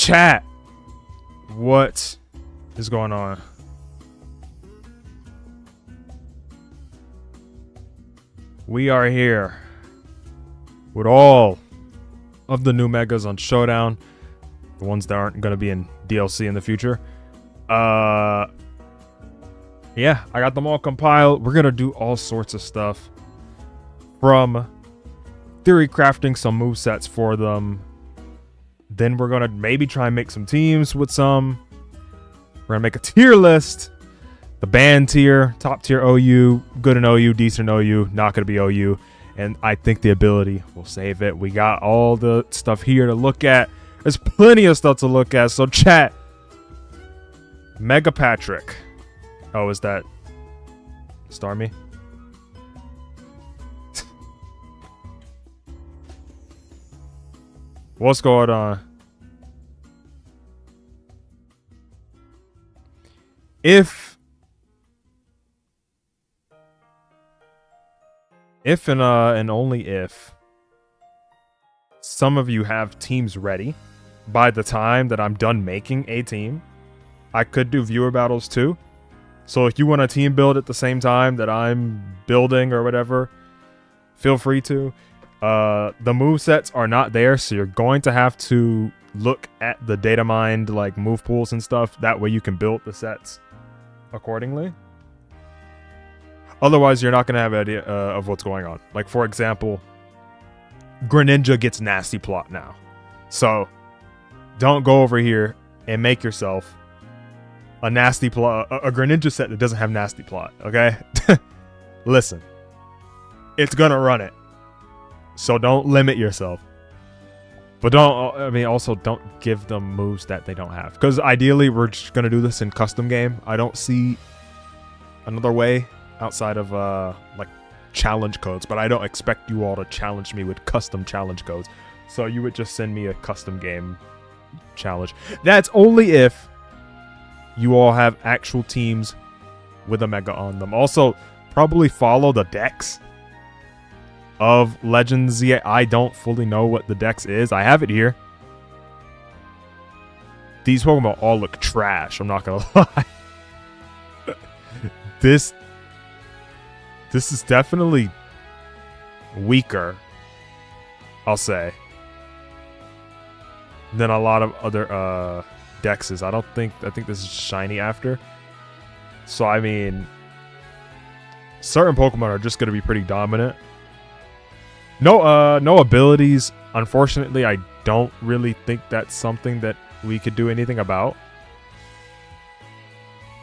Chat, what is going on? We are here with all of the new megas on Showdown, the ones that aren't going to be in DLC in the future. Yeah, I got them all compiled. We're going to do all sorts of stuff, from Theorycrafting some movesets for them. Then we're going to maybe try and make some teams with some. We're going to make a tier list. The band tier, top tier OU, good in OU, decent in OU, not going to be OU. And I think the ability will save it. We got all the stuff here to look at. There's plenty of stuff to look at. So chat. Mega Patrick. Oh, is that Starmie? What's going on? If and only if some of you have teams ready by the time that I'm done making a team, I could do viewer battles too. So if you want a team build at the same time that I'm building or whatever, feel free to. The movesets are not there, so you're going to have to look at the data mined like move pools and stuff. That way you can build the sets accordingly. Otherwise, you're not going to have an idea of what's going on. Like, for example, Greninja gets Nasty Plot now. So, don't go over here and make yourself a Nasty Plot, a Greninja set that doesn't have Nasty Plot, okay? Listen, it's going to run it. So, don't limit yourself. But also don't give them moves that they don't have. Because ideally, we're just going to do this in custom game. I don't see another way outside of like challenge codes, but I don't expect you all to challenge me with custom challenge codes. So you would just send me a custom game challenge. That's only if you all have actual teams with a mega on them. Also, probably follow the dex of Legends Z. I don't fully know what the dex is. I have it here. These Pokemon all look trash, I'm not gonna lie. This is definitely weaker, I'll say, than a lot of other dexes. I think this is shiny after. So I mean, certain Pokemon are just gonna be pretty dominant. No abilities. Unfortunately, I don't really think that's something that we could do anything about.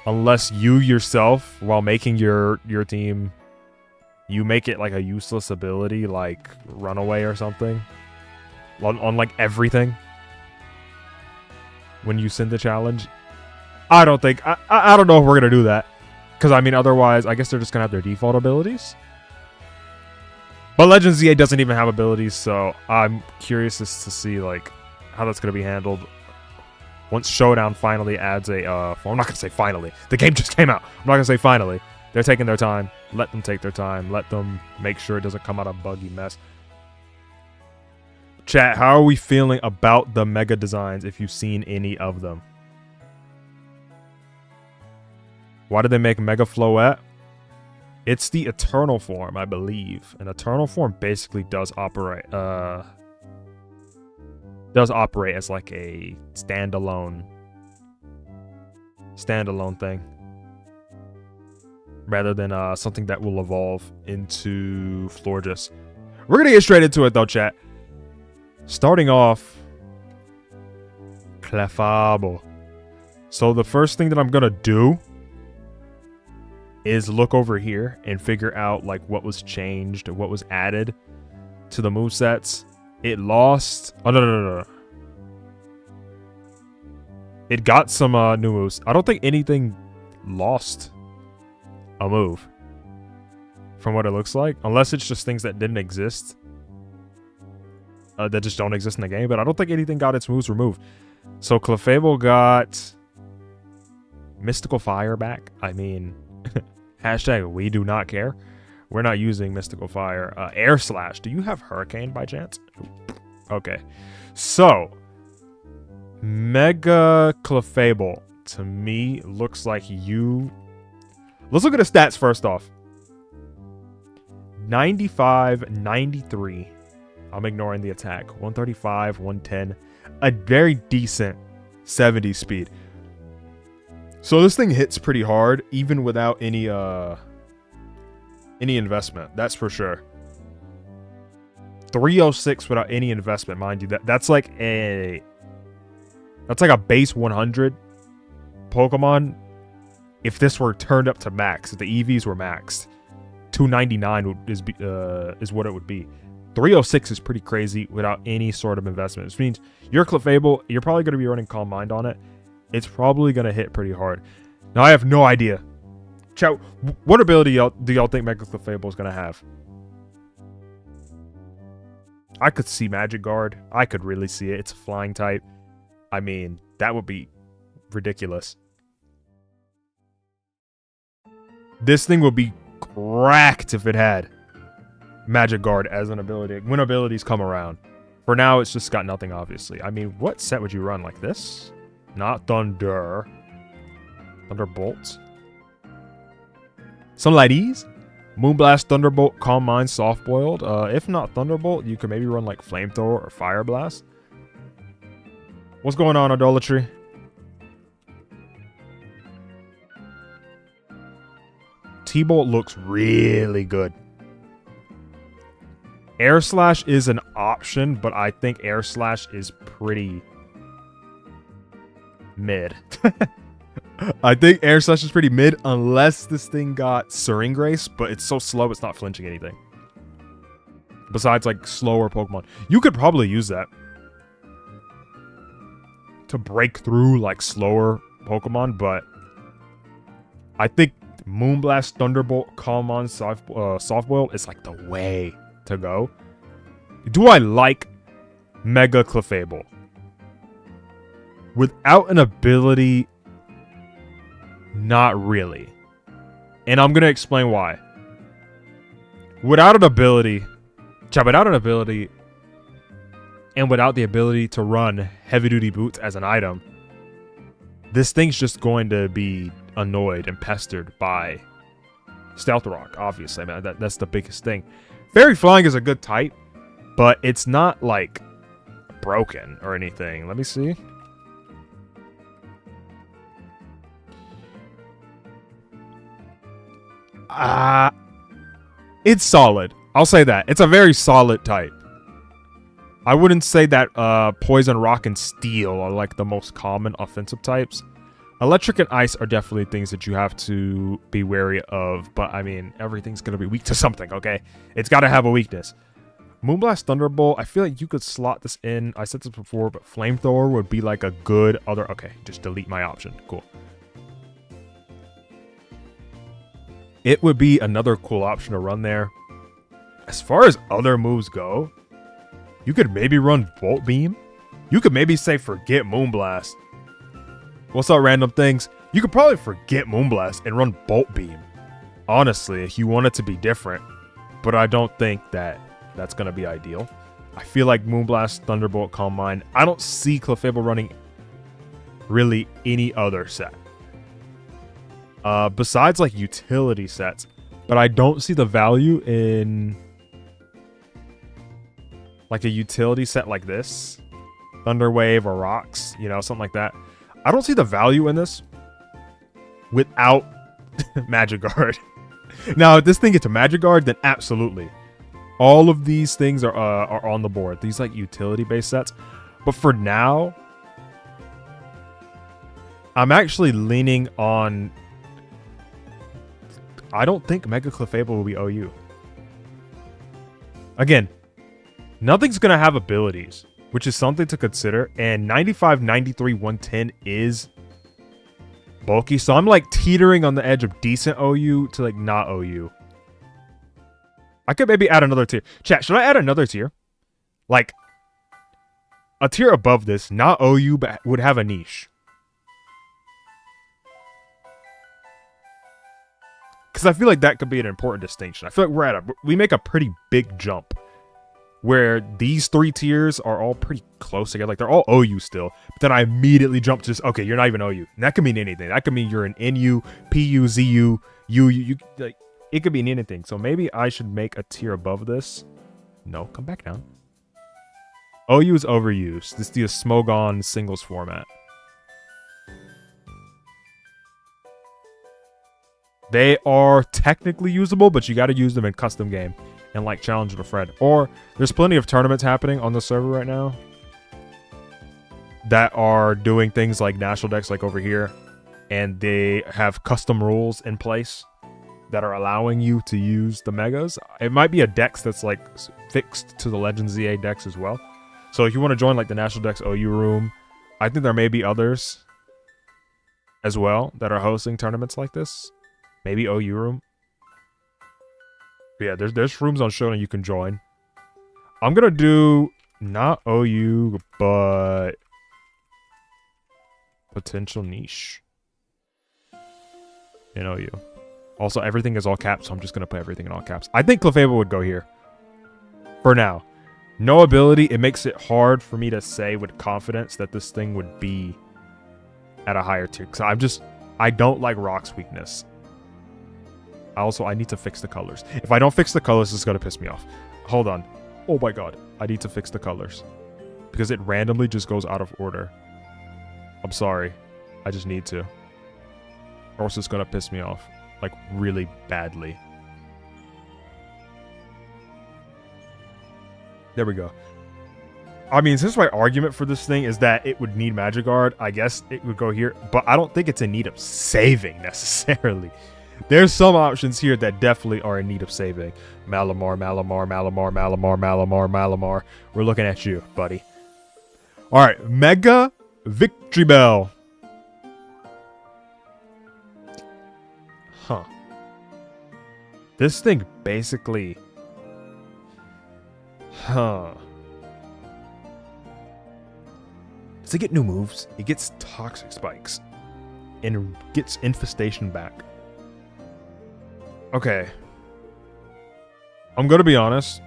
Unless you yourself, while making your team, you make it like a useless ability, like Runaway or something, on like everything. When you send the challenge, I don't think I don't know if we're gonna do that, because I mean, otherwise, I guess they're just gonna have their default abilities. But Legends ZA doesn't even have abilities, so I'm curious as to see like how that's gonna be handled once Showdown finally adds a. Well, I'm not gonna say finally. The game just came out. I'm not gonna say finally. They're taking their time. Let them take their time. Let them make sure it doesn't come out a buggy mess. Chat, how are we feeling about the mega designs, if you've seen any of them? Why did they make Mega Floette? It's the Eternal form, I believe. And Eternal form basically does operate as like a standalone thing, rather than something that will evolve into Florges. We're gonna get straight into it though, chat. Starting off, Clefable. So the first thing that I'm gonna do is look over here and figure out like what was changed, what was added to the movesets. It lost. Oh no. It got some new moves. I don't think anything lost a move from what it looks like, unless it's just things that didn't exist, that just don't exist in the game. But I don't think anything got its moves removed. So Clefable got Mystical Fire back. I mean, hashtag we do not care. We're not using Mystical Fire. Air Slash. Do you have Hurricane by chance? Okay. So Mega Clefable, to me, looks like you... Let's look at the stats first off. 95, 93. I'm ignoring the attack. 135, 110. A very decent 70 speed. So this thing hits pretty hard, even without any investment. That's for sure. 306 without any investment, mind you. That's like a base 100 Pokemon. If this were turned up to max, if the EVs were maxed, 299 is what it would be. 306 is pretty crazy without any sort of investment. Which means your Clefable, you're probably going to be running Calm Mind on it. It's probably going to hit pretty hard. Now, I have no idea. Chat, what ability do y'all think Mega Clefable is going to have? I could see Magic Guard. I could really see it. It's a flying type. I mean, that would be ridiculous. This thing would be cracked if it had Magic Guard as an ability when abilities come around. For now, it's just got nothing, obviously. I mean, what set would you run? Like this? Not Thunder. Thunderbolt. Some ladies. Moonblast, Thunderbolt, Calm Mind, Soft Boiled. If not Thunderbolt, you could maybe run like Flamethrower or Fire Blast. What's going on, Idolatry? T-Bolt looks really good. Air Slash is an option, but I think Air Slash is pretty mid. I think Air Slash is pretty mid unless this thing got Serene Grace, but it's so slow it's not flinching anything. Besides like slower Pokemon. You could probably use that to break through like slower Pokemon, but I think Moonblast, Thunderbolt, Calm Mind, Soft Boiled is like the way to go. Do I like Mega Clefable? Without an ability, not really. And I'm going to explain why. Without an ability, and without the ability to run Heavy Duty Boots as an item, this thing's just going to be annoyed and pestered by Stealth Rock, obviously. Man, that's the biggest thing. Fairy Flying is a good type, but it's not, like, broken or anything. Let me see. It's solid. I'll say that. It's a very solid type. I wouldn't say that Poison, Rock, and Steel are, like, the most common offensive types. Electric and Ice are definitely things that you have to be wary of, but, I mean, everything's going to be weak to something, okay? It's got to have a weakness. Moonblast, Thunderbolt, I feel like you could slot this in. I said this before, but Flamethrower would be, like, a good other... Okay, just delete my option. Cool. It would be another cool option to run there. As far as other moves go, you could maybe run Volt Beam. You could maybe say forget Moonblast. What's up, random things? You could probably forget Moonblast and run Bolt Beam. Honestly, if you want it to be different. But I don't think that that's going to be ideal. I feel like Moonblast, Thunderbolt, Calm Mind. I don't see Clefable running really any other set. Besides like utility sets. But I don't see the value in like a utility set like this. Thunder Wave or Rocks, you know, something like that. I don't see the value in this without Magic Guard. Now, if this thing gets a Magic Guard, then absolutely. All of these things are on the board. These like utility-based sets. But for now, I'm actually leaning on... I don't think Mega Clefable will be OU. Again, nothing's going to have abilities, which is something to consider. And 95, 93, 110 is bulky. So I'm like teetering on the edge of decent OU to like not OU. I could maybe add another tier. Chat, should I add another tier? Like a tier above this, not OU, but would have a niche. Because I feel like that could be an important distinction. I feel like we make a pretty big jump where these 3 tiers are all pretty close together. Like, they're all OU still. But then I immediately jump to just, okay, you're not even OU. And that could mean anything. That could mean you're an NU, PU, ZU, UU. Like, it could be anything. So maybe I should make a tier above this. No, come back down. OU is overused. This is the Smogon singles format. They are technically usable, but you got to use them in custom game and like challenge with a friend. Or there's plenty of tournaments happening on the server right now that are doing things like national decks, like over here, and they have custom rules in place that are allowing you to use the megas. It might be a dex that's like fixed to the Legends ZA decks as well. So if you want to join like the national decks OU room, I think there may be others as well that are hosting tournaments like this. Maybe OU room. But yeah, there's rooms on Showdown you can join. I'm gonna do not OU, but potential niche in OU. Also, everything is all caps, so I'm just gonna put everything in all caps. I think Clefable would go here for now. No ability, it makes it hard for me to say with confidence that this thing would be at a higher tier. Because I don't like Rock's weakness. I need to fix the colors. If I don't fix the colors, it's going to piss me off. Hold on. Oh my god. I need to fix the colors. Because it randomly just goes out of order. I'm sorry. I just need to. Or else it's going to piss me off. Like, really badly. There we go. I mean, since my argument for this thing is that it would need Zygarde, I guess it would go here. But I don't think it's in need of saving, necessarily. There's some options here that definitely are in need of saving. Malamar, Malamar, Malamar, Malamar, Malamar, Malamar. We're looking at you, buddy. Alright, Mega Victreebel. Huh. This thing basically... Huh. Does it get new moves? It gets Toxic Spikes. And gets Infestation back. Okay. I'm gonna be honest.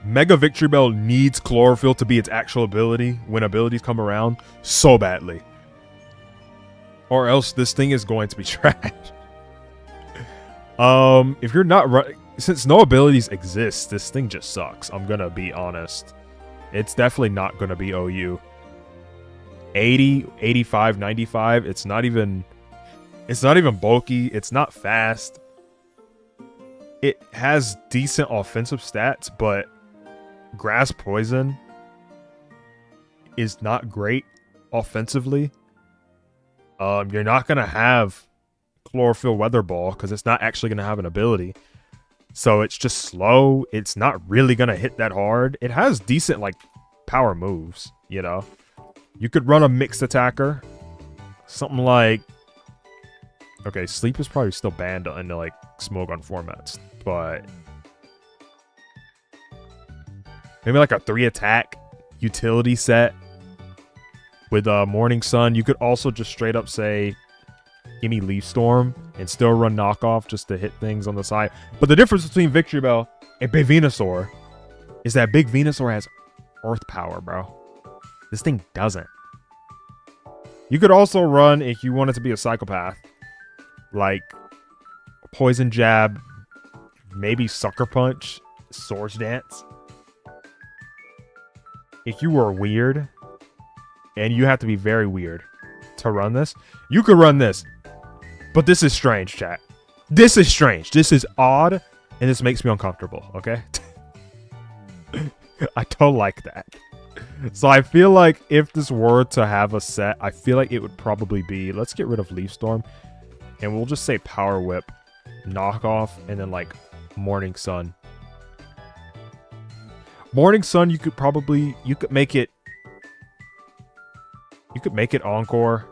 Mega Victreebel needs Chlorophyll to be its actual ability when abilities come around so badly. Or else this thing is going to be trash. If you're not running... Since no abilities exist, this thing just sucks. I'm gonna be honest. It's definitely not gonna be OU. 80, 85, 95, it's not even bulky. It's not fast. It has decent offensive stats, but Grass Poison is not great offensively. You're not going to have Chlorophyll Weather Ball because it's not actually going to have an ability. So it's just slow. It's not really going to hit that hard. It has decent, like, power moves, you know? You could run a mixed attacker. Something like... Okay, Sleep is probably still banned in the, like, Smogon formats, but... Maybe like a 3-attack utility set with Morning Sun. You could also just straight up say, give me Leaf Storm and still run Knockoff just to hit things on the side. But the difference between Victreebel and Big Venusaur is that Big Venusaur has Earth Power, bro. This thing doesn't. You could also run, if you wanted to be a psychopath, like Poison Jab, maybe Sucker Punch, Swords Dance. If you were weird, and you have to be very weird to run this, you could run this. But this is strange, chat. This is strange. This is odd, and this makes me uncomfortable, okay? I don't like that. So I feel like if this were to have a set, I feel like it would probably be, let's get rid of Leaf Storm, and we'll just say Power Whip, Knockoff, and then like Morning Sun. Morning Sun, you could make it Encore.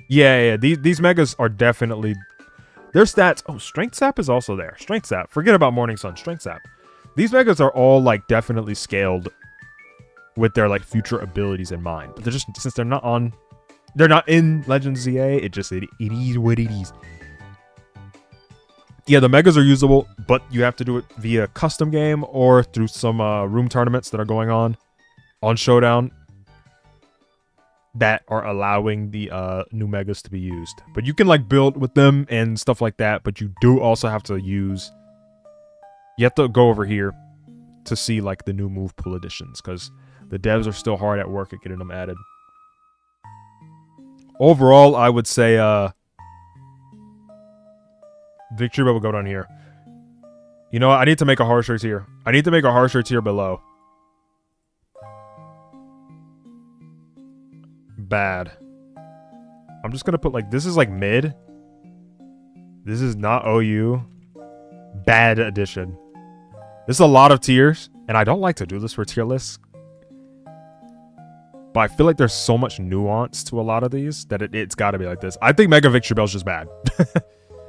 Yeah, these megas are definitely, their stats. Oh, Strength Sap is also there. Strength Sap. Forget about Morning Sun. Strength Sap. These megas are all like definitely scaled with their like future abilities in mind. But they're just, since they're not in Legends ZA, it is what it is. Yeah, the Megas are usable, but you have to do it via custom game or through some room tournaments that are going on Showdown that are allowing the new Megas to be used. But you can like build with them and stuff like that, but you do also have to use... You have to go over here to see like the new move pool additions, because the devs are still hard at work at getting them added. Overall, I would say Victreebel will go down here. You know what? I need to make a harsher tier. I need to make a harsher tier below. Bad. I'm just gonna put like, this is like mid. This is not OU. Bad addition. This is a lot of tiers, and I don't like to do this for tier lists. But I feel like there's so much nuance to a lot of these that it's got to be like this. I think Mega Victreebel is just bad.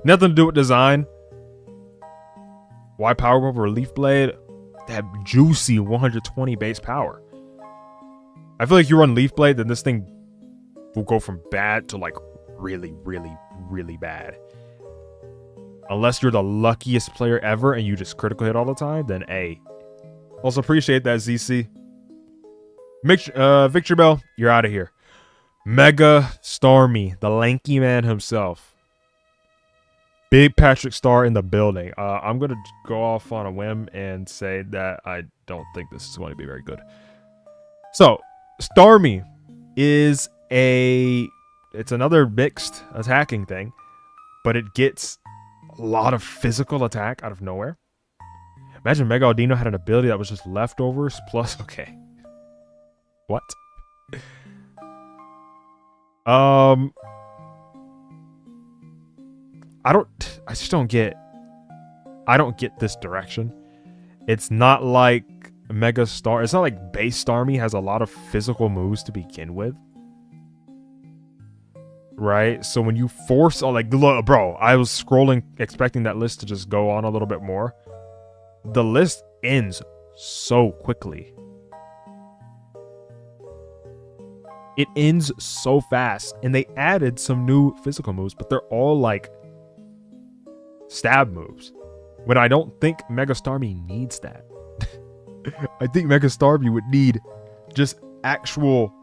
Nothing to do with design. Why Power over Leaf Blade? That juicy 120 base power. I feel like you run Leaf Blade, then this thing will go from bad to like really, really, really bad. Unless you're the luckiest player ever and you just critical hit all the time, then A. Also appreciate that, ZC. Victreebel, you're out of here. Mega Starmie, the lanky man himself. Big Patrick Star in the building. I'm going to go off on a whim and say that I don't think this is going to be very good. So, Starmie is it's another mixed attacking thing, but it gets a lot of physical attack out of nowhere. Imagine Mega Audino had an ability that was just leftovers plus... Okay. What? I just don't get... I don't get this direction. It's not like Mega Star... It's not like base Starmie has a lot of physical moves to begin with. Right? So when you force... Oh, like, look, bro, I was scrolling expecting that list to just go on a little bit more. The list ends so quickly. It ends so fast. And they added some new physical moves, but they're all like stab moves. When I don't think Mega Starmie needs that. I think Mega Starmie would need just actual...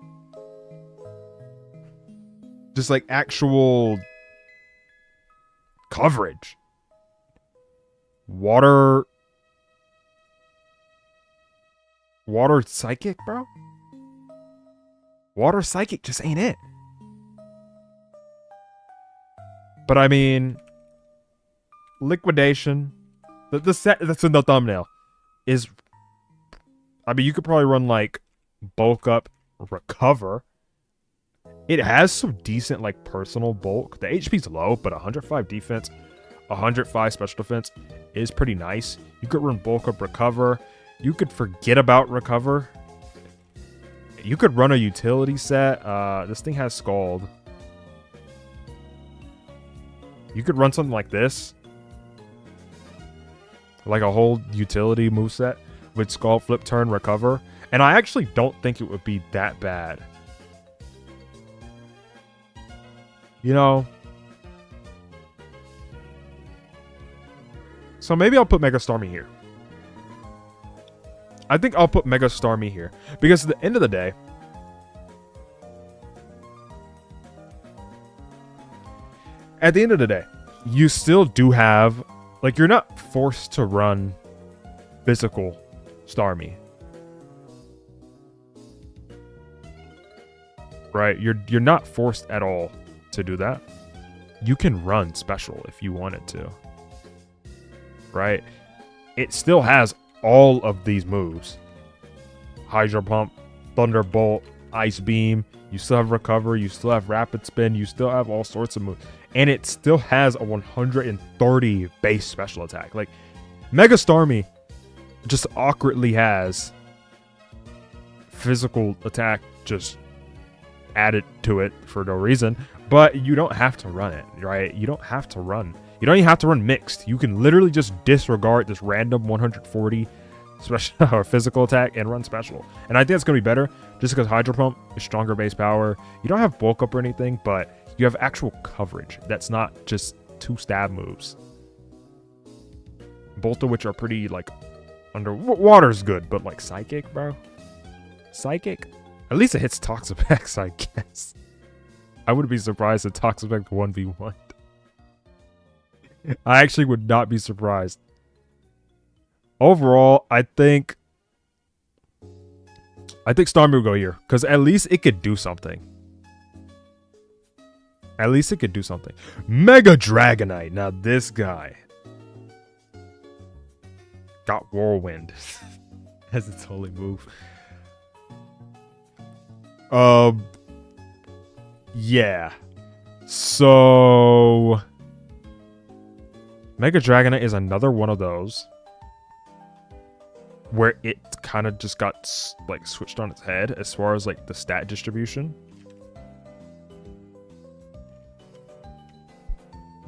Just like actual coverage. Water Psychic, bro? Water Psychic just ain't it. But I mean, Liquidation, the set that's in the thumbnail is, I mean, you could probably run like Bulk Up, Recover. It has some decent like personal bulk. The HP's low, but 105 defense, 105 special defense is pretty nice. You could run Bulk Up, Recover. You could forget about Recover. You could run a utility set. This thing has Scald. You could run something like this. Like a whole utility moveset with Scald, Flip, Turn, Recover. And I actually don't think it would be that bad. You know? So maybe I'll put Mega Starmie here. I think I'll put Mega Starmie here. Because at the end of the day, you still do have, like, you're not forced to run physical Starmie. Right? You're not forced at all to do that. You can run special if you wanted to. Right? It still has all of these moves. Hydro Pump, Thunderbolt, Ice Beam. You still have Recover. You still have Rapid Spin. You still have all sorts of moves. And it still has a 130 base special attack. Like, Mega Starmie just awkwardly has physical attack just added to it for no reason. But you don't have to run it, right? You don't have to run. You don't even have to run mixed. You can literally just disregard this random 140 special or physical attack and run special. And I think it's going to be better just because Hydro Pump is stronger base power. You don't have bulk up or anything, but you have actual coverage. That's not just 2 stab moves. both of which are pretty, like, water's good, but, like, Psychic, bro? Psychic? At least it hits Toxapex, I guess. I wouldn't be surprised if Toxapex 1v1. I actually would not be surprised. Overall, I think Starmie will go here, because at least it could do something. At least it could do something. Mega Dragonite. Now this guy got Whirlwind as its only move. Yeah. So Mega Dragonite is another one of those where it kind of just got like switched on its head as far as like the stat distribution.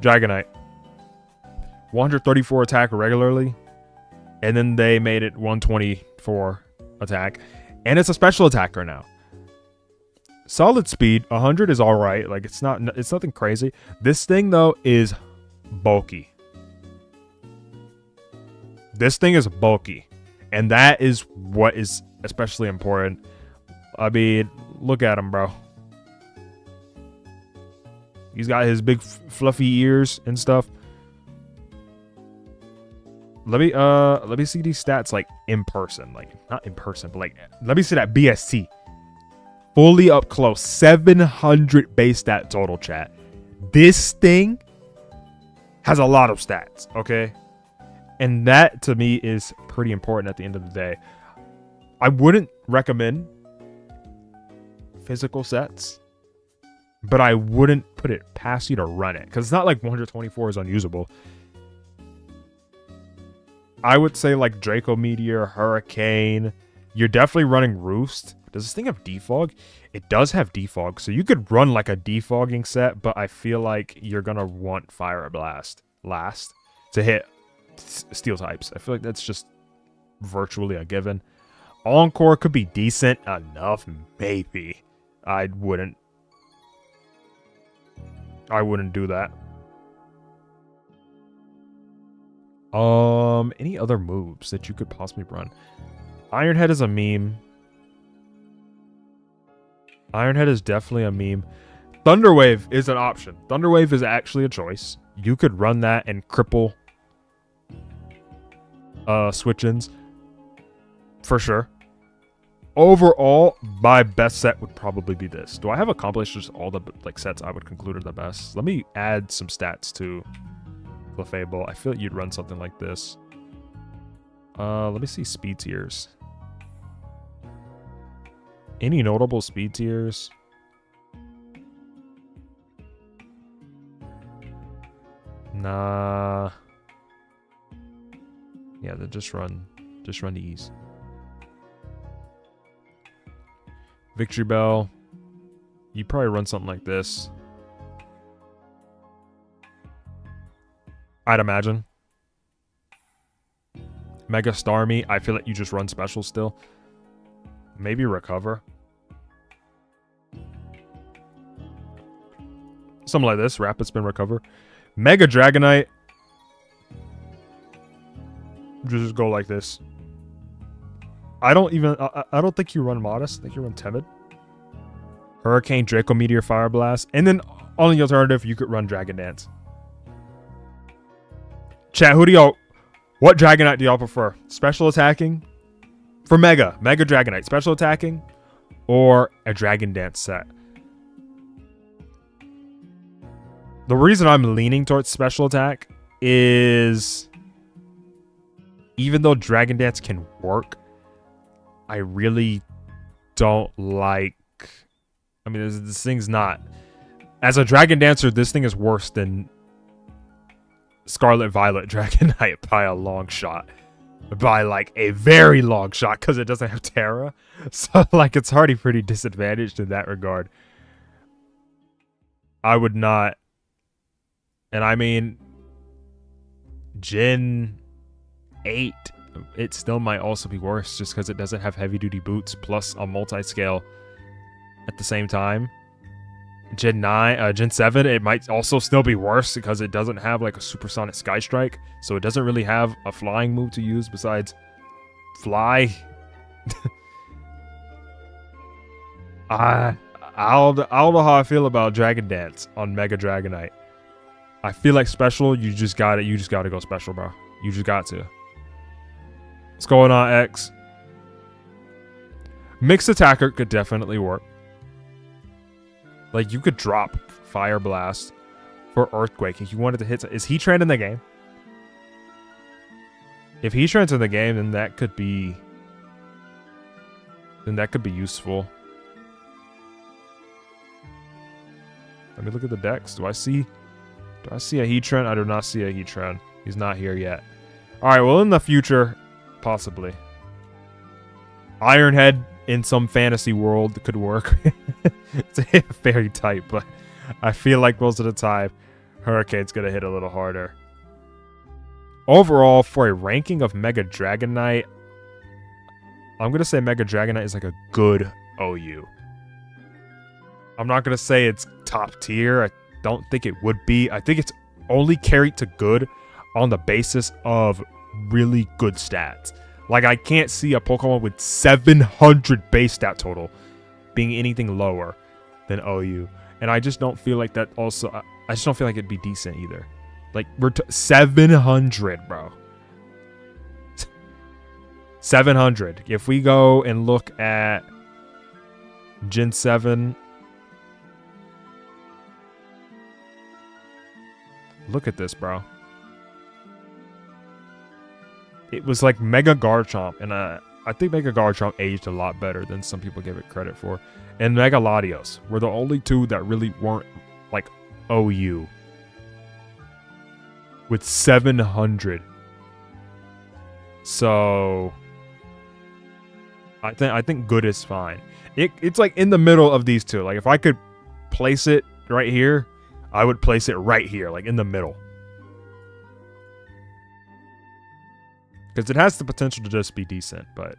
Dragonite. 134 attack regularly. And then they made it 124 attack. And it's a special attacker now. Solid speed. 100 is alright. Like, it's nothing crazy. This thing, though, is bulky. This thing is bulky. And that is what is especially important. I mean, look at him, bro. He's got his big fluffy ears and stuff. Let me see these stats like in person, like not in person, but like let me see that BST. Fully up close, 700 base stat total, chat. This thing has a lot of stats, okay? And that to me is pretty important at the end of the day. I wouldn't recommend physical sets, but I wouldn't put it past you to run it, because it's not like 124 is unusable. I would say like Draco Meteor, Hurricane. You're definitely running Roost. Does this thing have Defog? It does have Defog, so you could run like a defogging set, but I feel like you're gonna want Fire Blast last to hit Steel types. I feel like that's just virtually a given. Encore could be decent enough, maybe. I wouldn't do that. Any other moves that you could possibly run? Iron Head is a meme. Iron Head is definitely a meme. Thunder Wave is an option. Thunder Wave is actually a choice. You could run that and cripple switch-ins for sure. Overall, my best set would probably be this. Do I have accomplished just all the like sets I would conclude are the best? Let me add some stats to Clefable. I feel like you'd run something like this. Let me see speed tiers. Any notable speed tiers? Nah. Yeah, then just run these. Victreebel. You probably run something like this, I'd imagine. Mega Starmie, I feel like you just run special still. Maybe Recover. Something like this. Rapid Spin, Recover. Mega Dragonite. Just go like this. I don't think you run Modest. I think you run Timid. Hurricane, Draco Meteor, Fire Blast. And then on the alternative, you could run Dragon Dance. Chat, what Dragonite do y'all prefer? Special attacking? For Mega Dragonite. Special attacking? Or a Dragon Dance set? The reason I'm leaning towards special attack is even though Dragon Dance can work, I really don't like... I mean, this thing's not... As a Dragon Dancer, this thing is worse than Scarlet Violet Dragonite by a long shot. By, like, a very long shot, because it doesn't have Terra. So, like, it's already pretty disadvantaged in that regard. I would not... And I mean... Gen 8... It still might also be worse just because it doesn't have heavy-duty boots plus a multi-scale at the same time. Gen 9, Gen 7, it might also still be worse because it doesn't have like a supersonic sky strike, so it doesn't really have a flying move to use besides fly. I don't know how I feel about Dragon Dance on Mega Dragonite. I feel like special, you just gotta go special, bro. You just got to. What's going on, X? Mixed attacker could definitely work. Like, you could drop Fire Blast for Earthquake if you wanted to hit. Is Heatran in the game? If Heatran's in the game, then that could be useful. Let me look at the decks. Do I see a Heatran? I do not see a Heatran. He's not here yet. Alright, well, in the future, possibly. Ironhead in some fantasy world could work. It's a fairy type, but I feel like most of the time, Hurricane's gonna hit a little harder. Overall, for a ranking of Mega Dragonite, I'm gonna say Mega Dragonite is like a good OU. I'm not gonna say it's top tier. I don't think it would be. I think it's only carried to good on the basis of really good stats. Like, I can't see a Pokemon with 700 base stat total being anything lower than OU. And I just don't feel like that also... I just don't feel like it'd be decent either. Like, we're 700, bro. 700. If we go and look at Gen 7... Look at this, bro. It was like Mega Garchomp, and I think Mega Garchomp aged a lot better than some people give it credit for. And Mega Latios were the only two that really weren't like OU. With 700. So I think good is fine. It's like in the middle of these two. Like, if I could place it right here, I would place it right here, like in the middle. Because it has the potential to just be decent, but...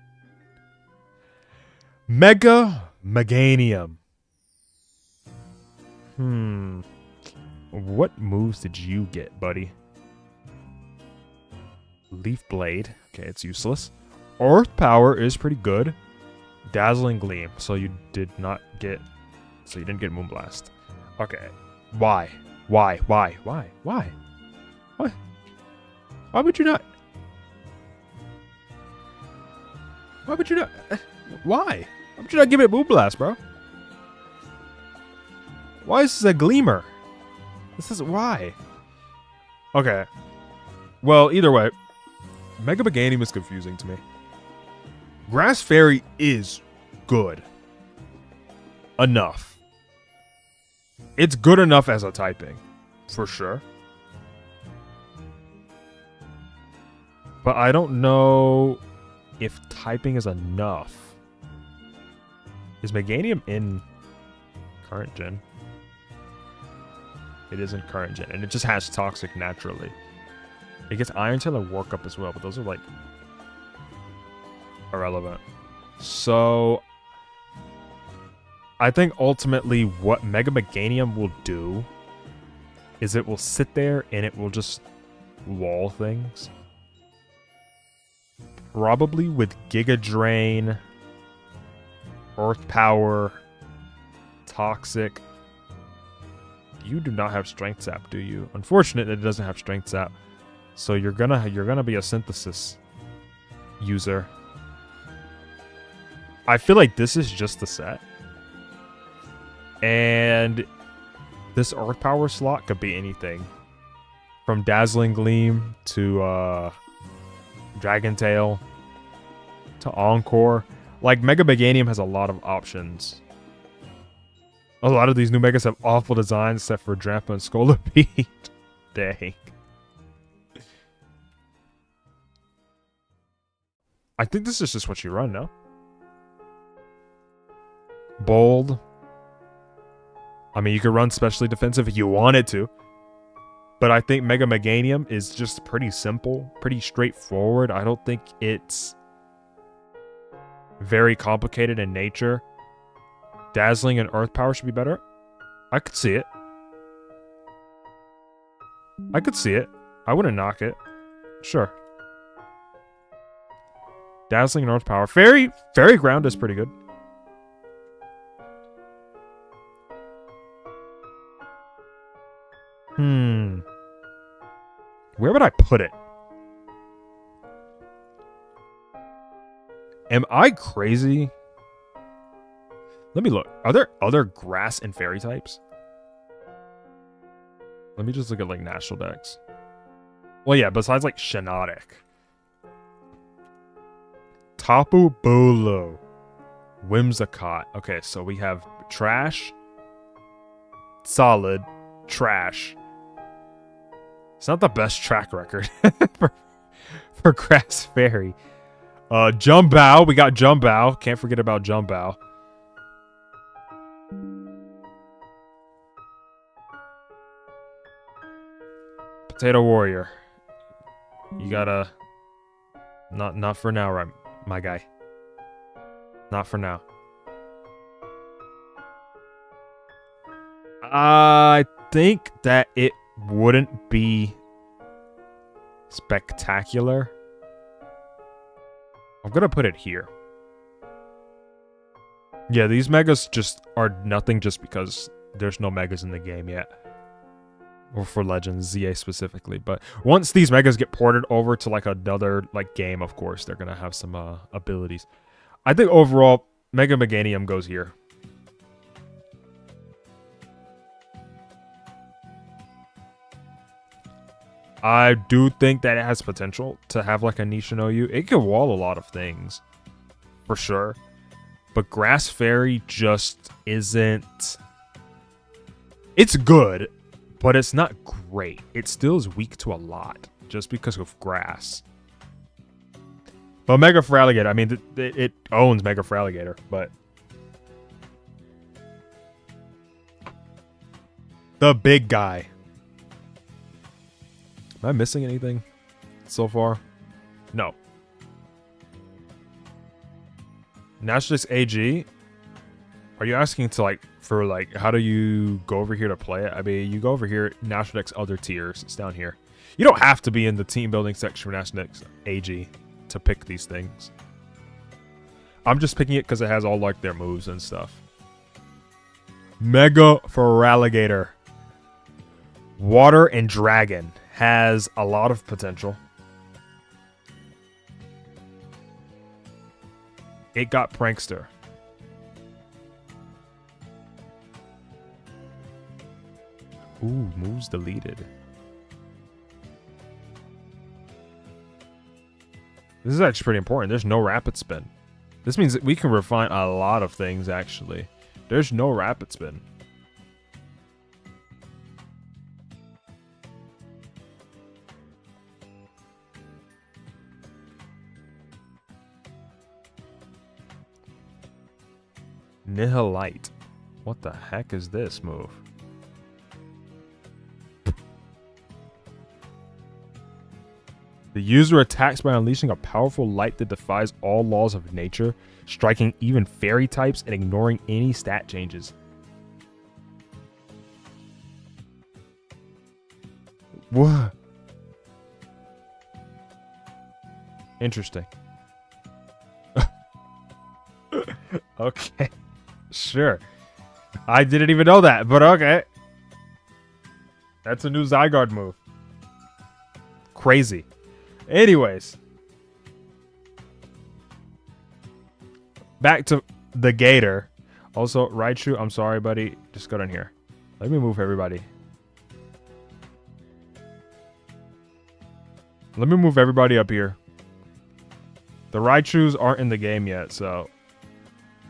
Mega Meganium. What moves did you get, buddy? Leaf Blade. Okay, it's useless. Earth Power is pretty good. Dazzling Gleam. So you did not get... So you didn't get Moonblast. Okay. Why? Why would you not... Why would you not... Why? Why would you not give it Moonblast, bro? Why is this a Gleamer? This is... Why? Okay. Well, either way, Mega Meganium is confusing to me. Grass Fairy is good. Enough. It's good enough as a typing. For sure. But I don't know... if typing is enough. Is Meganium in current gen? It is in current gen, and it just has Toxic naturally. It gets Iron Tail and Work Up as well, but those are like irrelevant. So I think ultimately what Mega Meganium will do is it will sit there and it will just wall things. Probably with Giga Drain, Earth Power, Toxic. You do not have Strength Sap, do you? Unfortunately, it doesn't have Strength Sap. So you're gonna be a Synthesis user. I feel like this is just the set. And this Earth Power slot could be anything. From Dazzling Gleam to Dragon Tail to Encore. Like, Mega Meganium has a lot of options. A lot of these new Megas have awful designs except for Drampa and Scolipede. Dang. I think this is just what you run, no? Bold. I mean, you could run specially defensive if you wanted to. But I think Mega Meganium is just pretty simple, pretty straightforward. I don't think it's very complicated in nature. Dazzling and Earth Power should be better. I could see it. I could see it. I wouldn't knock it. Sure. Dazzling North Power. Fairy Ground is pretty good. Where would I put it? Am I crazy? Let me look. Are there other grass and fairy types? Let me just look at like national decks. Well, yeah, besides like Shiinotic. Tapu Bulu. Whimsicott. Okay, so we have trash. Solid. Trash. It's not the best track record for Grass Fairy. Jumbao. We got Jumbao. Can't forget about Jumbao. Potato Warrior. You gotta... Not for now, right, my guy. Not for now. I think that it wouldn't be spectacular. I'm gonna put it here. Yeah, these megas just are nothing just because there's no megas in the game yet. Or for Legends, ZA specifically. But once these megas get ported over to like another like game, of course, they're gonna have some abilities. I think overall, Mega Meganium goes here. I do think that it has potential to have like a niche in OU. It can wall a lot of things, for sure. But Grass Fairy just isn't... It's good, but it's not great. It still is weak to a lot, just because of grass. But Mega Feraligatr, I mean, it owns Mega Feraligatr, but... The big guy. Am I missing anything so far? No. Nationalist AG? Are you asking to like, for like, how do you go over here to play it? I mean, you go over here, Nationalist other tiers. It's down here. You don't have to be in the team building section for Nationalist AG to pick these things. I'm just picking it because it has all like their moves and stuff. Mega Feraligatr. Water and Dragon. Has a lot of potential. It got Prankster. Ooh, moves deleted. This is actually pretty important. There's no rapid spin. This means that we can refine a lot of things, actually. There's no rapid spin. Nihilite. What the heck is this move? The user attacks by unleashing a powerful light that defies all laws of nature, striking even fairy types and ignoring any stat changes. What? Interesting. Okay. Sure. I didn't even know that, but okay. That's a new Zygarde move. Crazy. Anyways. Back to the Gator. Also, Raichu, I'm sorry, buddy. Just go down here. Let me move everybody. Let me move everybody up here. The Raichus aren't in the game yet, so...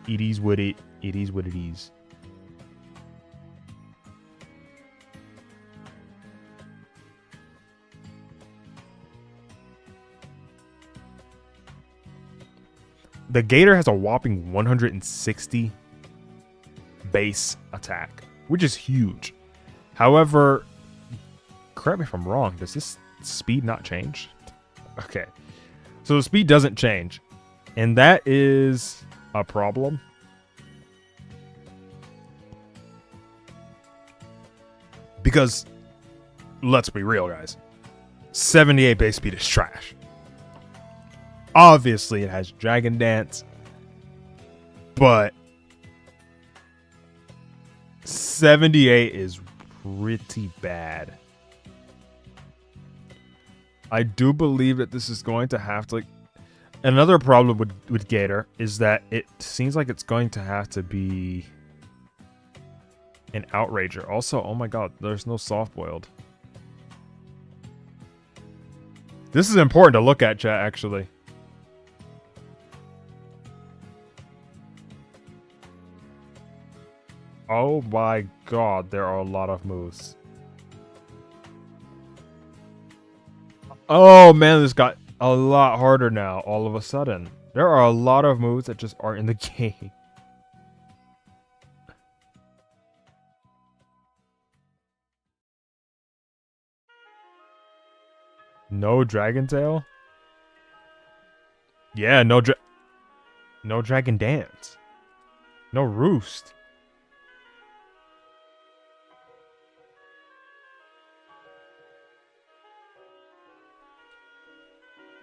It is what it is what it is. The Gator has a whopping 160 base attack, which is huge. However, correct me if I'm wrong, does this speed not change? Okay. So the speed doesn't change. And that is a problem. Because, let's be real, guys. 78 base speed is trash. Obviously, it has Dragon Dance. But 78 is pretty bad. I do believe that this is going to have to... Another problem with Gator is that it seems like it's going to have to be an Outrager. Also, oh my god, there's no soft-boiled. This is important to look at, chat, actually. Oh my god, there are a lot of moves. Oh man, this got a lot harder now, all of a sudden. There are a lot of moves that just aren't in the game. No Dragon Tail? Yeah, no Dragon Dance. No Roost.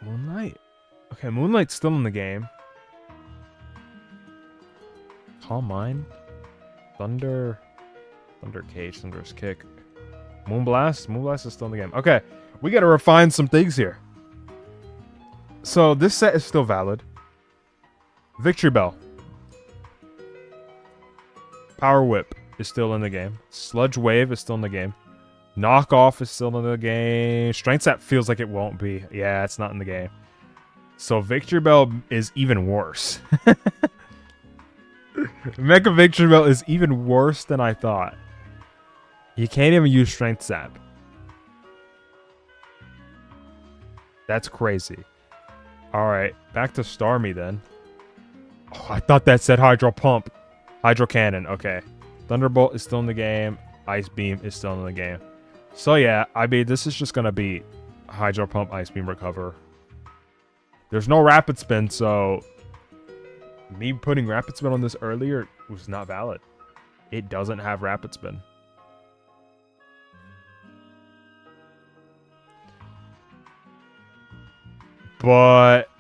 Moonlight. Okay, Moonlight's still in the game. Calm Mind. Thunder Cage, Thunderous Kick. Moonblast? Moonblast is still in the game. Okay, we gotta refine some things here. So, this set is still valid. Victreebel. Power Whip is still in the game. Sludge Wave is still in the game. Knockoff is still in the game. Strength Sap feels like it won't be. Yeah, it's not in the game. So Victreebel is even worse. Mega Victreebel is even worse than I thought. You can't even use Strength Sap. That's crazy. Alright, back to Starmie then. Oh, I thought that said Hydro Pump. Hydro Cannon, okay. Thunderbolt is still in the game. Ice Beam is still in the game. So yeah, I mean, this is just going to be Hydro Pump, Ice Beam, Recover. There's no Rapid Spin, so me putting Rapid Spin on this earlier was not valid. It doesn't have Rapid Spin. But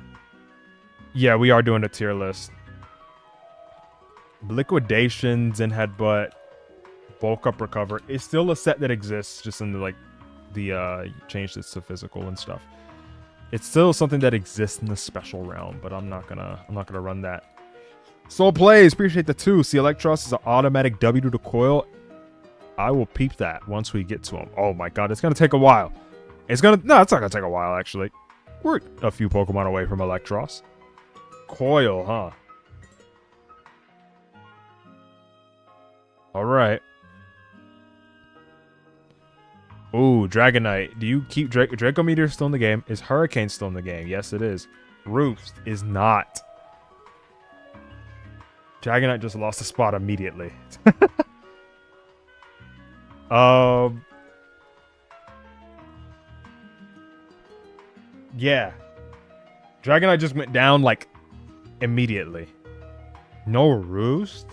yeah, we are doing a tier list. Liquidation, Zen Headbutt, Bulk Up, Recover is still a set that exists, just in the change this to physical and stuff. It's still something that exists in the special realm, but I'm not gonna run that. Soul Plays, appreciate the 2. See, Electros is an automatic W to coil. I will peep that once we get to him. Oh my god, it's gonna take a while. No, it's not gonna take a while actually. We're a few Pokemon away from Electros. Coil, huh? Alright. Ooh, Dragonite. Do you keep Draco Meteor still in the game? Is Hurricane still in the game? Yes, it is. Roost is not. Dragonite just lost a spot immediately. Yeah. Dragonite just went down, like, immediately. No Roost?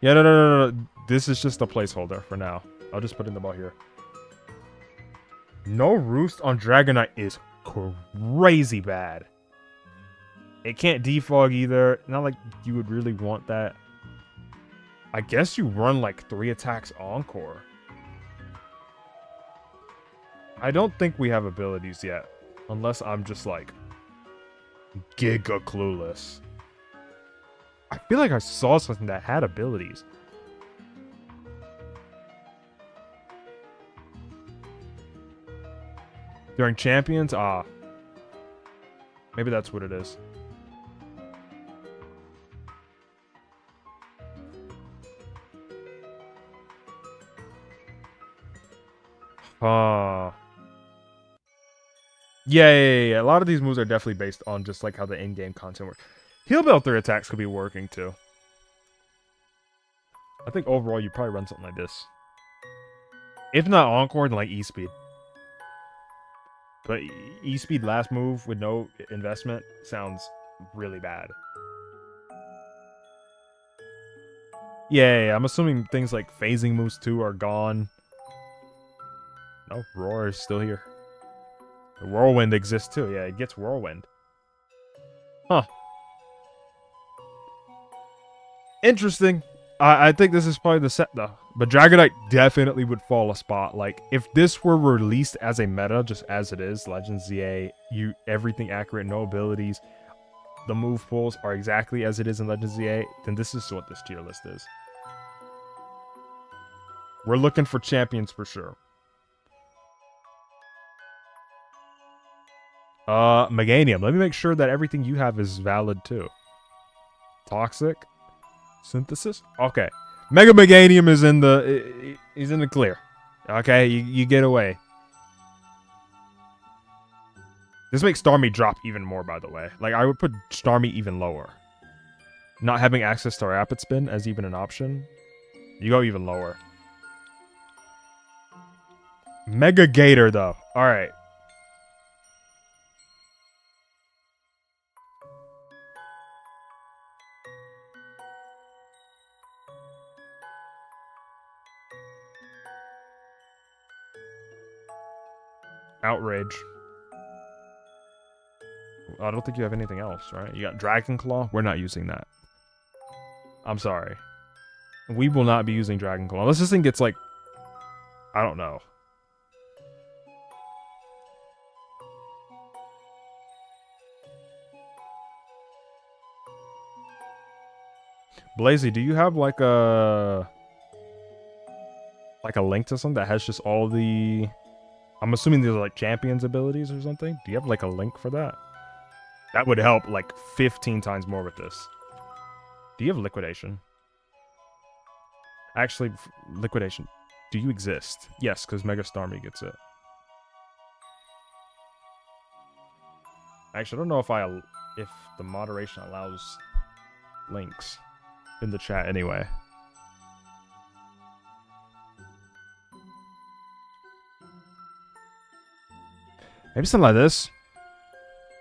Yeah, no. This is just a placeholder for now. I'll just put in the ball here. No Roost on Dragonite is crazy bad. It can't defog either. Not like you would really want that. I guess you run like 3 attacks Encore. I don't think we have abilities yet. Unless I'm just like giga clueless. I feel like I saw something that had abilities. During Champions? Ah. Maybe that's what it is. Yeah. A lot of these moves are definitely based on just like how the in-game content works. Heal Bell 3 attacks could be working too. I think overall you probably run something like this. If not Encore, then like E-Speed. But E-Speed last move with no investment sounds really bad. Yeah, I'm assuming things like phasing moves too are gone. No, Roar is still here. The Whirlwind exists too. Yeah, it gets Whirlwind. Huh. Interesting. I think this is probably the set though. But Dragonite definitely would fall a spot. Like, if this were released as a meta, just as it is, Legends ZA, everything accurate, no abilities, the move pools are exactly as it is in Legends ZA, then this is what this tier list is. We're looking for champions for sure. Meganium. Let me make sure that everything you have is valid too. Toxic. Synthesis? Okay. Mega Meganium is in the... He's in the clear. Okay, you get away. This makes Starmie drop even more, by the way. Like, I would put Starmie even lower. Not having access to Rapid Spin as even an option. You go even lower. Megagator, though. Alright. Outrage. I don't think you have anything else, right? You got Dragon Claw. We're not using that. I'm sorry. We will not be using Dragon Claw. Unless this thing gets, like... I don't know. Blazy, do you have, like a link to something that has just all the... I'm assuming these are like champions abilities or something. Do you have like a link for that? That would help like 15 times more with this. Do you have liquidation? Actually, liquidation. Do you exist? Yes, because Mega Starmie gets it. Actually, I don't know if the moderation allows links in the chat anyway. Maybe something like this.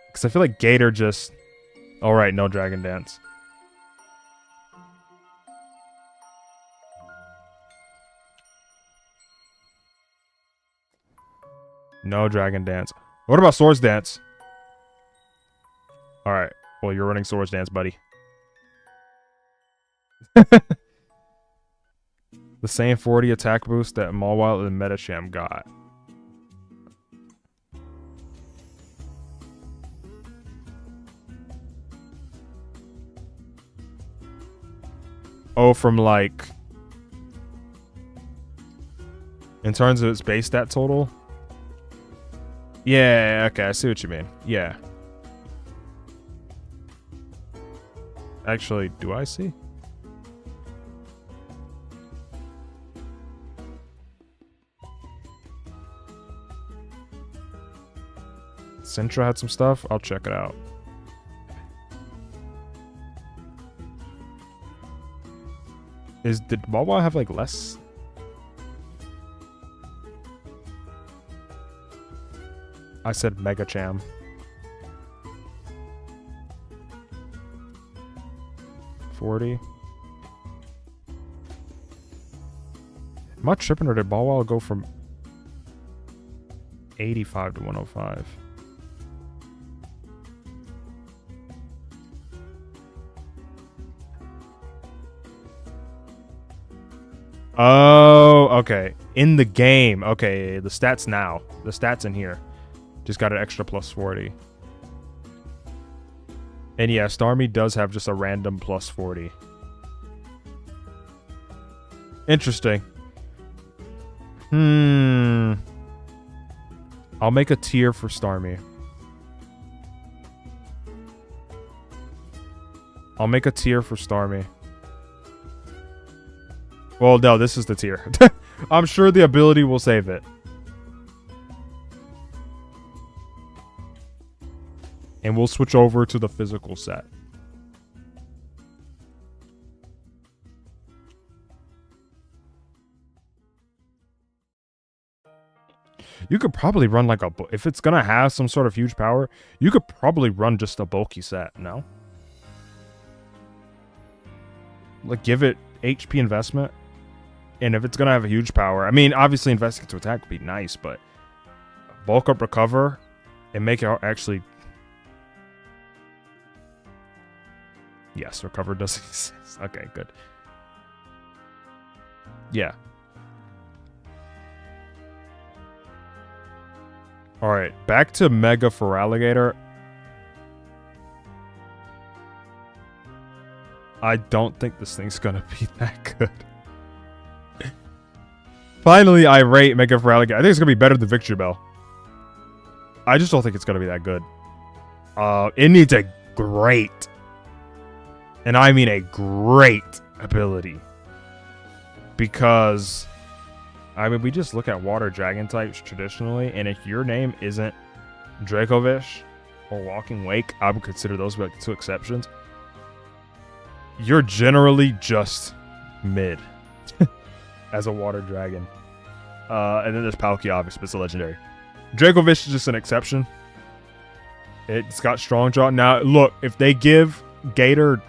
Because I feel like Gator just... Alright, no Dragon Dance. No Dragon Dance. What about Swords Dance? Alright. Well, you're running Swords Dance, buddy. The same 40 attack boost that Mawile and Metacham got. Oh, from like... In terms of its base stat total? Yeah, okay, I see what you mean. Yeah. Actually, do I see? Sintra had some stuff? I'll check it out. Did Wawa have like less? I said Megacham. $40. Am I tripping or did Wawa go from 85 to 105? Oh, okay. In the game. Okay, the stats now. The stats in here. Just got an extra plus 40. And yeah, Starmie does have just a random plus 40. Interesting. I'll make a tier for Starmie. I'll make a tier for Starmie. Well, no, this is the tier. I'm sure the ability will save it. And we'll switch over to the physical set. You could probably run like a... If it's going to have some sort of huge power, you could probably run just a bulky set, no? Like, give it HP investment. And if it's going to have a huge power, I mean, obviously investing to attack would be nice, but bulk up, recover, and make it actually... Yes, recover does exist. Okay, good. Yeah. Alright, back to Mega Feraligatr. I don't think this thing's gonna be that good. Finally, I rate Mega Feraligatr. I think it's gonna be better than Victreebel. I just don't think it's gonna be that good. It needs a great, and I mean a great ability. Because, I mean, we just look at water dragon types traditionally, and if your name isn't Dracovish or Walking Wake, I would consider those like the two exceptions. You're generally just mid as a water dragon. And then there's Palkia, obviously, but it's a legendary. Dracovish is just an exception. It's got Strong Jaw. Now, look, if they give Gator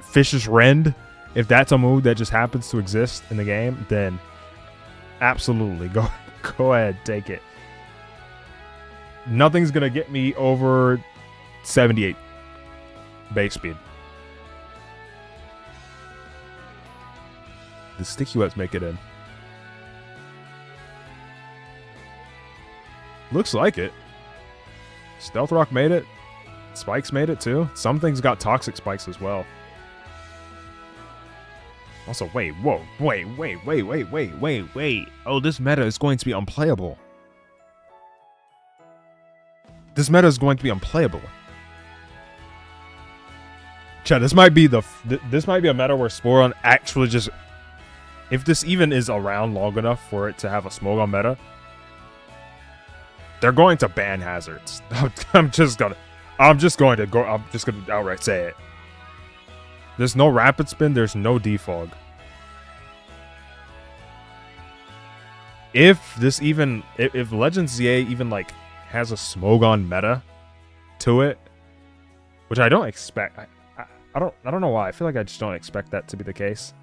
Fish's Rend, if that's a move that just happens to exist in the game, then absolutely go ahead, take it. Nothing's gonna get me over 78 base speed. The sticky webs make it in. Looks like it. Stealth Rock made it. Spikes made it too. Some things got toxic spikes as well. Also, wait, whoa, wait. Oh, this meta is going to be unplayable. This meta is going to be unplayable. Chad, this might be a meta where Sporon actually just, if this even is around long enough for it to have a Smogon meta, they're going to ban hazards. I'm just gonna outright say it. There's no Rapid Spin, there's no Defog. If Legends ZA even like has a Smogon meta to it, which I don't expect. I don't know why. I feel like I just don't expect that to be the case.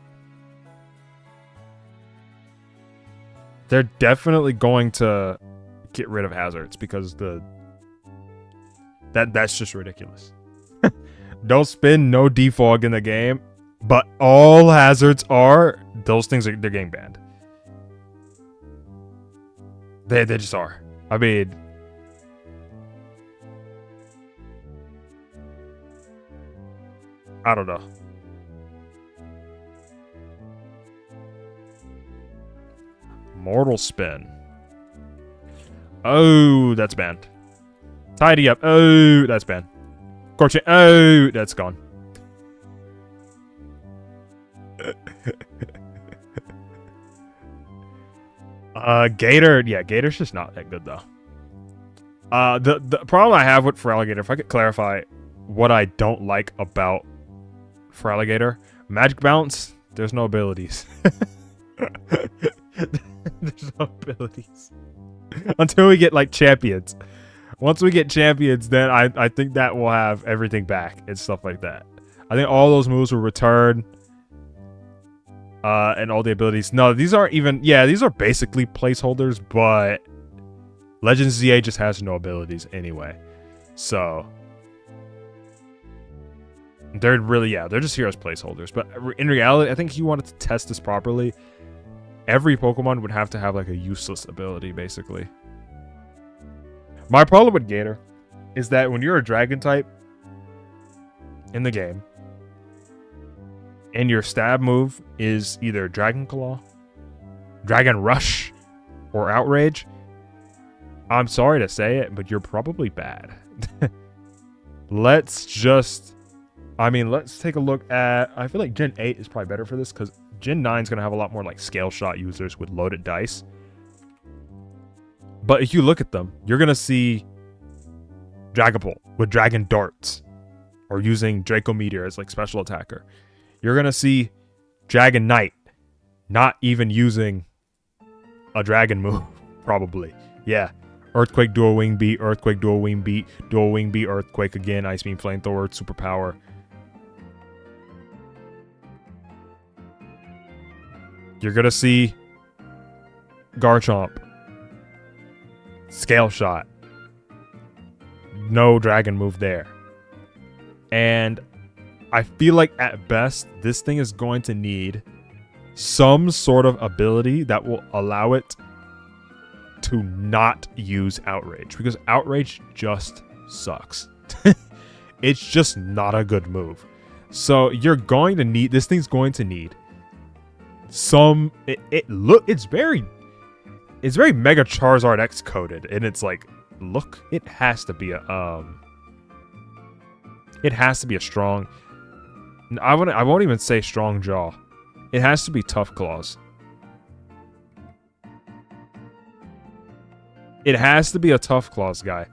They're definitely going to get rid of hazards because that's just ridiculous. No spin, no defog in the game, but all hazards are those things. They're getting banned. They just are. I mean, I don't know. Mortal Spin. Oh, that's banned. Tidy Up. Oh, that's banned. Corkscrew. Oh, that's gone. Gator. Yeah, Gator's just not that good though. The problem I have with Feraligatr, if I could clarify what I don't like about Feraligatr, Magic Bounce. There's no abilities. There's no abilities until we get like champions. Once we get champions, then I think that will have everything back and stuff like that. I think all those moves will return. And all the abilities. No, these aren't even... Yeah, these are basically placeholders, but Legends ZA just has no abilities anyway. So they're really... Yeah, they're just here as placeholders. But in reality, I think if you wanted to test this properly, every Pokemon would have to have like a useless ability, basically. My problem with Gator is that when you're a Dragon type in the game, and your stab move is either Dragon Claw, Dragon Rush, or Outrage, I'm sorry to say it, but you're probably bad. Let's take a look at... I feel like Gen 8 is probably better for this, because Gen 9 is going to have a lot more like Scale Shot users with loaded dice. But if you look at them, you're going to see Dragapult with Dragon Darts, or using Draco Meteor as like special attacker. You're going to see Dragonite not even using a dragon move, probably. Yeah. Earthquake, Dual Wing Beat, Earthquake, Dual Wing Beat, Dual Wing Beat, Earthquake again, Ice Beam, Flamethrower, Superpower. You're gonna see Garchomp, Scale Shot, no dragon move there. And I feel like at best, this thing is going to need some sort of ability that will allow it to not use Outrage, because Outrage just sucks. It's just not a good move. So you're going to need, this thing's going to need some, it's very Mega Charizard X coded, and it's like, look, it has to be a strong, I won't even say Strong Jaw. It has to be Tough Claws. It has to be a Tough Claws guy.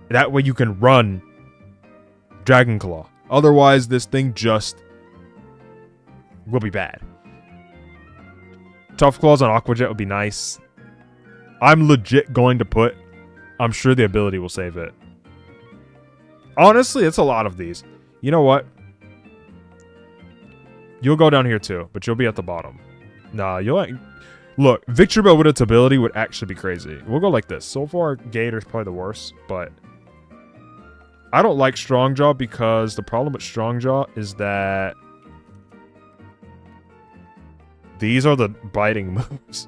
That way you can run Dragon Claw. Otherwise, this thing just will be bad. Tough Claws on Aqua Jet would be nice. I'm legit going to put, I'm sure the ability will save it. Honestly, it's a lot of these. You know what? You'll go down here too, but you'll be at the bottom. Nah, you'll... Look, Victreebel with its ability would actually be crazy. We'll go like this. So far, Gator's probably the worst, but... I don't like Strong Jaw because the problem with Strong Jaw is that... These are the biting moves.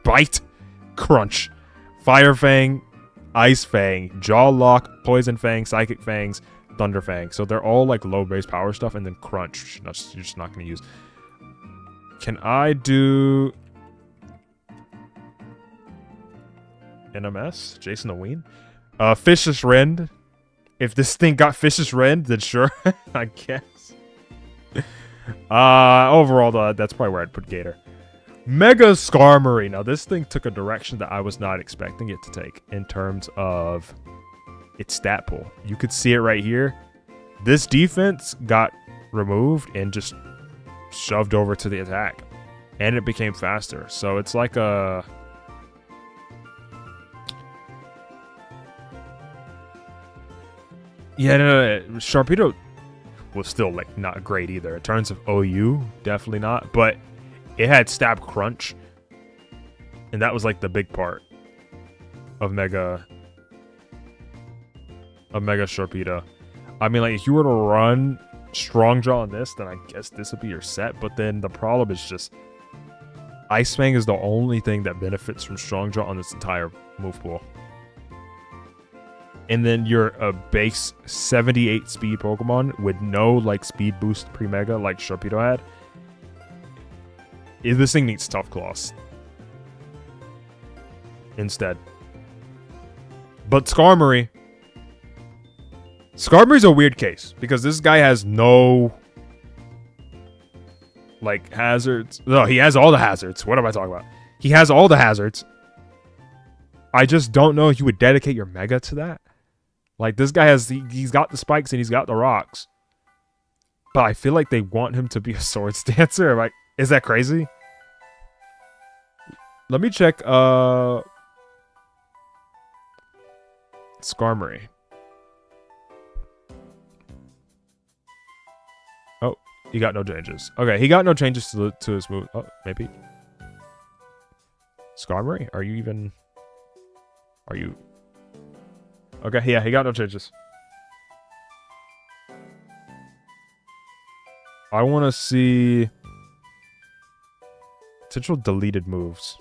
Bite, Crunch, Fire Fang, Ice Fang, Jaw Lock, Poison Fang, Psychic Fangs, Thunder Fang. So they're all like low base power stuff, and then Crunch, you're just not going to use. Can I do NMS? Jason the Ween? Vicious Rend. If this thing got Vicious Rend, then sure, I guess. Overall, though, that's probably where I'd put Gator. Mega Skarmory. Now, this thing took a direction that I was not expecting it to take in terms of its stat pool. You could see it right here. This defense got removed and just shoved over to the attack. And it became faster. So it's like a... Yeah, no, Sharpedo was still like not great either. In terms of OU, definitely not. But it had Stab Crunch. And that was like the big part of Mega Sharpedo. I mean, like, if you were to run Strong Jaw on this, then I guess this would be your set. But then the problem is just Ice Fang is the only thing that benefits from Strong Jaw on this entire move pool. And then you're a base 78 speed Pokemon with no like speed boost pre-Mega like Sharpedo had. This thing needs Tough Claws instead. But Skarmory's a weird case because this guy has no like hazards. No, he has all the hazards. What am I talking about? He has all the hazards. I just don't know if you would dedicate your Mega to that. Like, this guy has, he's got the spikes and he's got the rocks. But I feel like they want him to be a Swords Dancer. Like, is that crazy? Let me check, Skarmory. Oh, he got no changes. Okay, he got no changes to his move. Oh, maybe. Skarmory? Are you... Okay, yeah, he got no changes. I want to see potential deleted moves.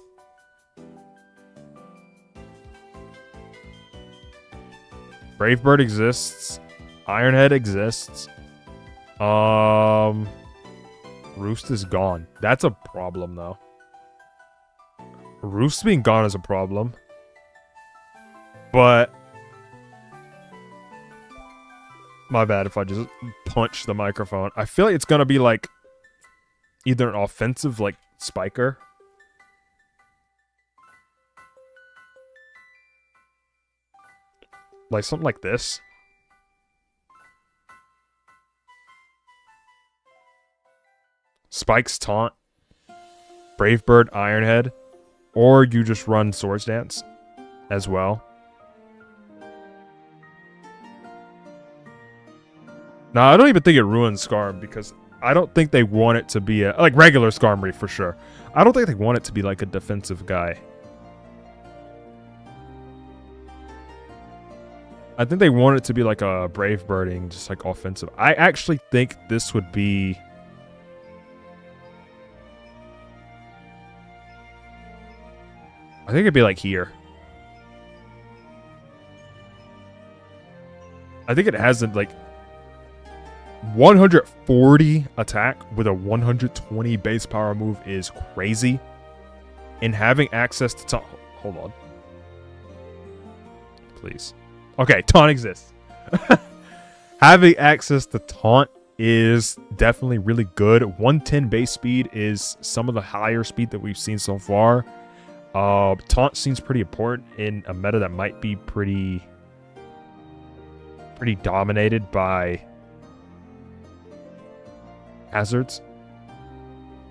Brave Bird exists. Ironhead exists. Roost is gone. That's a problem, though. Roost being gone is a problem. But... My bad if I just punch the microphone. I feel like it's going to be like either an offensive like spiker. Like something like this. Spikes Taunt. Brave Bird Ironhead. Or you just run Swords Dance as well. Nah, I don't even think it ruins Scar because I don't think they want it to be a, like, regular Skarmory for sure. I don't think they want it to be like a defensive guy. I think they want it to be like a Brave Birding, just like offensive. I actually think this would be... I think it'd be like here. I think it has a, like 140 attack with a 120 base power move is crazy. And having access to taunt... Hold on. Please. Okay, taunt exists. Having access to taunt is definitely really good. 110 base speed is some of the higher speed that we've seen so far. Taunt seems pretty important in a meta that might be pretty dominated by hazards.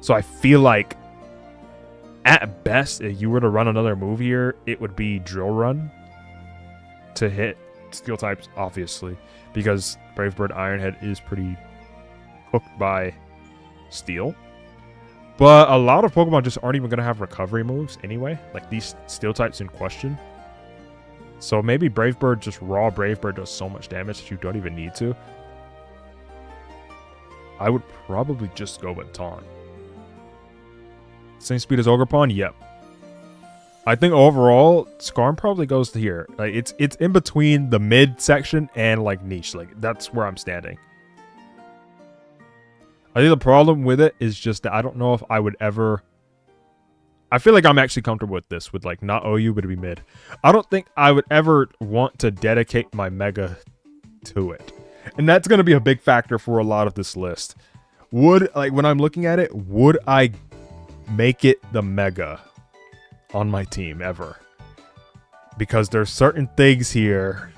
So I feel like at best, if you were to run another move here, it would be Drill Run to hit steel types, obviously, because Brave Bird Ironhead is pretty hooked by steel. But a lot of Pokemon just aren't even going to have recovery moves anyway, like these steel types in question. So maybe Brave Bird, just raw Brave Bird, does so much damage that you don't even need to. I would probably just go with Taunt. Same speed as Ogerpon? Yep. I think overall, Skarm probably goes to here. Like it's in between the mid section and like niche. Like that's where I'm standing. I think the problem with it is just that I don't know if I would ever... I feel like I'm actually comfortable with this, with like not OU, but it'd be mid. I don't think I would ever want to dedicate my Mega to it. And that's going to be a big factor for a lot of this list. Would, like when I'm looking at it, would I make it the Mega on my team ever? Because there's certain things here.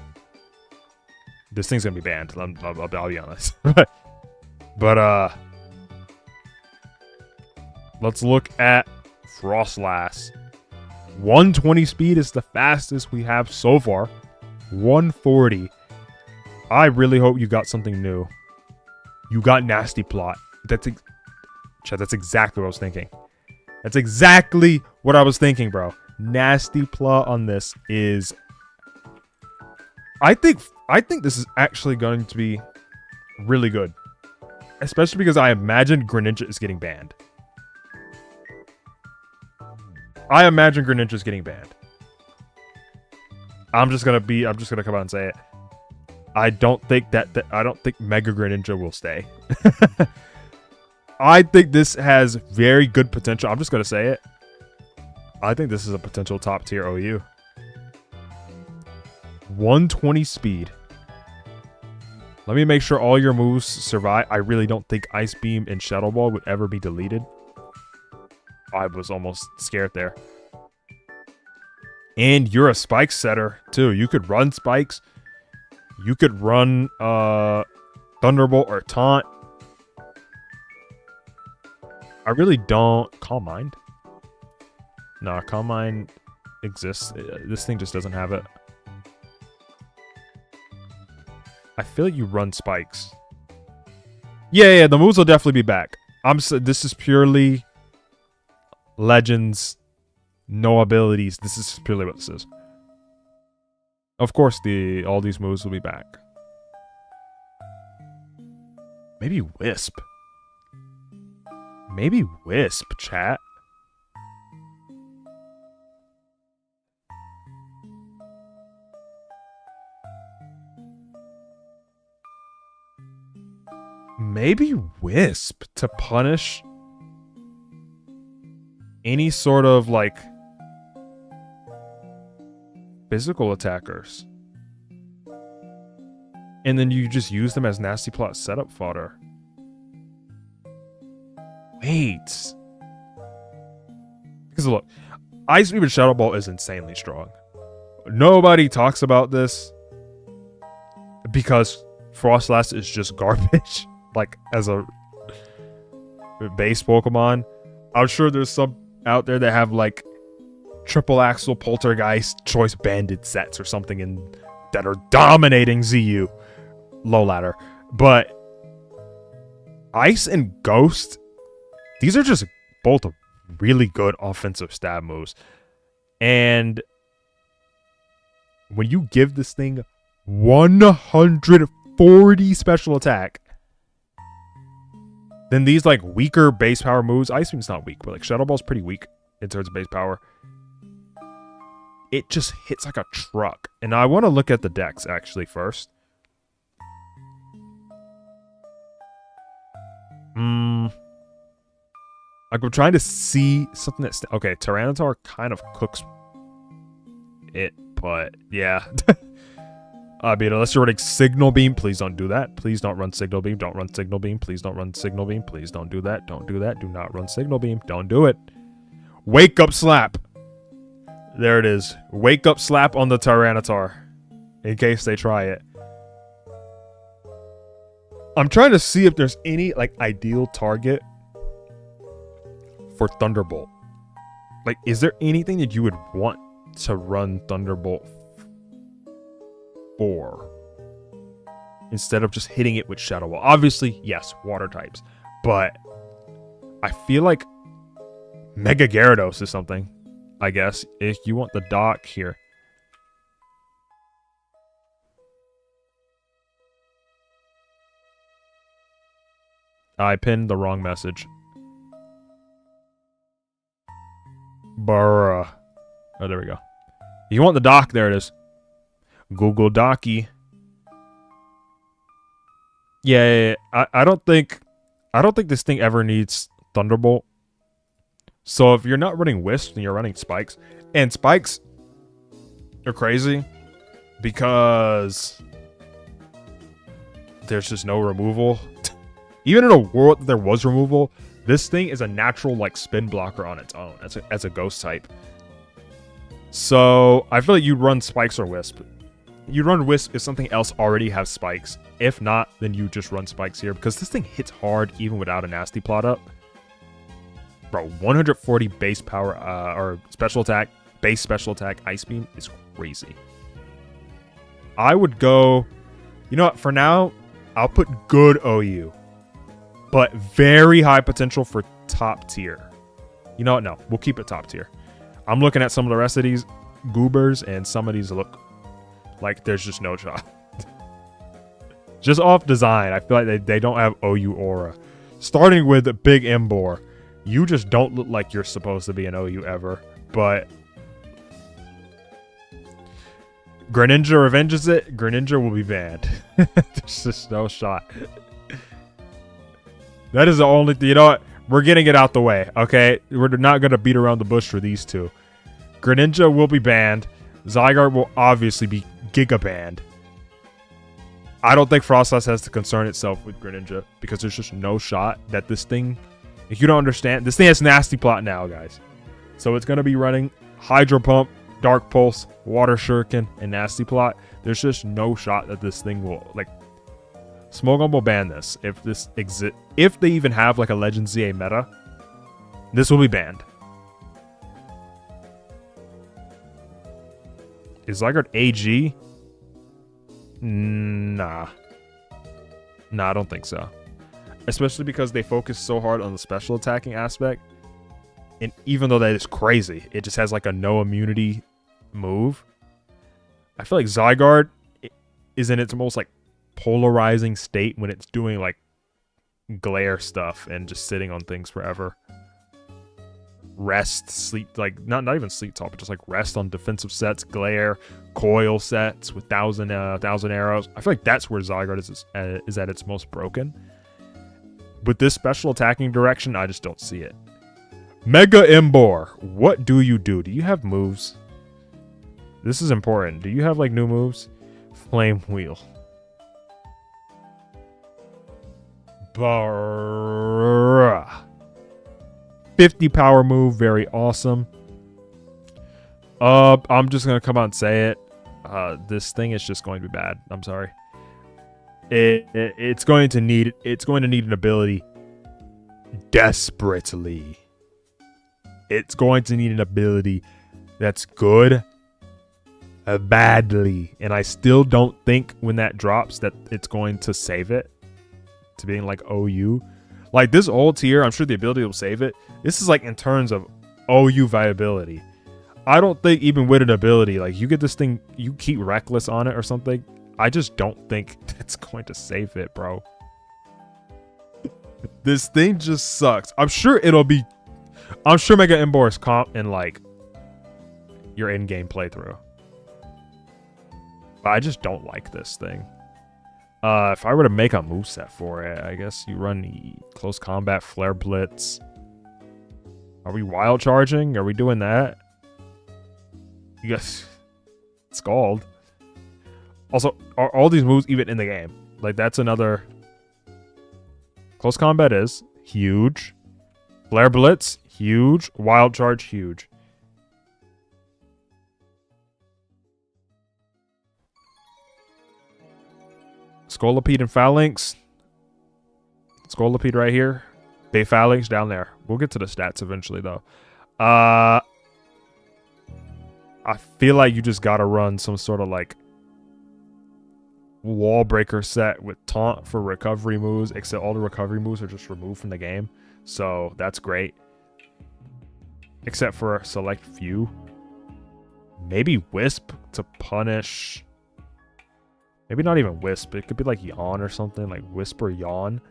This thing's going to be banned, I'll be honest. But, let's look at Froslass. 120 speed is the fastest we have so far. 140. I really hope you got something new. You got Nasty Plot. That's exactly what I was thinking. That's exactly what I was thinking, bro. Nasty Plot on this is... I think this is actually going to be really good. Especially because I imagine Greninja is getting banned. I imagine Greninja is getting banned. I'm just gonna come out and say it. I don't think Mega Greninja will stay. I think this has very good potential. I'm just gonna say it. I think this is a potential top tier OU. 120 speed. Let me make sure all your moves survive. I really don't think Ice Beam and Shadow Ball would ever be deleted. I was almost scared there. And you're a spike setter, too. You could run spikes. You could run Thunderbolt or Taunt. I really don't... Calm Mind? Nah, Calm Mind exists. This thing just doesn't have it. I feel like you run spikes. Yeah, the moves will definitely be back. This is purely Legends, no abilities. This is purely what this is. Of course, all these moves will be back. Maybe Wisp. Maybe Wisp, chat. Maybe Wisp to punish any sort of like physical attackers. And then you just use them as Nasty Plot setup fodder. Wait. Because look, Ice Beam and Shadow Ball is insanely strong. Nobody talks about this because Froslass is just garbage. Like, as a base Pokemon. I'm sure there's some out there that have, like, Triple Axle, Poltergeist, Choice Banded sets or something that are dominating ZU. Low ladder. But Ice and Ghost, these are just both really good offensive stab moves. And when you give this thing 140 special attack, then these like weaker base power moves, Ice Beam's not weak, but like Shadow Ball's pretty weak in terms of base power. It just hits like a truck. And I want to look at the decks actually first. Like I'm trying to see something that's okay. Tyranitar kind of cooks it, but yeah. I mean, unless you're running Signal Beam, please don't do that. Please don't run Signal Beam. Don't run Signal Beam. Please don't run Signal Beam. Please don't do that. Don't do that. Do not run Signal Beam. Don't do it. Wake Up Slap. There it is. Wake Up Slap on the Tyranitar. In case they try it. I'm trying to see if there's any like ideal target for Thunderbolt. Like, is there anything that you would want to run Thunderbolt for instead of just hitting it with Shadow Ball? Obviously, yes, water types, but I feel like Mega Gyarados is something, I guess, if you want the dock here. I pinned the wrong message. Bruh. Oh, there we go. You want the dock? There it is. Google Docky. Yeah. I don't think this thing ever needs Thunderbolt. So if you're not running Wisp and you're running Spikes, and Spikes are crazy because there's just no removal. Even in a world that there was removal, this thing is a natural like spin blocker on its own as a ghost type. So I feel like you'd run Spikes or Wisp. You'd run Wisp if something else already has Spikes. If not, then you just run Spikes here because this thing hits hard even without a nasty plot up. Bro, 140 base power or special attack, base special attack, Ice Beam is crazy. I would go, you know what, for now, I'll put good OU. But very high potential for top tier. You know what? No, we'll keep it top tier. I'm looking at some of the rest of these goobers, and some of these look like there's just no shot. Just off design, I feel like they don't have OU aura. Starting with Big Embor, you just don't look like you're supposed to be an OU ever. But Greninja revenges it. Greninja will be banned. There's just no shot. That is the only thing. You know what? We're getting it out the way, okay? We're not going to beat around the bush for these two. Greninja will be banned. Zygarde will obviously be Giga banned. I don't think Froslass has to concern itself with Greninja because there's just no shot that this thing... If you don't understand, this thing has Nasty Plot now, guys. So it's going to be running Hydro Pump, Dark Pulse, Water Shuriken, and Nasty Plot. There's just no shot that this thing will... like. Smogon will ban this if this if they even have like a Legend ZA meta. This will be banned. Is Zygarde AG? Nah, I don't think so. Especially because they focus so hard on the special attacking aspect. And even though that is crazy, it just has like a no immunity move. I feel like Zygarde is in its most like polarizing state when it's doing like glare stuff and just sitting on things forever. Rest, sleep, like not even sleep talk, but just like rest on defensive sets, glare, coil sets with thousand arrows. I feel like that's where Zygarde is at its most broken. With this special attacking direction, I just don't see it. Mega Embor, what do you do? Do you have moves? This is important. Do you have like new moves? Flame Wheel. 50 power move, very awesome. I'm just gonna come out and say it. This thing is just going to be bad. I'm sorry. It's going to need an ability desperately. It's going to need an ability that's good badly, and I still don't think when that drops that it's going to save it to being like OU. Like this old tier, I'm sure the ability will save it. This is like in terms of OU viability. I don't think even with an ability, like you get this thing, you keep Reckless on it or something. I just don't think it's going to save it, bro. This thing just sucks. I'm sure Mega Emboar is comp in like your in-game playthrough. But I just don't like this thing. If I were to make a moveset for it, I guess you run the Close Combat, Flare Blitz. Are we wild charging? Are we doing that? Yes. Scald. Also, are all these moves even in the game? Like, that's another... Close Combat is huge. Flare Blitz, huge. Wild Charge, huge. Scolipede and Phalanx. Scolipede right here. Bay Phalanx down there. We'll get to the stats eventually, though. I feel like you just gotta run some sort of, like, wall breaker set with taunt for recovery moves, except all the recovery moves are just removed from the game. So, that's great. Except for a select few. Maybe Wisp to punish... Maybe not even Wisp. It could be like Yawn or something. Like Wisp or Yawn.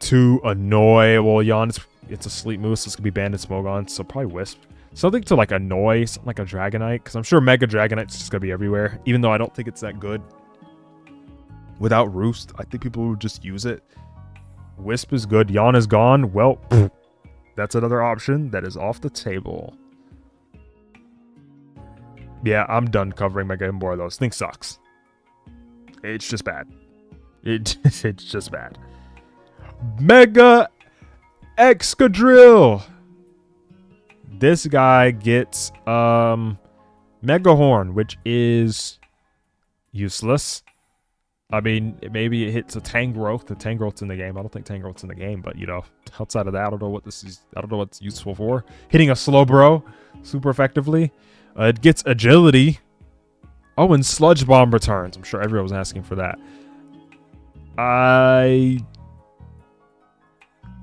To annoy. Well, Yawn, it's a sleep move, so it's going to be Banded Smogon. So probably Wisp. Something to like annoy. Something like a Dragonite. Because I'm sure Mega Dragonite's just going to be everywhere. Even though I don't think it's that good. Without Roost, I think people would just use it. Wisp is good. Yawn is gone. Well, that's another option that is off the table. Yeah, I'm done covering Mega Emboar though. This thing sucks. It's just bad. It's just bad. Mega Excadrill. This guy gets Mega Horn, which is useless. I mean, maybe it hits a Tangrowth. The Tangrowth's in the game. I don't think Tangrowth's in the game, but you know, outside of that, I don't know what this is. I don't know what's useful for. Hitting a Slowbro super effectively. It gets Agility. Oh, and Sludge Bomb returns. I'm sure everyone was asking for that.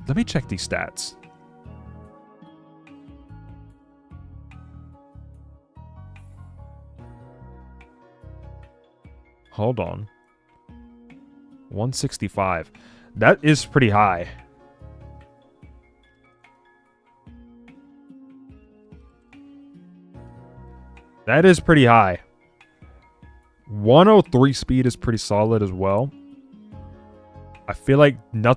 Let me check these stats. Hold on. 165. That is pretty high. That is pretty high. 103 speed is pretty solid as well. I feel like I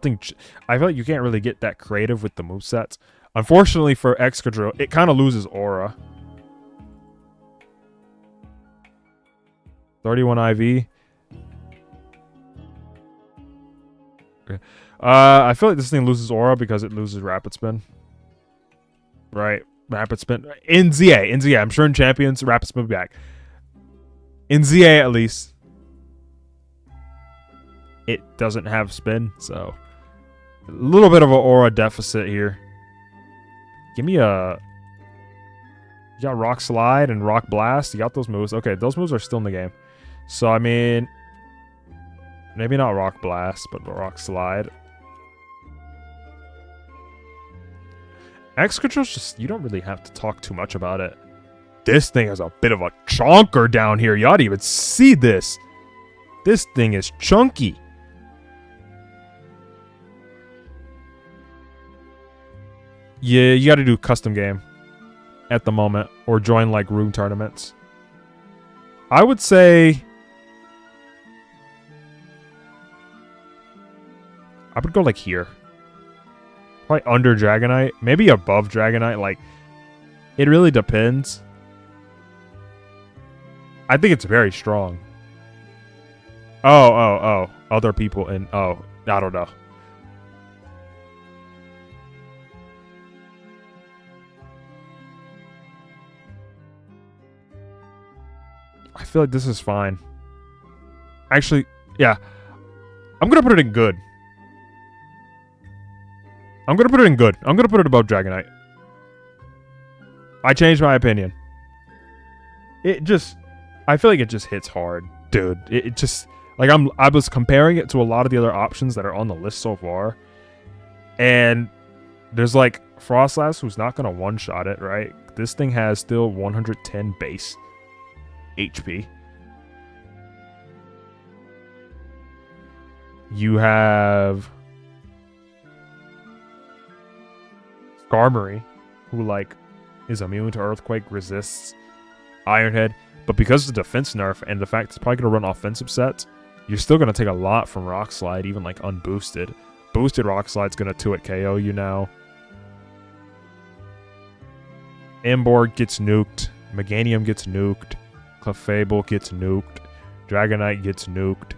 feel like you can't really get that creative with the movesets. Unfortunately for Excadrill, it kind of loses aura. 31 IV. Okay. I feel like this thing loses aura because it loses Rapid Spin. Right. Rapid Spin. In ZA. I'm sure in Champions, Rapid Spin will be back. In ZA, at least, it doesn't have spin, so a little bit of an aura deficit here. Give me a... You got Rock Slide and Rock Blast. You got those moves. Okay, those moves are still in the game. So, I mean, maybe not Rock Blast, but Rock Slide. Excadrill's just... You don't really have to talk too much about it. This thing is a bit of a chonker down here. You ought to even see this. This thing is chunky. Yeah, you got to do custom game at the moment or join like room tournaments. I would say I would go like here. Probably under Dragonite, maybe above Dragonite. Like, it really depends. I think it's very strong. Oh. Other people in... Oh, I don't know. I feel like this is fine. Actually, yeah. I'm going to put it in good. I'm going to put it in good. I'm going to put it above Dragonite. I changed my opinion. It just... I feel like it just hits hard, dude. It just like I was comparing it to a lot of the other options that are on the list so far, And there's like Froslass who's not going to one-shot it, right? This thing has still 110 base HP. You have Skarmory, who like is immune to Earthquake, resists Iron Head, but because of the defense nerf and the fact it's probably going to run offensive sets, you're still going to take a lot from Rock Slide, even like unboosted. Boosted Rock Slide's going to 2-hit KO you now. Emborg gets nuked. Meganium gets nuked. Clefable gets nuked. Dragonite gets nuked.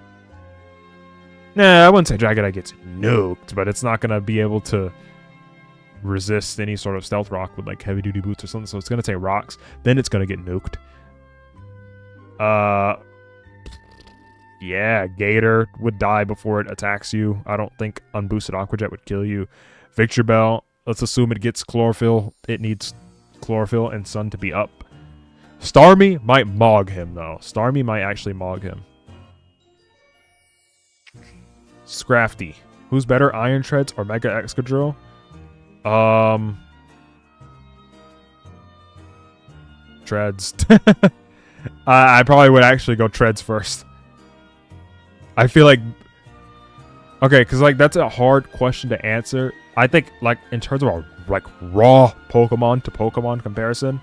Nah, I wouldn't say Dragonite gets nuked, but it's not going to be able to resist any sort of Stealth Rock with like heavy duty boots or something, so it's going to take rocks. Then it's going to get nuked. Yeah, Gator would die before it attacks you. I don't think unboosted Aqua Jet would kill you. Victreebel, let's assume it gets Chlorophyll. It needs Chlorophyll and Sun to be up. Starmie might Mog him, though. Starmie might actually Mog him. Scrafty. Who's better, Iron Treads or Mega Excadrill? Treads. I probably would actually go Treads first. I feel like... Okay, because like that's a hard question to answer. I think like in terms of our like raw Pokemon to Pokemon comparison,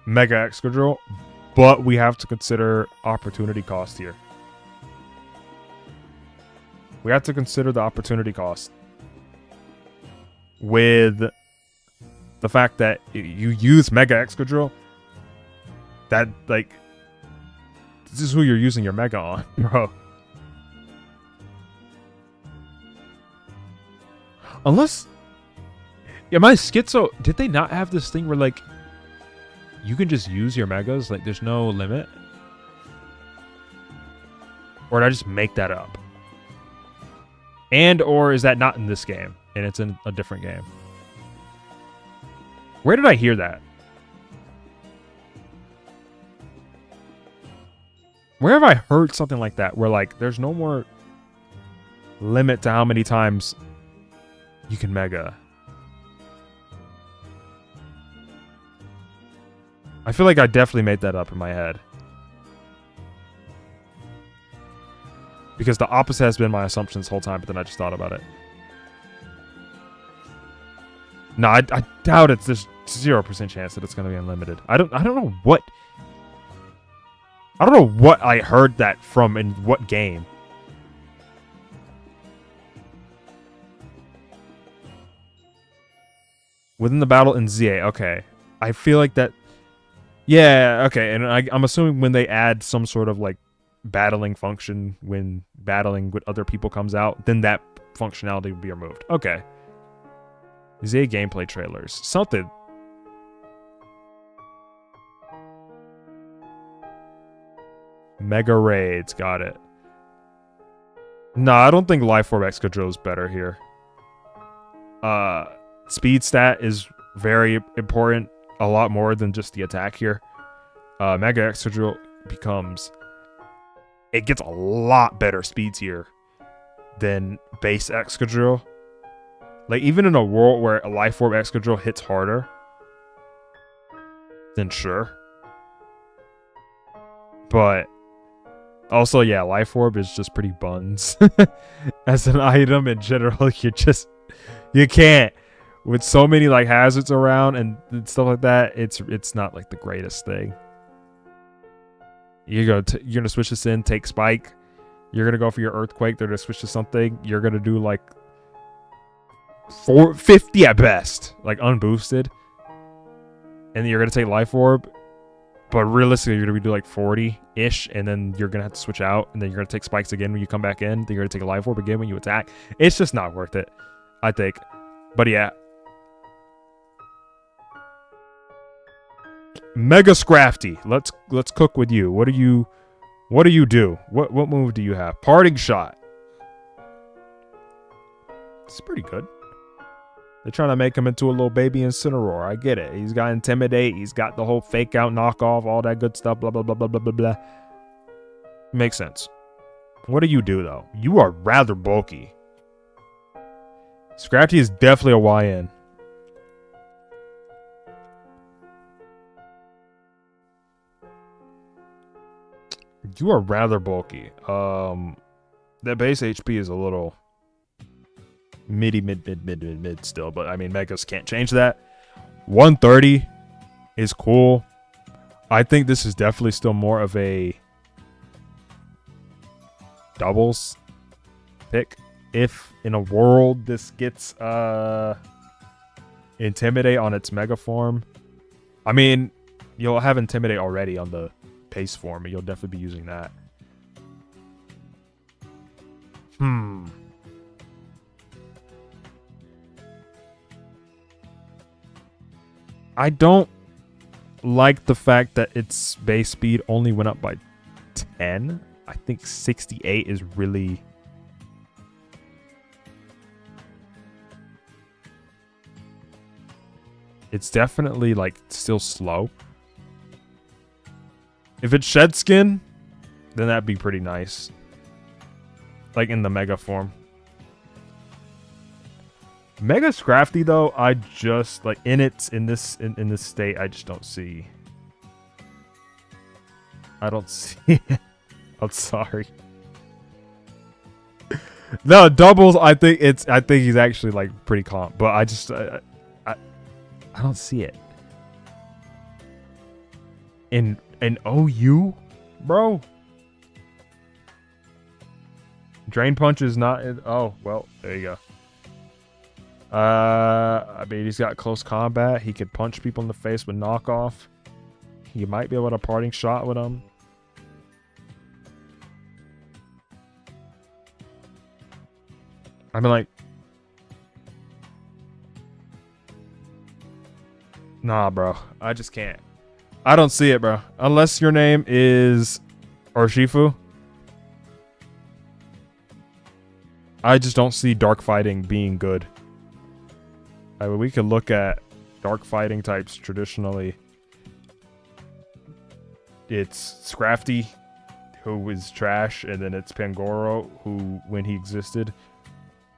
Mega Excadrill, but we have to consider opportunity cost here. We have to consider the opportunity cost with the fact that you use Mega Excadrill. That like this is who you're using your Mega on, bro. Unless... Yeah, my Schizo... Did they not have this thing where, like, you can just use your Megas? Like, there's no limit? Or did I just make that up? And, or is that not in this game? And it's in a different game? Where did I hear that? Where have I heard something like that? Where, like, there's no more limit to how many times... you can Mega. I feel like I definitely made that up in my head. Because the opposite has been my assumption this whole time, but then I just thought about it. No, I doubt it. There's 0% chance that it's going to be unlimited. I don't know what... I don't know what I heard that from in what game. Within the battle in ZA, okay. I feel like that... Yeah, okay, and I'm assuming when they add some sort of, like, battling function when battling with other people comes out, then that functionality would be removed. Okay. ZA gameplay trailers. Something. Mega Raids, got it. No, I don't think Life Orb Excadrill is better here. Speed stat is very important, a lot more than just the attack here. Mega Excadrill becomes... It gets a lot better speeds here than base Excadrill. Like, even in a world where a Life Orb Excadrill hits harder, then sure. But... Also, yeah, Life Orb is just pretty buns. As an item in general, you can't. With so many like hazards around and stuff like that, it's not like the greatest thing. You're gonna switch this in, take Spike. You're gonna go for your Earthquake. They're gonna switch to something. You're gonna do like 450 at best, like unboosted, and then you're gonna take Life Orb. But realistically, you're gonna do like 40-ish, and then you're gonna have to switch out, and then you're gonna take Spikes again when you come back in. Then you're gonna take a Life Orb again when you attack. It's just not worth it, I think. But yeah. Mega Scrafty. Let's cook with you. What do you do? What move do you have? Parting Shot. It's pretty good. They're trying to make him into a little baby Incineroar. I get it. He's got Intimidate. He's got the whole fake out, knockoff, all that good stuff. Blah blah blah blah blah blah blah. Makes sense. What do you do though? You are rather bulky. Scrafty is definitely a YN. You are rather bulky. That base HP is a little mid still, but I mean, Megas can't change that. 130 is cool. I think this is definitely still more of a doubles pick. If in a world this gets Intimidate on its Mega form, I mean, you'll have Intimidate already on the Pace form, and you'll definitely be using that. I don't like the fact that its base speed only went up by 10. I think 68 is really... It's definitely, like, still slow. If it's Shed Skin, then that'd be pretty nice. Like, in the Mega form. Mega Scrafty, though, I just, like, in this state, I just don't see. I don't see it. I'm sorry. No, doubles, I think he's actually, like, pretty calm. But I just, I don't see it. In OU, bro. Drain Punch is not in. Oh, well, there you go. I mean, he's got close combat. He could punch people in the face with knockoff. He might be able to parting shot with him. I mean, like, nah, bro. I just can't. I don't see it, bro. Unless your name is Urshifu. I just don't see dark fighting being good. I mean, we could look at dark fighting types traditionally. It's Scrafty, who was trash, and then it's Pangoro, who, when he existed,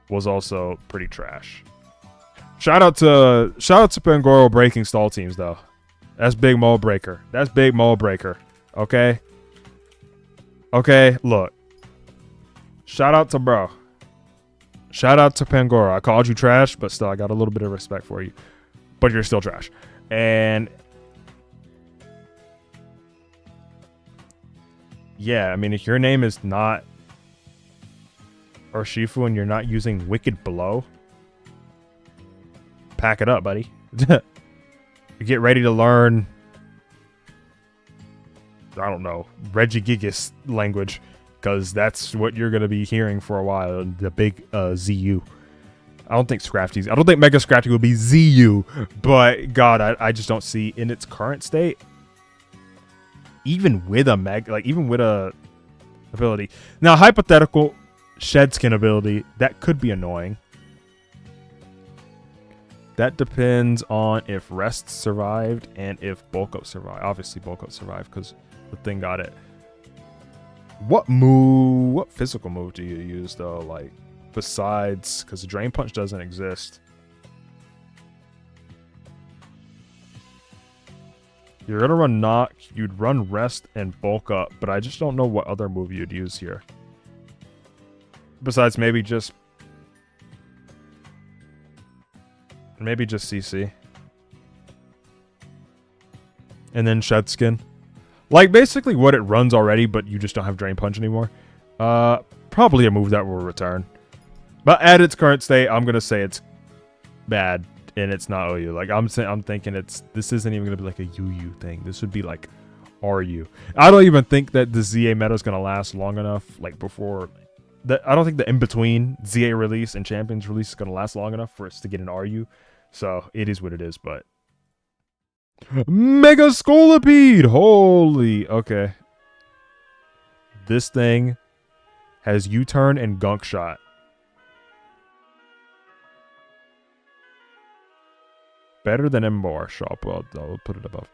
was also pretty trash. Shout out to Pangoro breaking stall teams, though. That's big mold breaker. That's big mold breaker. Okay? Okay, look. Shout out to bro. Shout out to Pangoro. I called you trash, but still, I got a little bit of respect for you. But you're still trash. And yeah, I mean, if your name is not Urshifu and you're not using Wicked Blow, pack it up, buddy. Get ready to learn, I don't know, Regigigas language, because that's what you're going to be hearing for a while, the big ZU. I don't think Mega Scrafty will be ZU, but God, I just don't see in its current state, even with a ability. Now, hypothetical Shed Skin ability, that could be annoying. That depends on if Rest survived and if Bulk Up survived. Obviously, Bulk Up survived because the thing got it. What physical move do you use, though? Like, besides, because the Drain Punch doesn't exist. You're going to run Knock, you'd run Rest and Bulk Up, but I just don't know what other move you'd use here. Besides maybe just CC. And then Shed Skin. Like, basically what it runs already, but you just don't have Drain Punch anymore. Probably a move that will return. But at its current state, I'm going to say it's bad, and it's not OU. Like, I'm thinking this isn't even going to be like a UU thing. This would be like RU. I don't even think that the ZA meta is going to last long enough, like, before... I don't think the in-between ZA release and Champions release is going to last long enough for us to get an RU. So, it is what it is, but... Mega Scolipede! Holy... Okay. This thing has U-turn and Gunk Shot. Better than Embar. I'll put it above.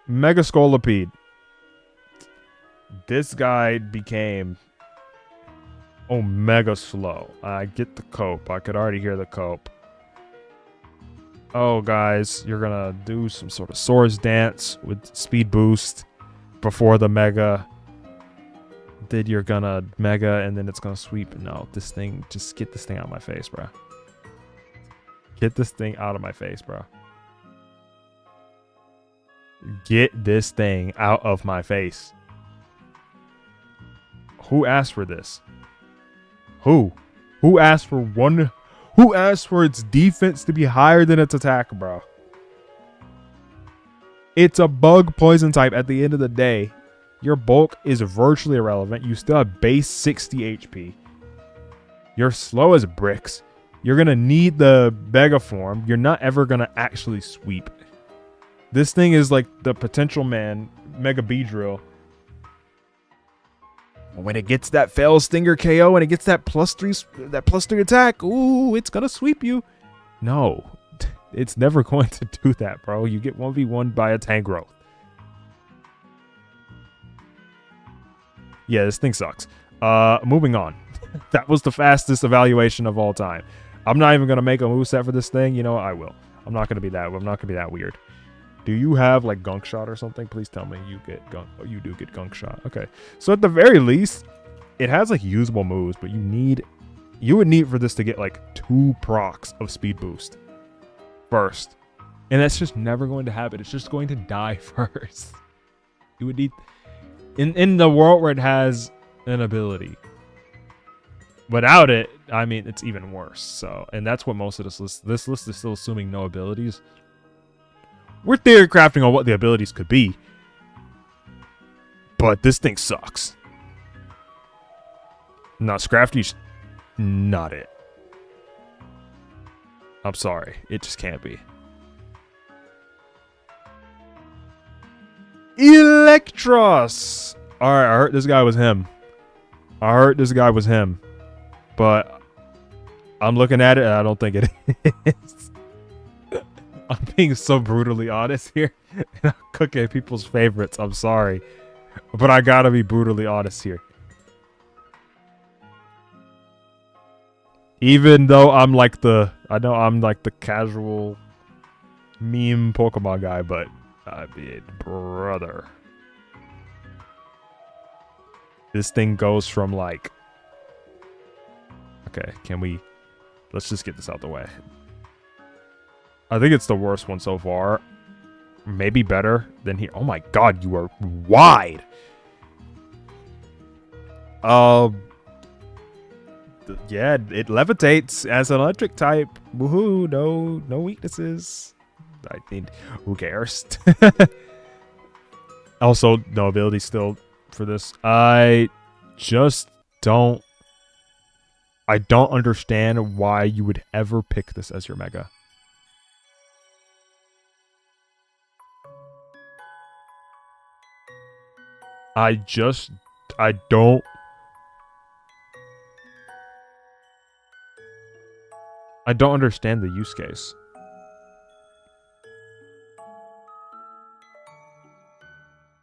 Mega Scolipede. This guy became Oh, mega slow. I get the cope. I could already hear the cope. Oh, guys, you're gonna do some sort of swords dance with speed boost before the mega. Then you're gonna mega and then it's gonna sweep. No, this thing, just get this thing out of my face, bro. Get this thing out of my face, bro. Get this thing out of my face. Who asked for this? Who? Who asked for one? Who asked for its defense to be higher than its attack, bro? It's a bug poison type at the end of the day. Your bulk is virtually irrelevant. You still have base 60 HP. You're slow as bricks. You're going to need the Mega Form. You're not ever going to actually sweep. This thing is like the potential man, Mega Beedrill. When it gets that Fail Stinger KO and it gets that +3 attack, ooh, it's going to sweep you. No, it's never going to do that, bro. You get 1v1 by a Tangrowth. Yeah, this thing sucks. Moving on. That was the fastest evaluation of all time. I'm not even gonna make a moveset for this thing. You know what? I will. I'm not gonna be that weird. Do you have like Gunk Shot or something? Please tell me you get Gunk. Oh, you do get Gunk Shot. Okay. So at the very least, it has like usable moves, but you would need for this to get like 2 procs of speed boost first. And that's just never going to happen. It's just going to die first. You would need in the world where it has an ability. Without it, I mean, it's even worse. So, and that's what most of this list is still assuming no abilities. We're theory crafting on what the abilities could be. But this thing sucks. No, Scrafty's not it. I'm sorry. It just can't be. Electros! Alright, I heard this guy was him. But I'm looking at it and I don't think it is. I'm being so brutally honest here. And I'm cooking people's favorites. I'm sorry. But I gotta be brutally honest here. Even though I'm like the casual meme Pokemon guy, but I mean, brother. This thing goes from like... Okay, let's just get this out the way. I think it's the worst one so far. Maybe better than here. Oh my god, you are wide. Yeah, it levitates as an electric type. Woohoo, no weaknesses. I mean, who cares? Also, no ability still for this. I don't understand why you would ever pick this as your mega. I don't understand the use case.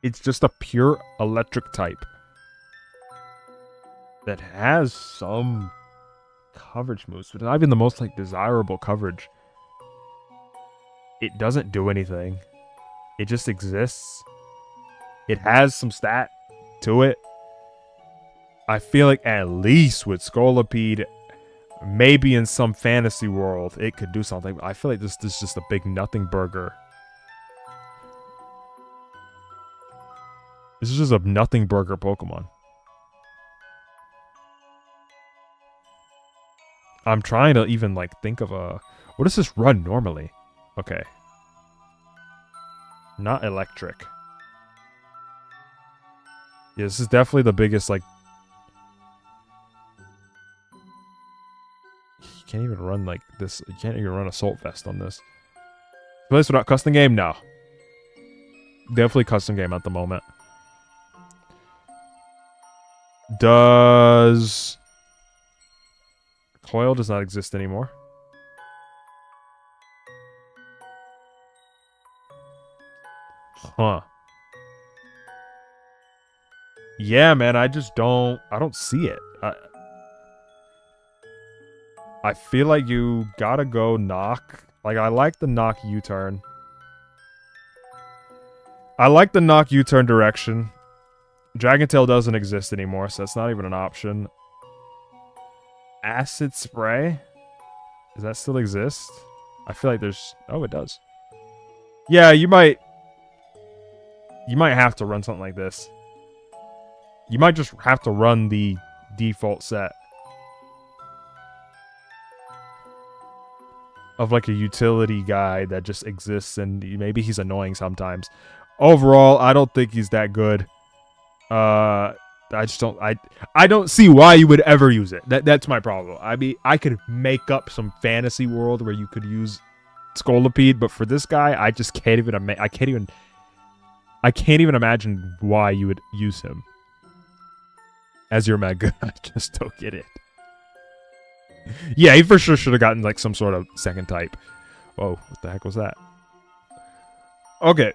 It's just a pure electric type that has some coverage moves, but not even the most like desirable coverage. It doesn't do anything. It just exists. It has some stat to it. I feel like at least with Scolipede, maybe in some fantasy world, it could do something. I feel like this is just a big nothing burger. This is just a nothing burger Pokemon. I'm trying to even like think of a... What does this run normally? Okay. Not electric. Yeah, this is definitely the biggest like... You can't even run like this. You can't even run Assault Vest on this. Play this without custom game? No. Definitely custom game at the moment. Does... Coil does not exist anymore. Huh. Yeah, man, I don't see it. I feel like you gotta go knock. Like, I like the knock U-turn. I like the knock U-turn direction. Dragon Tail doesn't exist anymore, so that's not even an option. Acid Spray? Does that still exist? I feel like there's... Oh, it does. Yeah, you might have to run something like this. You might just have to run the default set of like a utility guy that just exists, and maybe he's annoying sometimes. Overall, I don't think he's that good. I just don't. I don't see why you would ever use it. That's my problem. I mean, I could make up some fantasy world where you could use Scolipede, but for this guy, I just can't even. I can't even imagine why you would use him as your Mega. I just don't get it. Yeah, he for sure should have gotten like some sort of second type. Whoa, what the heck was that? Okay.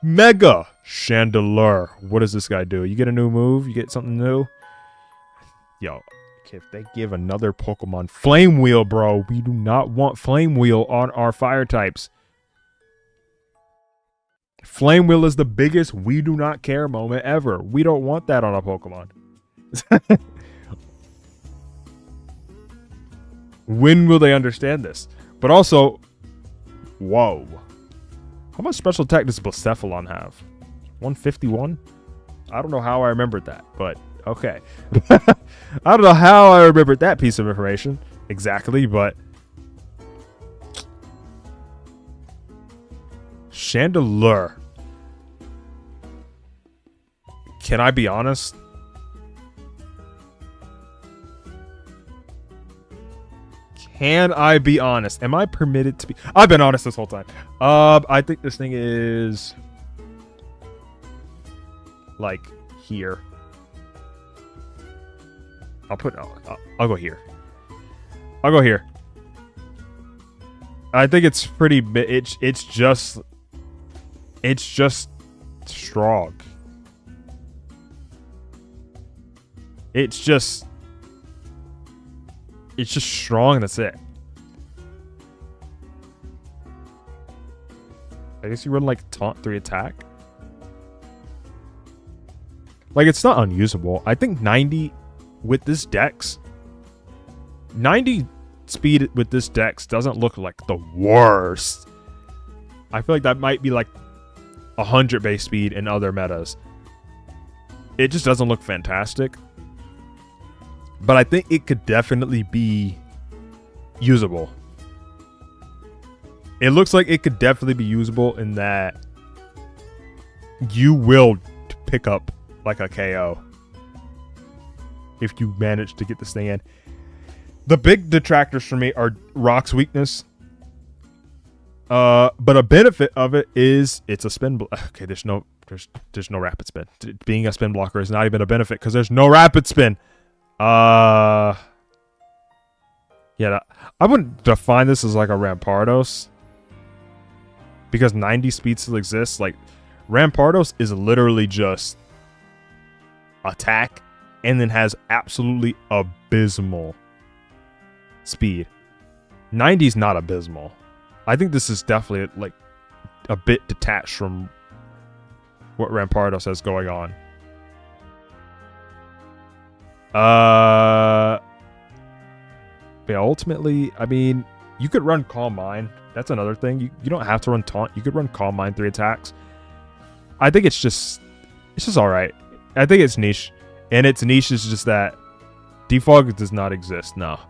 Mega Chandelure. What does this guy do? You get a new move? You get something new? Yo, if they give another Pokemon Flame Wheel, bro, we do not want Flame Wheel on our fire types. Flame Wheel is the biggest we do not care moment ever. We don't want that on a Pokemon. When will they understand this? But also, whoa. How much special attack does Blacephalon have? 151? I don't know how I remembered that, but okay. I don't know how I remembered that piece of information exactly, but... Chandelure. Can I be honest? Can I be honest? Am I permitted to be? I've been honest this whole time. I think this thing is like here. I'll go here. I'll go here. I think it's pretty. It's just strong. It's just strong, and that's it. I guess you run like taunt 3 attack. Like, it's not unusable. I think 90 with this dex. 90 speed with this dex doesn't look like the worst. I feel like that might be like 100 base speed in other metas. It just doesn't look fantastic. But I think it could definitely be usable. It looks like it could definitely be usable in that you will pick up like a KO if you manage to get this thing in. The big detractors for me are Rock's weakness. But a benefit of it is it's a spin block. Okay, there's no rapid spin. Being a spin blocker is not even a benefit because there's no rapid spin. Yeah, I wouldn't define this as like a Rampardos because 90 speed still exists. Like, Rampardos is literally just attack and then has absolutely abysmal speed. 90 is not abysmal. I think this is definitely like a bit detached from what Rampardos has going on. Yeah, ultimately, I mean, you could run Calm Mind. That's another thing. You don't have to run Taunt. You could run Calm Mind 3 attacks. I think it's just alright. I think it's niche. And its niche is just that Defog does not exist. No.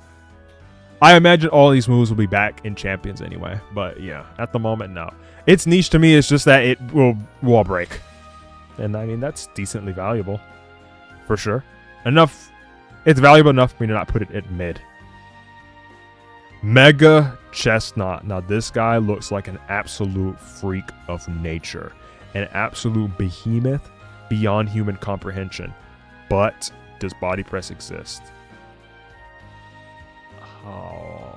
I imagine all these moves will be back in Champions anyway. But yeah, at the moment, no. Its niche to me is just that it will wall break. And I mean, that's decently valuable. For sure. Enough. It's valuable enough for me to not put it at mid. Mega Chestnut. Now, this guy looks like an absolute freak of nature. An absolute behemoth beyond human comprehension. But does Body Press exist? Oh.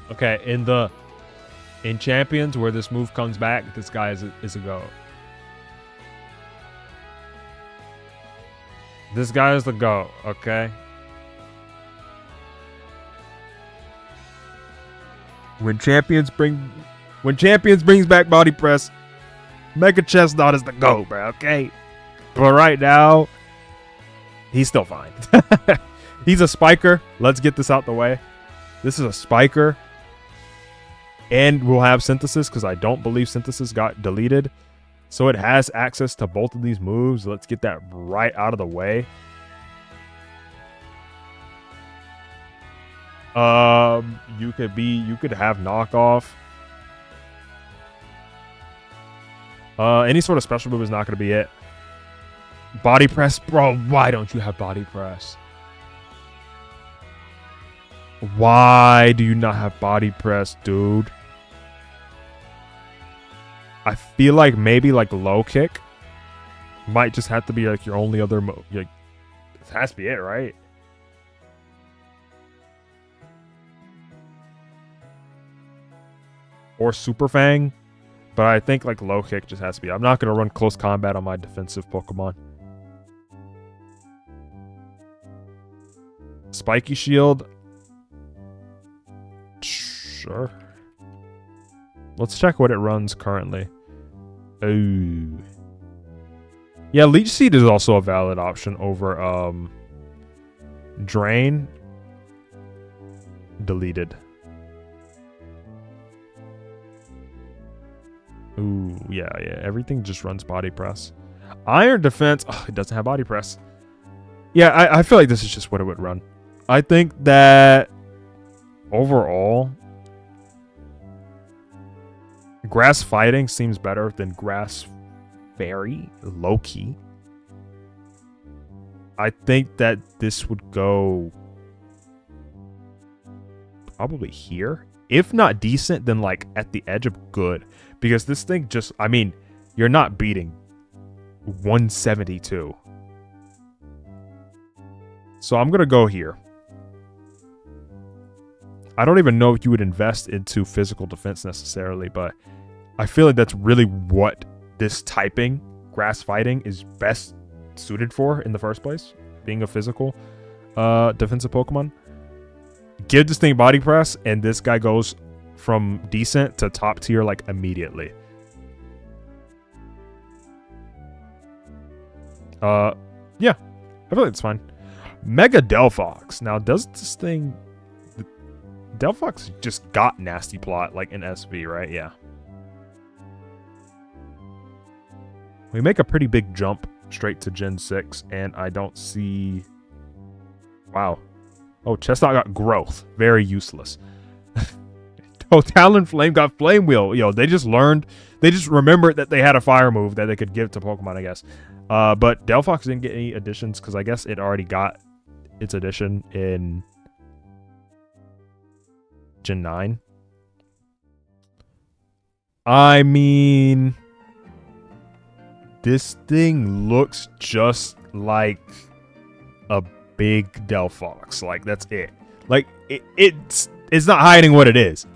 Okay, in Champions where this move comes back, this guy is a go. This guy is the GOAT, okay? When champions brings back body press, Mega Chestnut is the GOAT, bro, okay? But right now, he's still fine. He's a spiker. Let's get this out the way. This is a spiker. And we'll have synthesis because I don't believe synthesis got deleted. So it has access to both of these moves. Let's get that right out of the way. You could have knockoff. Any sort of special move is not going to be it. Body press, bro. Why don't you have body press? Why do you not have body press, dude? I feel like maybe like low kick might just have to be like your only other move. Like, it has to be it, right? Or Super Fang. But I think like low kick just has to be. I'm not going to run close combat on my defensive Pokemon. Spiky Shield. Sure. Let's check what it runs currently. Oh. Yeah, Leech Seed is also a valid option over Drain. Deleted. Ooh, yeah. Everything just runs body press. Iron Defense. Oh, it doesn't have body press. Yeah, I feel like this is just what it would run. I think that overall, Grass Fighting seems better than Grass Fairy, low-key. I think that this would go probably here. If not decent, then like at the edge of good. Because this thing just, I mean, you're not beating 172. So I'm going to go here. I don't even know if you would invest into physical defense necessarily, but I feel like that's really what this typing, Grass Fighting, is best suited for in the first place, being a physical defensive Pokemon. Give this thing body press, and this guy goes from decent to top tier like immediately. Yeah, I feel like it's fine. Mega Delphox. Now, does this thing... Delphox just got Nasty Plot like in SV, right? Yeah. We make a pretty big jump straight to Gen 6, and I don't see... Wow. Oh, Chestnut got Growth. Very useless. Oh, Talonflame got Flame Wheel. Yo, they just learned... They just remembered that they had a fire move that they could give to Pokemon, I guess. But Delphox didn't get any additions because I guess it already got its addition in Gen 9. I mean... This thing looks just like a big Delphox. Like, that's it. Like, it's not hiding what it is.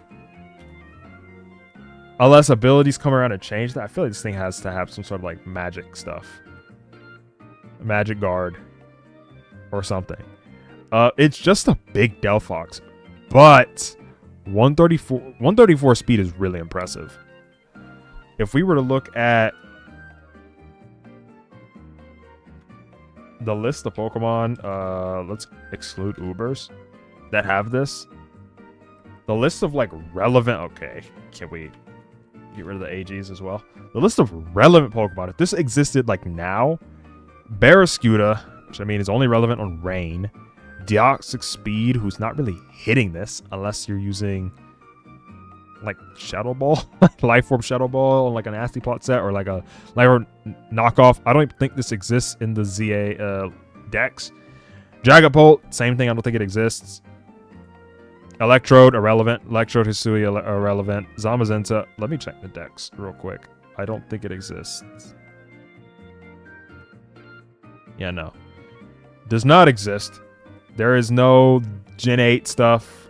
Unless abilities come around and change that. I feel like this thing has to have some sort of, like, magic stuff. Magic Guard. Or something. It's just a big Delphox. But 134 speed is really impressive. If we were to look at the list of Pokemon, let's exclude Ubers that have this. The list of like relevant, okay, can we get rid of the AGs as well? The list of relevant Pokemon, if this existed like now, Barraskewda, which I mean is only relevant on Rain, Deoxys Speed, who's not really hitting this unless you're using like Shadow Ball, Life Orb Shadow Ball on like a Nasty Plot set or like a Life Orb knockoff. I don't even think this exists in the ZA decks. Dragapult, same thing. I don't think it exists. Electrode, irrelevant. Electrode Hisui, irrelevant. Zamazenta, let me check the decks real quick. I don't think it exists. Yeah, no. Does not exist. There is no Gen 8 stuff.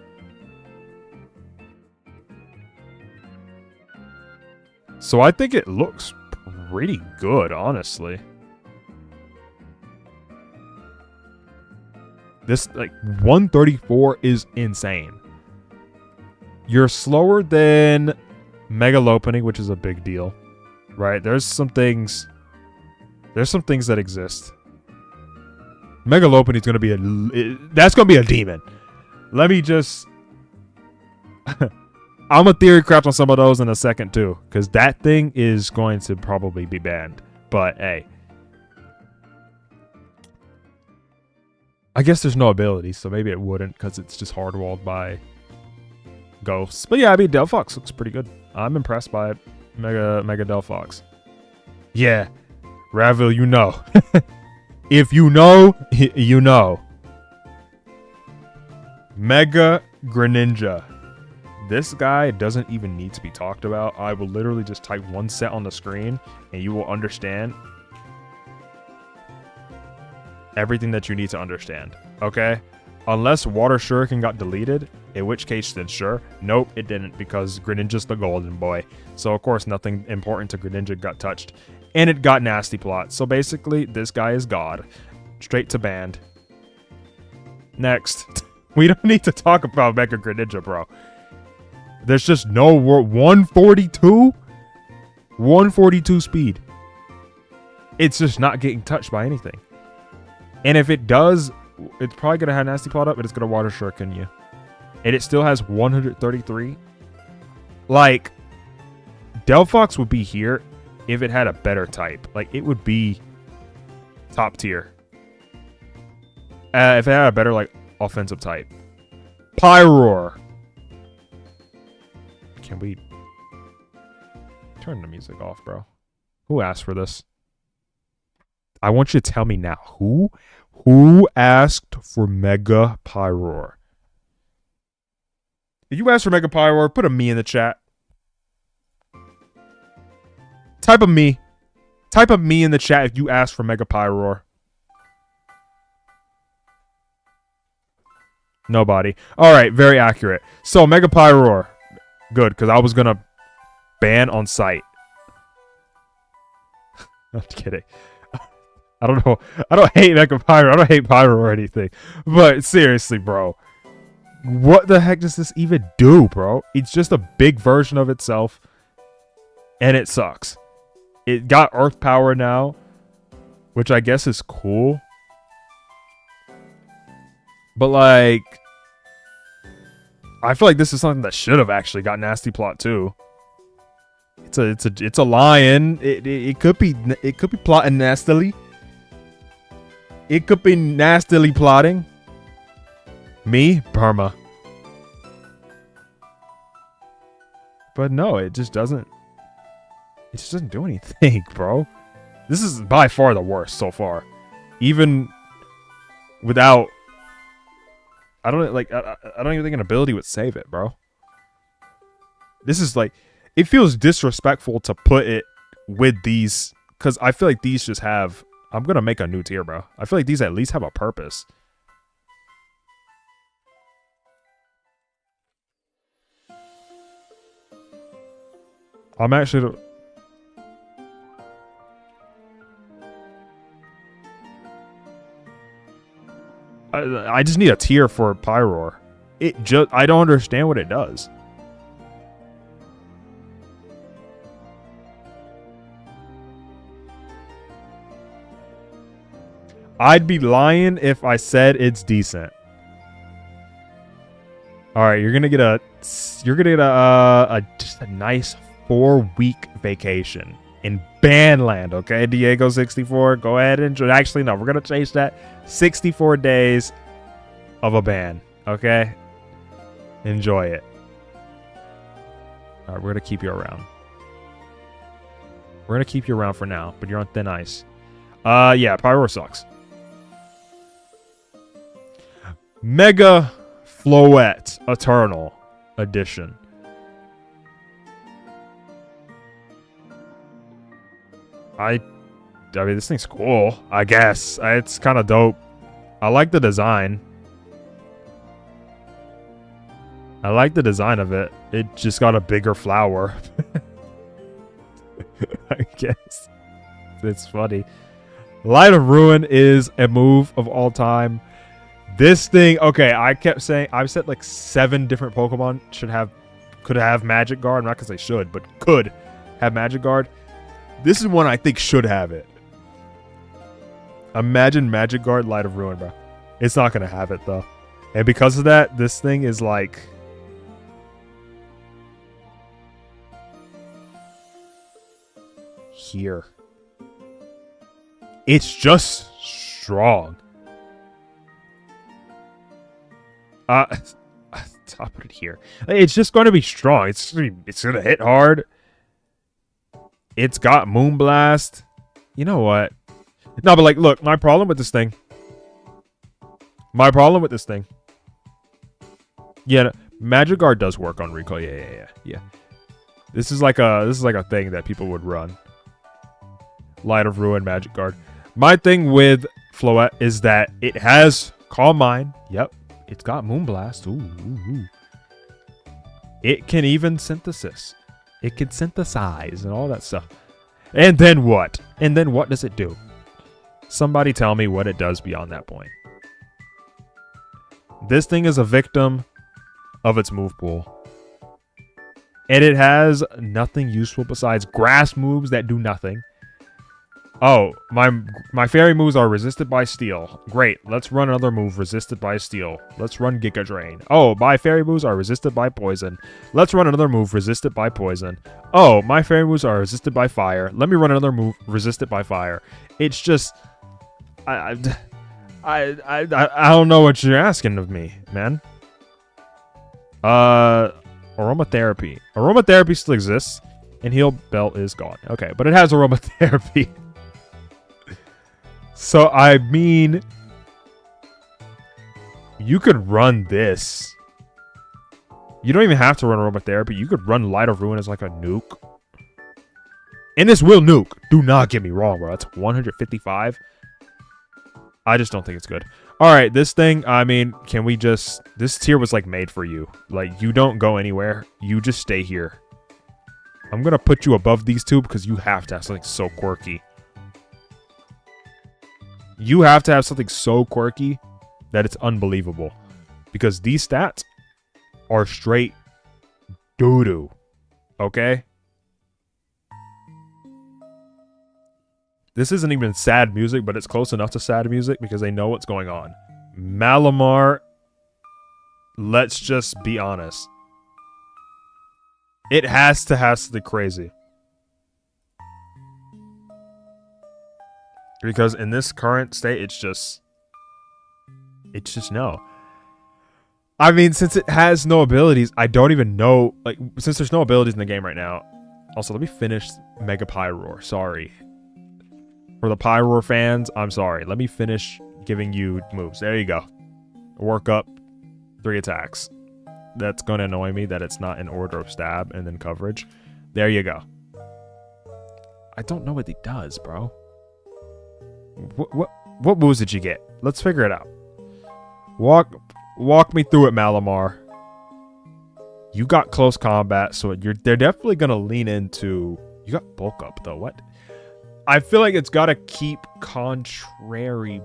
So I think it looks pretty good, honestly. This, like, 134 is insane. You're slower than Mega Lopunny, which is a big deal, right? There's some things that exist. Mega Lopunny is going to be that's going to be a demon. Let me just... I'm a Theorycraft on some of those in a second, too. Because that thing is going to probably be banned. But, hey. I guess there's no ability, so maybe it wouldn't. Because it's just hard-walled by ghosts. But yeah, I mean, Delphox looks pretty good. I'm impressed by it. Mega Delphox. Yeah. Ravil, you know. If you know, you know. Mega Greninja. This guy doesn't even need to be talked about. I will literally just type one set on the screen and you will understand everything that you need to understand. Okay? Unless Water Shuriken got deleted, in which case then sure. Nope, it didn't because Greninja's the golden boy. So of course nothing important to Greninja got touched. And it got Nasty Plot. So basically, this guy is God. Straight to banned. Next. We don't need to talk about Mega Greninja, bro. There's just no 142? 142 speed. It's just not getting touched by anything. And if it does, it's probably going to have Nasty Plot up, but it's going to Water Shuriken you. And it still has 133. Like, Delphox would be here if it had a better type. Like, it would be top tier. If it had a better, like, offensive type. Pyroar. Can we turn the music off, bro? Who asked for this? I want you to tell me now. Who asked for Mega Pyroar? If you asked for Mega Pyroar, put a me in the chat. Type a me. Type a me in the chat if you asked for Mega Pyroar. Nobody. Alright, very accurate. So, Mega Pyroar. Good, because I was going to ban on sight. I'm kidding. I don't know. I don't hate Mega Pyro. I don't hate Pyro or anything. But seriously, bro. What the heck does this even do, bro? It's just a big version of itself. And it sucks. It got Earth Power now. Which I guess is cool. But like... I feel like this is something that should have actually got Nasty Plot too. It's a lion. It could be plotting nastily. It could be nastily plotting. Me, Burma. But no, it just doesn't. It just doesn't do anything, bro. This is by far the worst so far. Even without. I don't even think an ability would save it, bro. This is like, it feels disrespectful to put it with these, because I feel like these just have, I'm going to make a new tier, bro. I feel like these at least have a purpose. I'm actually... I just need a tier for Pyroar. I don't understand what it does. I'd be lying if I said it's decent. All right, you're gonna get a just a nice 4-week vacation in Banland, okay? Diego 64, go ahead and enjoy. Actually, no, we're gonna change that. 64 days of a ban, okay? Enjoy it. All right, we're gonna keep you around. We're gonna keep you around for now, but you're on thin ice. Yeah, Pyroar sucks. Mega Floette Eternal Edition. I mean, this thing's cool, I guess. It's kind of dope. I like the design. I like the design of it. It just got a bigger flower. I guess. It's funny. Light of Ruin is a move of all time. This thing, okay, I kept saying, I've said like 7 different Pokemon could have Magic Guard. I'm not gonna say should, but could have Magic Guard. This is one I think should have it. Imagine Magic Guard Light of Ruin, bro. It's not gonna have it though. And because of that, this thing is like... here. It's just strong. I'll put it here. It's just going to be strong. It's going to hit hard. It's got Moonblast. You know what? No, but like, look, my problem with this thing. Yeah, no, Magic Guard does work on recoil. Yeah. This is like a thing that people would run. Light of Ruin, Magic Guard. My thing with Floette is that it has Calm Mind. Yep. It's got Moonblast. Ooh. It can even synthesis. It can synthesize and all that stuff. And then what? And then what does it do? Somebody tell me what it does beyond that point. This thing is a victim of its move pool. And it has nothing useful besides grass moves that do nothing. Oh, my fairy moves are resisted by steel. Great, let's run another move resisted by steel. Let's run Giga Drain. Oh, my fairy moves are resisted by poison. Let's run another move resisted by poison. Oh, my fairy moves are resisted by fire. Let me run another move resisted by fire. It's just... I don't know what you're asking of me, man. Aromatherapy. Aromatherapy still exists, and Heal Belt is gone. Okay, but it has aromatherapy. So, I mean, you could run this. You don't even have to run aromatherapy. You could run Light of Ruin as like a nuke. And this will nuke. Do not get me wrong, bro. That's 155. I just don't think it's good. All right, this thing, I mean, can we just... This tier was, like, made for you. Like, you don't go anywhere. You just stay here. I'm going to put you above these two because you have to have something so quirky. You have to have something so quirky that it's unbelievable. Because these stats are straight doo-doo. Okay? This isn't even sad music, but it's close enough to sad music because they know what's going on. Malamar, let's just be honest. It has to have something crazy. Because in this current state, it's just no. I mean, since it has no abilities, I don't even know, like, since there's no abilities in the game right now. Also, let me finish Mega Pyroar. Sorry. For the Pyroar fans, I'm sorry. Let me finish giving you moves. There you go. Work up 3 attacks. That's going to annoy me that it's not in order of stab and then coverage. There you go. I don't know what he does, bro. What moves did you get? Let's figure it out. Walk me through it, Malamar. You got close combat, so they're definitely gonna lean into... You got bulk up, though. What? I feel like it's gotta keep contrary.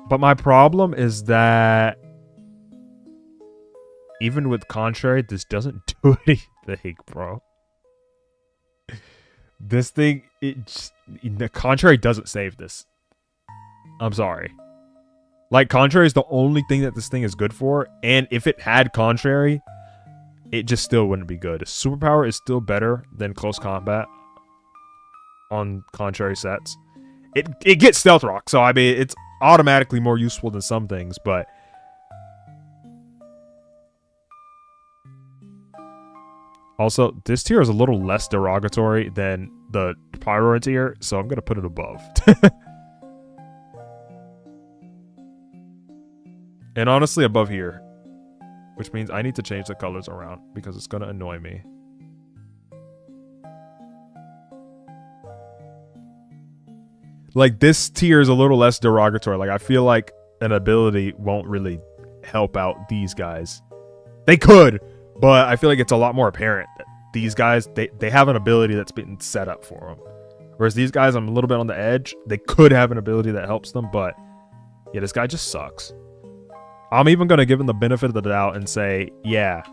But my problem is that... Even with contrary, this doesn't do anything, bro. This thing, the contrary doesn't save this. I'm sorry. Like, contrary is the only thing that this thing is good for. And if it had contrary, it just still wouldn't be good. Superpower is still better than close combat on contrary sets. It gets Stealth Rock, so I mean, it's automatically more useful than some things, but... Also, this tier is a little less derogatory than the Pyro tier, so I'm going to put it above. And honestly, above here. Which means I need to change the colors around, because it's going to annoy me. Like, this tier is a little less derogatory. Like, I feel like an ability won't really help out these guys. They could! But I feel like it's a lot more apparent that these guys, they have an ability that's been set up for them. Whereas these guys, I'm a little bit on the edge. They could have an ability that helps them, but yeah, this guy just sucks. I'm even going to give him the benefit of the doubt and say, yeah,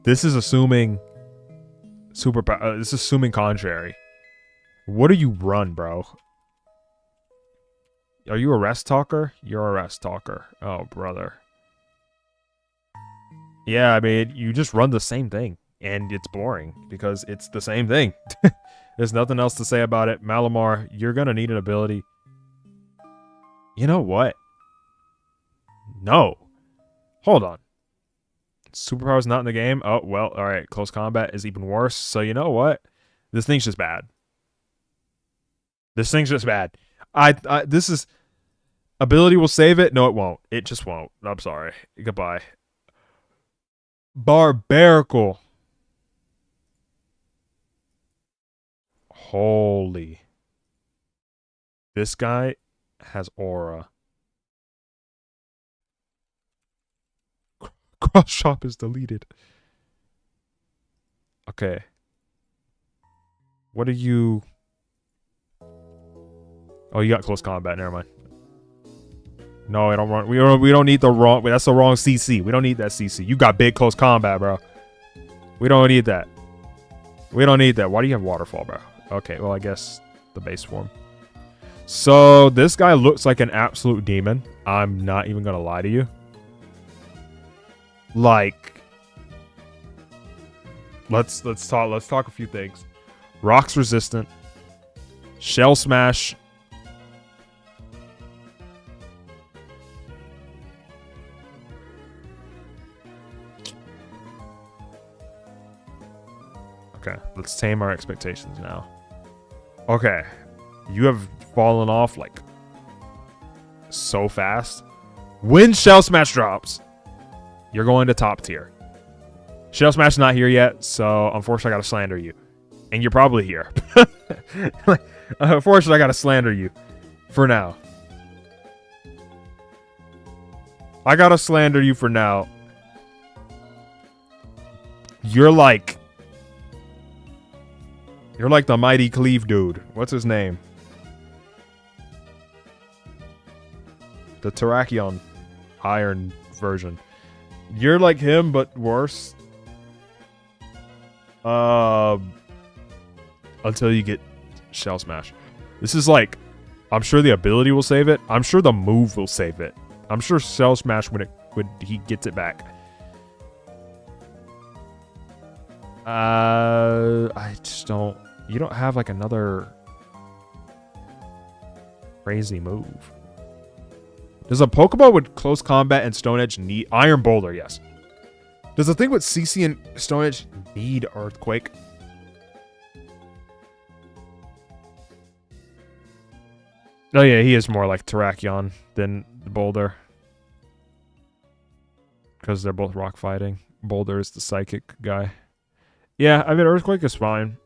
this is assuming this is assuming contrary. What do you run, bro? Are you a rest talker? You're a rest talker. Oh, brother. Yeah, I mean, you just run the same thing. And it's boring because it's the same thing. There's nothing else to say about it. Malamar, you're going to need an ability. You know what? No. Hold on. Superpower's not in the game? Oh, well, alright. Close combat is even worse. So you know what? This thing's just bad. This thing's just bad. This is... Ability will save it? No, it won't. It just won't. I'm sorry. Goodbye. Barbarical. Holy. This guy has aura. Cross shop is deleted. Okay. What are you... Oh, you got close combat. Never mind. No, I don't run. We don't need the wrong... That's the wrong CC. We don't need that CC. You got big close combat, bro. We don't need that. We don't need that. Why do you have waterfall, bro? Okay, well, I guess the base form. So, this guy looks like an absolute demon. I'm not even gonna lie to you. Like... Let's talk a few things. Rock's resistant. Shell Smash... Okay, let's tame our expectations now. Okay, you have fallen off like so fast. When Shell Smash drops, you're going to top tier. Shell Smash not here yet, so unfortunately I gotta slander you. And you're probably here. Unfortunately I gotta slander you. For now. I gotta slander you for now. You're like the Mighty Cleave dude. What's his name? The Terrakion Iron version. You're like him, but worse. Until you get Shell Smash. This is like... I'm sure the ability will save it. I'm sure the move will save it. I'm sure Shell Smash when he gets it back. I just don't... You don't have like another crazy move. Does a Pokemon with close combat and Stone Edge need Iron Boulder? Yes. Does a thing with CC and Stone Edge need Earthquake? Oh yeah, he is more like Terrakion than Boulder. Because they're both rock fighting. Boulder is the psychic guy. Yeah, I mean Earthquake is fine.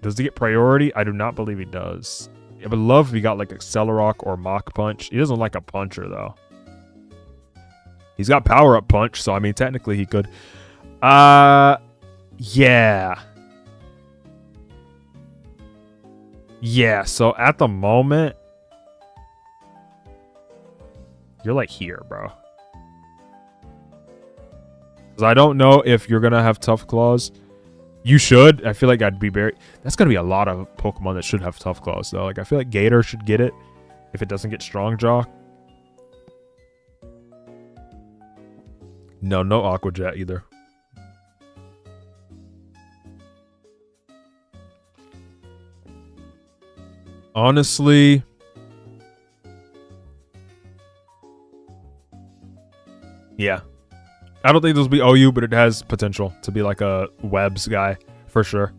Does he get priority? I do not believe he does. I would love if he got like Accelerock or Mach Punch. He doesn't like a puncher though. He's got Power Up Punch, so I mean technically he could. Yeah. Yeah, so at the moment you're like here, bro. Cuz I don't know if you're going to have Tough Claws. You should. I feel like I'd be very... That's going to be a lot of Pokemon that should have Tough Claws, though. Like, I feel like Gator should get it if it doesn't get Strong Jaw. No Aqua Jet either. Honestly... Yeah. I don't think this will be OU, but it has potential to be like a Webs guy for sure.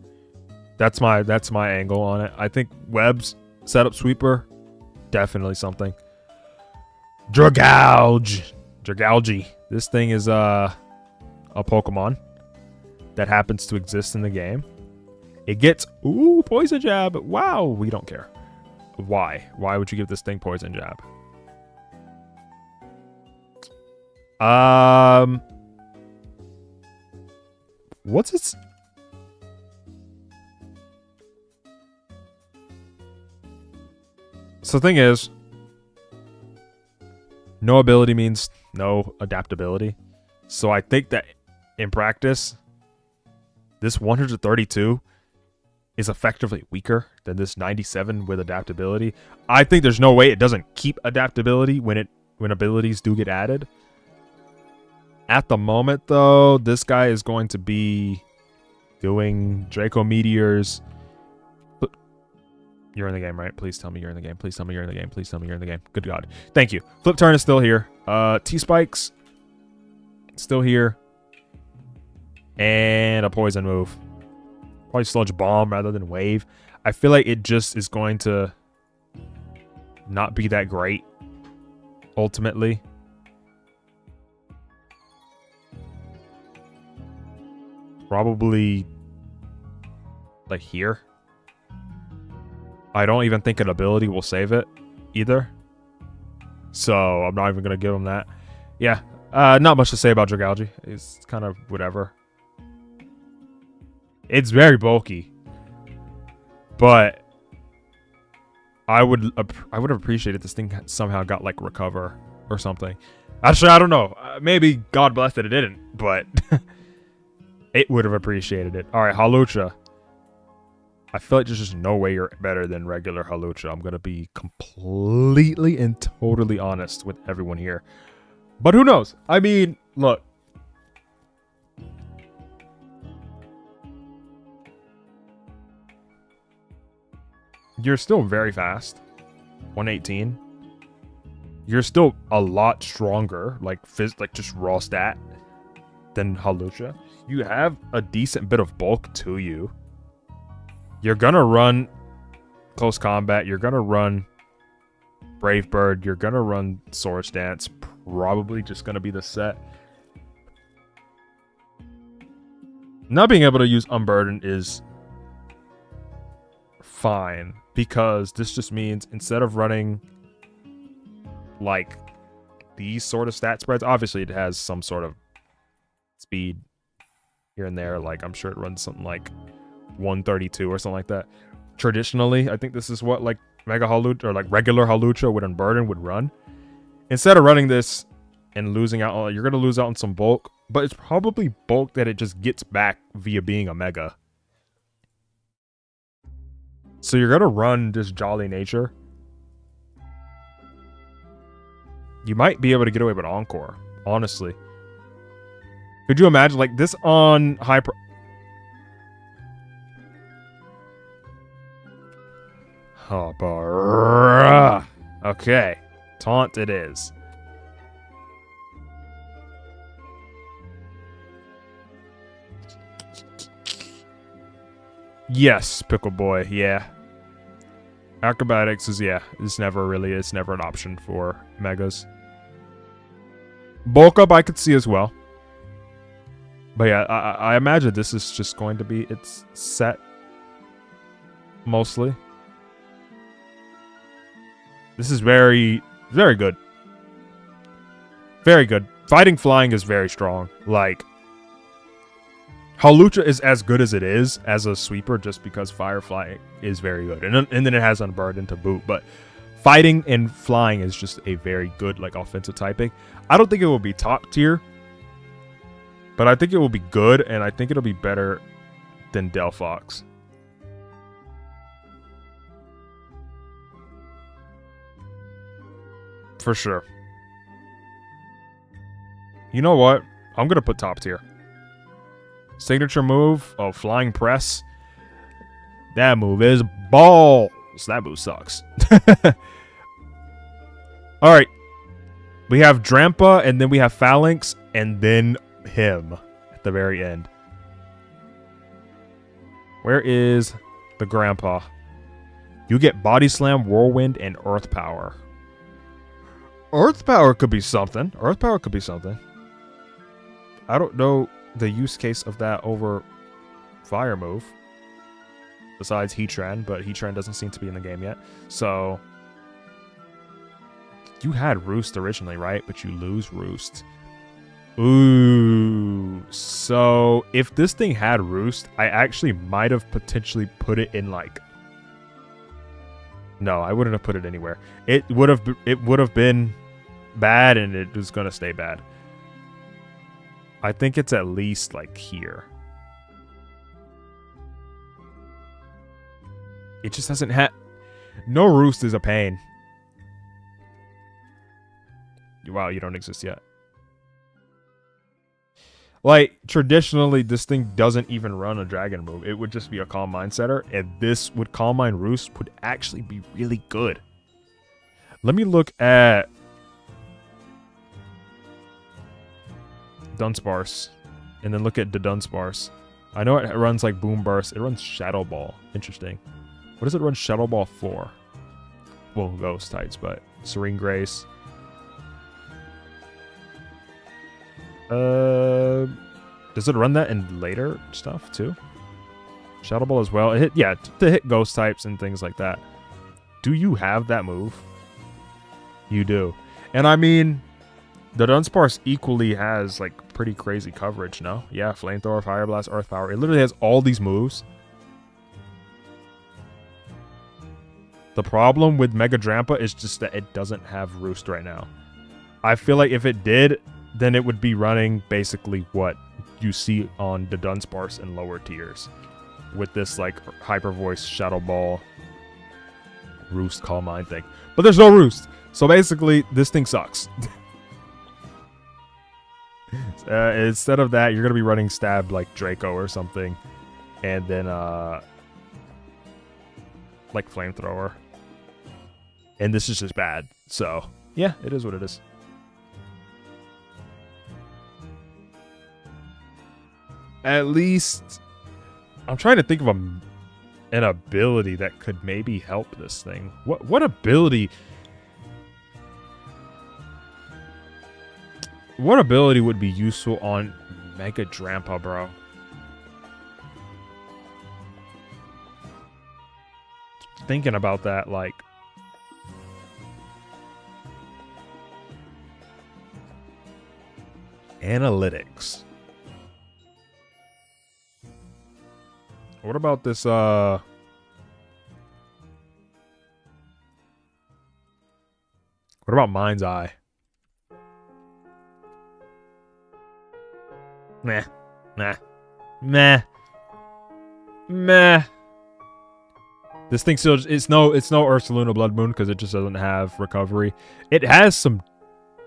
That's my angle on it. I think Webs setup sweeper, definitely something. Dragalge. This thing is a Pokemon that happens to exist in the game. It gets Poison Jab. Wow, we don't care. Why? Why would you give this thing Poison Jab? What's its... So the thing is, no ability means no adaptability. So I think that in practice, this 132 is effectively weaker than this 97 with adaptability. I think there's no way it doesn't keep adaptability when abilities do get added. At the moment, though, this guy is going to be doing Draco Meteors. You're in the game, right? Please tell me you're in the game. Please tell me you're in the game. Please tell me you're in the game. Good God. Thank you. Flip Turn is still here. T-Spikes still here. And a Poison move. Probably Sludge Bomb rather than Wave. I feel like it just is going to not be that great, ultimately. Probably like here. I don't even think an ability will save it either. So I'm not even going to give him that. Yeah, not much to say about Dragalge. It's kind of whatever. It's very bulky. But I would have appreciated this thing somehow got like Recover or something. Actually, I don't know. Maybe God bless that it didn't, but it would have appreciated it. All right, Hawlucha. I feel like there's just no way you're better than regular Hawlucha. I'm going to be completely and totally honest with everyone here. But who knows? I mean, look. You're still very fast. 118. You're still a lot stronger, like just raw stat, than Hawlucha. You have a decent bit of bulk to you. You're gonna run close combat. You're gonna run Brave Bird. You're gonna run Swords Dance. Probably just gonna be the set. Not being able to use Unburden is fine, because this just means instead of running like these sort of stat spreads, obviously it has some sort of speed here and there. Like I'm sure it runs something like 132 or something like that. Traditionally, I think this is what like Mega Hawlucha or like regular Hawlucha with Unburden would run. Instead of running this and losing out on, you're going to lose out on some bulk, but it's probably bulk that it just gets back via being a Mega. So you're going to run this Jolly Nature. You might be able to get away with Encore, honestly. Could you imagine like this on high pro... Oh, bruh. Okay. Taunt it is. Yes, Pickle Boy, yeah. Acrobatics is, yeah, it's never an option for Megas. Bulk Up I could see as well. But yeah, I imagine this is just going to be its set. Mostly. This is very, very good. Very good. Fighting Flying is very strong. Like, Hawlucha is as good as it is as a sweeper just because Firefly is very good. And then it has Unburden to boot. But Fighting and Flying is just a very good, like, offensive typing. I don't think it will be top tier. But I think it will be good, and I think it'll be better than Delphox. For sure. You know what? I'm going to put top tier. Signature move of Flying Press. That move is balls. That move sucks. Alright. We have Drampa, and then we have Phalanx, and then him at the very end. Where is the grandpa? You get Body Slam, Whirlwind, and Earth Power. Earth Power could be something. Earth Power could be something. I don't know the use case of that over Fire move. Besides Heatran, but Heatran doesn't seem to be in the game yet. So, you had Roost originally, right? But you lose Roost. Ooh. So, if this thing had Roost, I actually might have potentially put it in, like, No, I wouldn't have put it anywhere. It would have been bad, and it was gonna stay bad. I think it's at least like here. It just doesn't have. No roost is a pain. Wow, you don't exist yet. Like, traditionally, this thing doesn't even run a dragon move. It would just be a Calm Mind setter, and this with Calm Mind Roost would actually be really good. Let me look at Dunsparce, and then look at the Dunsparce. I know it runs like Boom Burst. It runs Shadow Ball. Interesting. What does it run Shadow Ball for? Well, Ghost types, but Serene Grace. Does it run that in later stuff too? Shadow Ball as well. It hit, yeah, to hit Ghost types and things like that. Do you have that move? You do. And I mean, the Dunsparce equally has like pretty crazy coverage, no? Yeah, Flamethrower, Fire Blast, Earth Power. It literally has all these moves. The problem with Mega Drampa is just that it doesn't have Roost right now. I feel like if it did, then it would be running basically what you see on the Dunsparce in lower tiers. With this like Hyper Voice, Shadow Ball, Roost, Calm Mind thing. But there's no Roost. So basically, this thing sucks. Instead of that, you're going to be running Stab like Draco or something. And then like Flamethrower. And this is just bad. So, yeah, it is what it is. At least, I'm trying to think of an ability that could maybe help this thing. What ability? What ability would be useful on Mega Drampa, bro? Thinking about that, like, analytics. What about this, what about Mind's Eye? Meh. Nah. Meh. Meh. This thing still, it's no Ursaluna Blood Moon because it just doesn't have recovery. It has some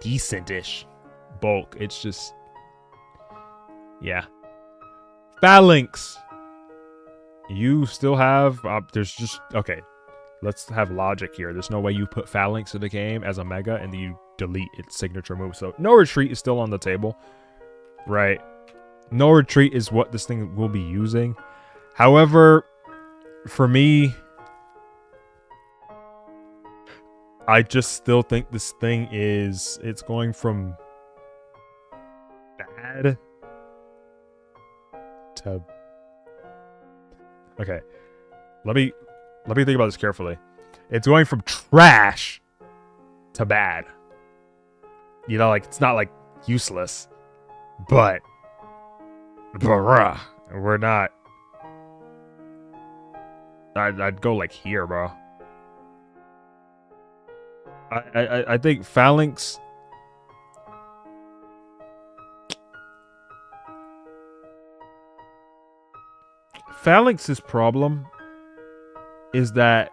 decent-ish bulk. It's just, yeah. Phalanx. You still have, there's just, okay, let's have logic here. There's no way you put Phalanx in the game as a Mega and then you delete its signature move. So no retreat is still on the table, right? No retreat is what this thing will be using. However, for me, I just still think this thing is, it's going from bad to, okay, let me think about this carefully. It's going from trash to bad. You know, like, it's not like useless, but bruh, we're not. I'd go like here, bro. I think Phalanx. Phalanx's problem is that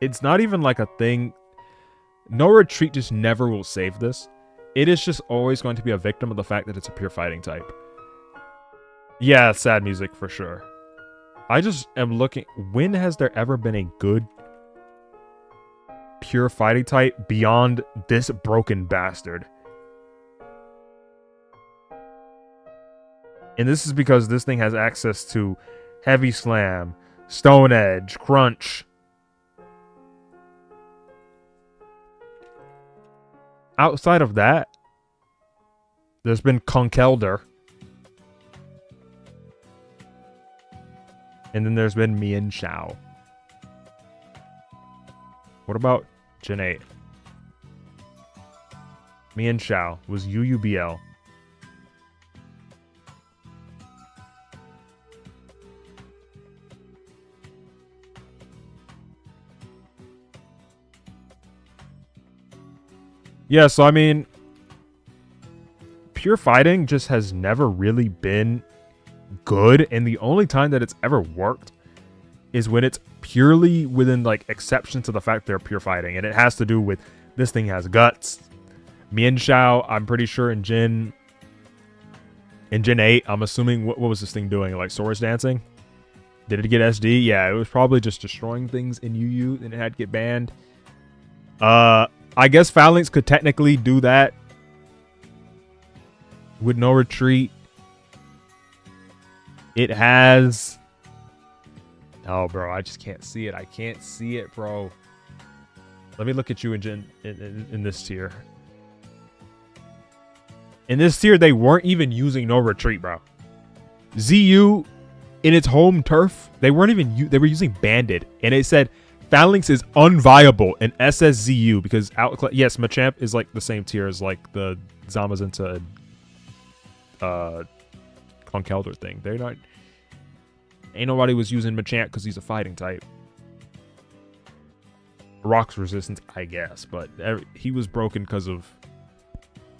it's not even like a thing. No retreat just never will save this. It is just always going to be a victim of the fact that it's a pure fighting type. Yeah, sad music for sure. I just am looking. When has there ever been a good pure fighting type beyond this broken bastard? And this is because this thing has access to Heavy Slam, Stone Edge, Crunch. Outside of that, there's been Conkeldurr. And then there's been Mian Shao. What about Gen 8? Mian Shao was UUBL. Yeah, so I mean, pure fighting just has never really been good, and the only time that it's ever worked is when it's purely within like exception to the fact they're pure fighting, and it has to do with this thing has guts. Mienshao, I'm pretty sure in Gen 8, I'm assuming what was this thing doing? Like Swords Dancing? Did it get SD? Yeah, it was probably just destroying things in UU, and it had to get banned. I guess Phalanx could technically do that with no retreat. It has... Oh, bro, I just can't see it. I can't see it, bro. Let me look at you in this tier. In this tier, they weren't even using no retreat, bro. ZU, in its home turf, they weren't even... They were using Banded, and it said Phalanx is unviable in SSZU because yes, Machamp is like the same tier as like the Zamazenta Conkeldurr thing. They're not... Ain't nobody was using Machamp because he's a fighting type. Rock's resistance, I guess, but he was broken because of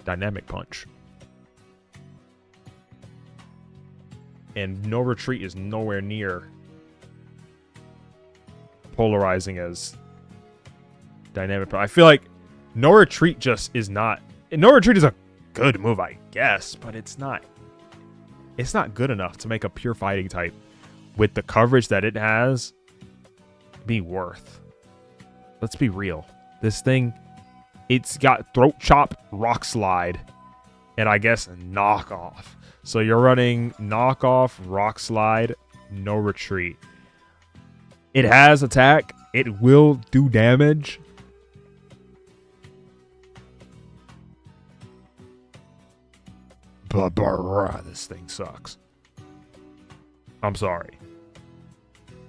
Dynamic Punch. And no retreat is nowhere near polarizing as Dynamic Punch. I feel like no retreat just is not... No retreat is a good move, I guess, but it's not good enough to make a pure fighting type with the coverage that it has be worth. Let's be real. This thing, it's got Throat Chop, Rock Slide, and I guess Knockoff. So you're running Knockoff, Rock Slide, no retreat. It has attack. It will do damage. But this thing sucks. I'm sorry.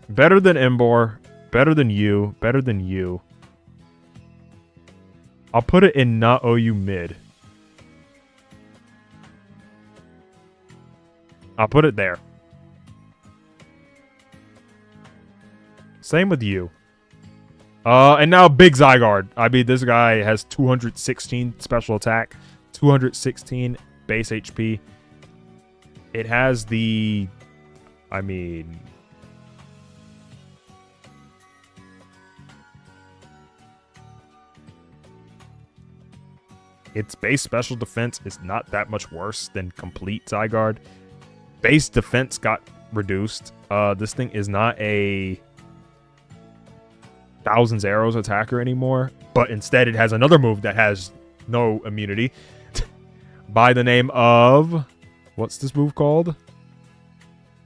Better than Emboar. Better than you. Better than you. I'll put it in not OU mid. I'll put it there. Same with you. And now Big Zygarde. I mean, this guy has 216 special attack, 216 base HP. It has the... I mean... Its base special defense is not that much worse than complete Zygarde. Base defense got reduced. This thing is not a Thousands Arrows attacker anymore, but instead it has another move that has no immunity by the name of... What's this move called?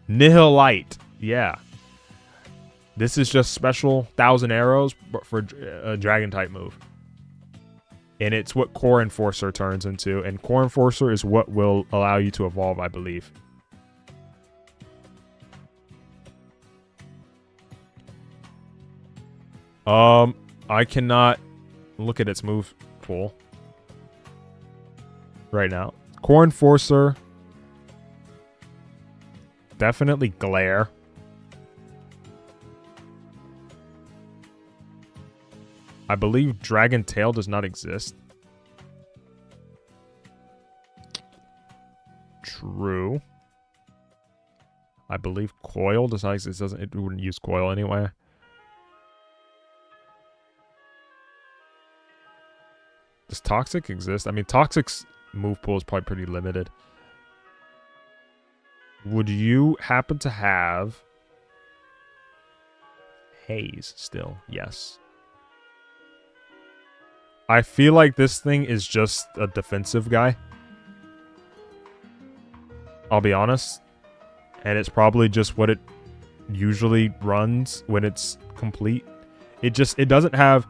Nihilite. Yeah. This is just special 1,000 Arrows but for a Dragon type move. And it's what Core Enforcer turns into. And Core Enforcer is what will allow you to evolve, I believe. I cannot look at its move pool right now. Core Enforcer. Definitely Glare. I believe Dragon Tail does not exist. True. I believe Coil does not exist. It wouldn't use Coil anyway. Does Toxic exist? I mean, Toxic's move pool is probably pretty limited. Would you happen to have Haze still? Yes. I feel like this thing is just a defensive guy. I'll be honest. And it's probably just what it usually runs when it's complete. It doesn't have...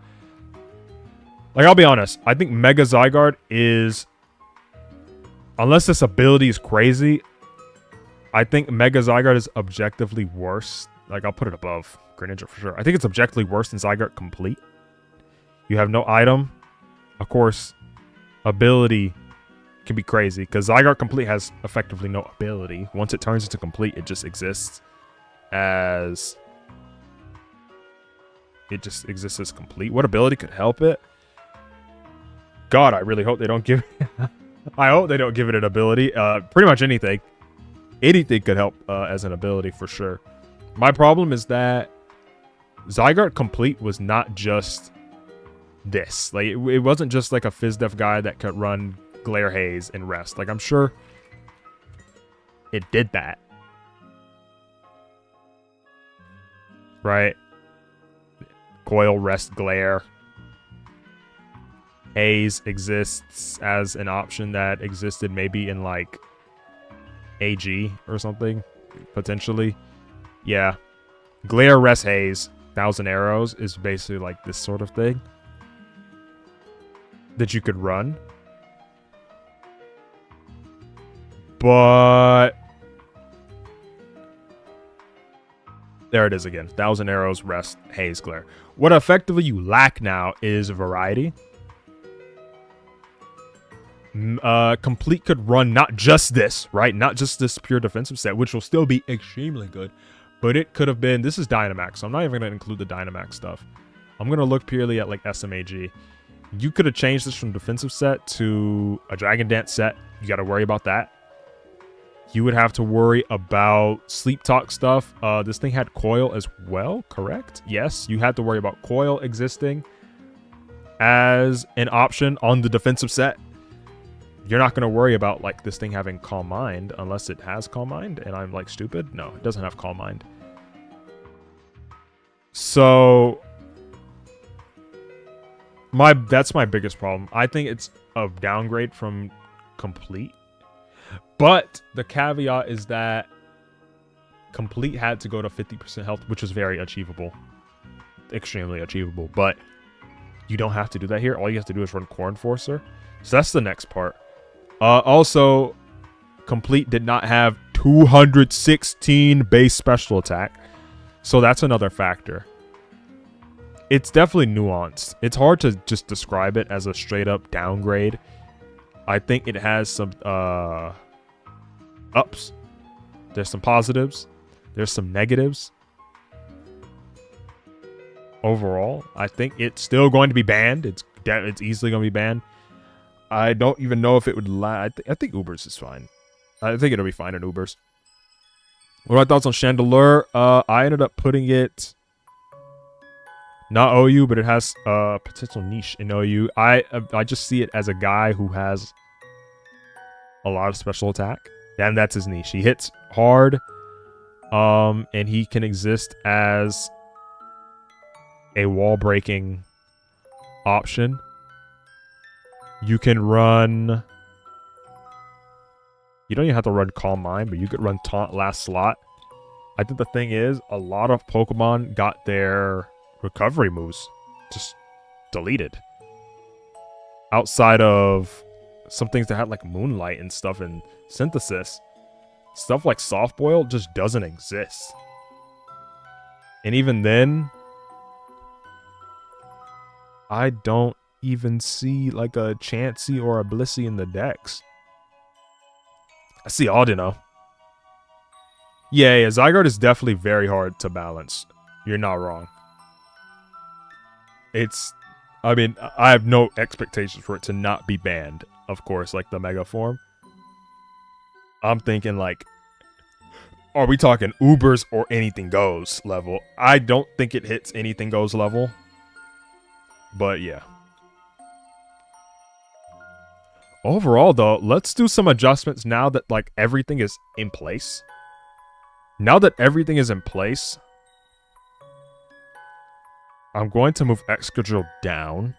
Like, I'll be honest. I think Mega Zygarde is... Unless this ability is crazy, I think Mega Zygarde is objectively worse. Like, I'll put it above Greninja for sure. I think it's objectively worse than Zygarde complete. You have no item. Of course, ability can be crazy because Zygarde complete has effectively no ability. Once it turns into complete, it just exists as... It just exists as complete. What ability could help it? God, I really hope they don't give... I hope they don't give it an ability. Pretty much anything. Anything could help as an ability for sure. My problem is that Zygarde Complete was not just this. Like, it wasn't just like a Fizdef guy that could run Glare Haze and Rest. Like, I'm sure it did that. Right? Coil, Rest, Glare. Haze exists as an option that existed maybe in like AG or something, potentially. Yeah. Glare, Rest, Haze, 1,000 Arrows is basically like this sort of thing that you could run. But there it is again. 1,000 Arrows, Rest, Haze, Glare. What effectively you lack now is variety. Complete could run not just this, right? Not just this pure defensive set, which will still be extremely good. But it could have been... This is Dynamax, so I'm not even going to include the Dynamax stuff. I'm going to look purely at, like, SMAG. You could have changed this from defensive set to a Dragon Dance set. You got to worry about that. You would have to worry about Sleep Talk stuff. This thing had Coil as well, correct? Yes, you had to worry about Coil existing as an option on the defensive set. You're not going to worry about, like, this thing having Calm Mind unless it has Calm Mind, and I'm, like, stupid. No, it doesn't have Calm Mind. So, that's my biggest problem. I think it's a downgrade from Complete. But the caveat is that Complete had to go to 50% health, which is very achievable. Extremely achievable. But you don't have to do that here. All you have to do is run Core Enforcer. So that's the next part. Also, Complete did not have 216 base special attack. So that's another factor. It's definitely nuanced. It's hard to just describe it as a straight up downgrade. I think it has some ups. There's some positives. There's some negatives. Overall, I think it's still going to be banned. It's easily going to be banned. I don't even know if it would I think Ubers is fine. I think it'll be fine in Ubers. What are my thoughts on Chandelure? I ended up putting it not OU, but it has potential niche in OU. I just see it as a guy who has a lot of special attack, and that's his niche. He hits hard, and he can exist as a wall breaking option. You can run... You don't even have to run Calm Mind, but you could run Taunt last slot. I think the thing is, a lot of Pokemon got their recovery moves just deleted. Outside of some things that had like Moonlight and stuff and Synthesis, stuff like Soft Boil just doesn't exist. And even then, I don't even see like a Chansey or a Blissey in the decks. I see Audino. Yeah, Zygarde is definitely very hard to balance. You're not wrong. I mean, I have no expectations for it to not be banned, of course, like the Mega Form. I'm thinking like, are we talking Ubers or anything goes level? I don't think it hits anything goes level. But yeah. Overall, though, let's do some adjustments now that, like, everything is in place. Now that everything is in place, I'm going to move Excadrill down.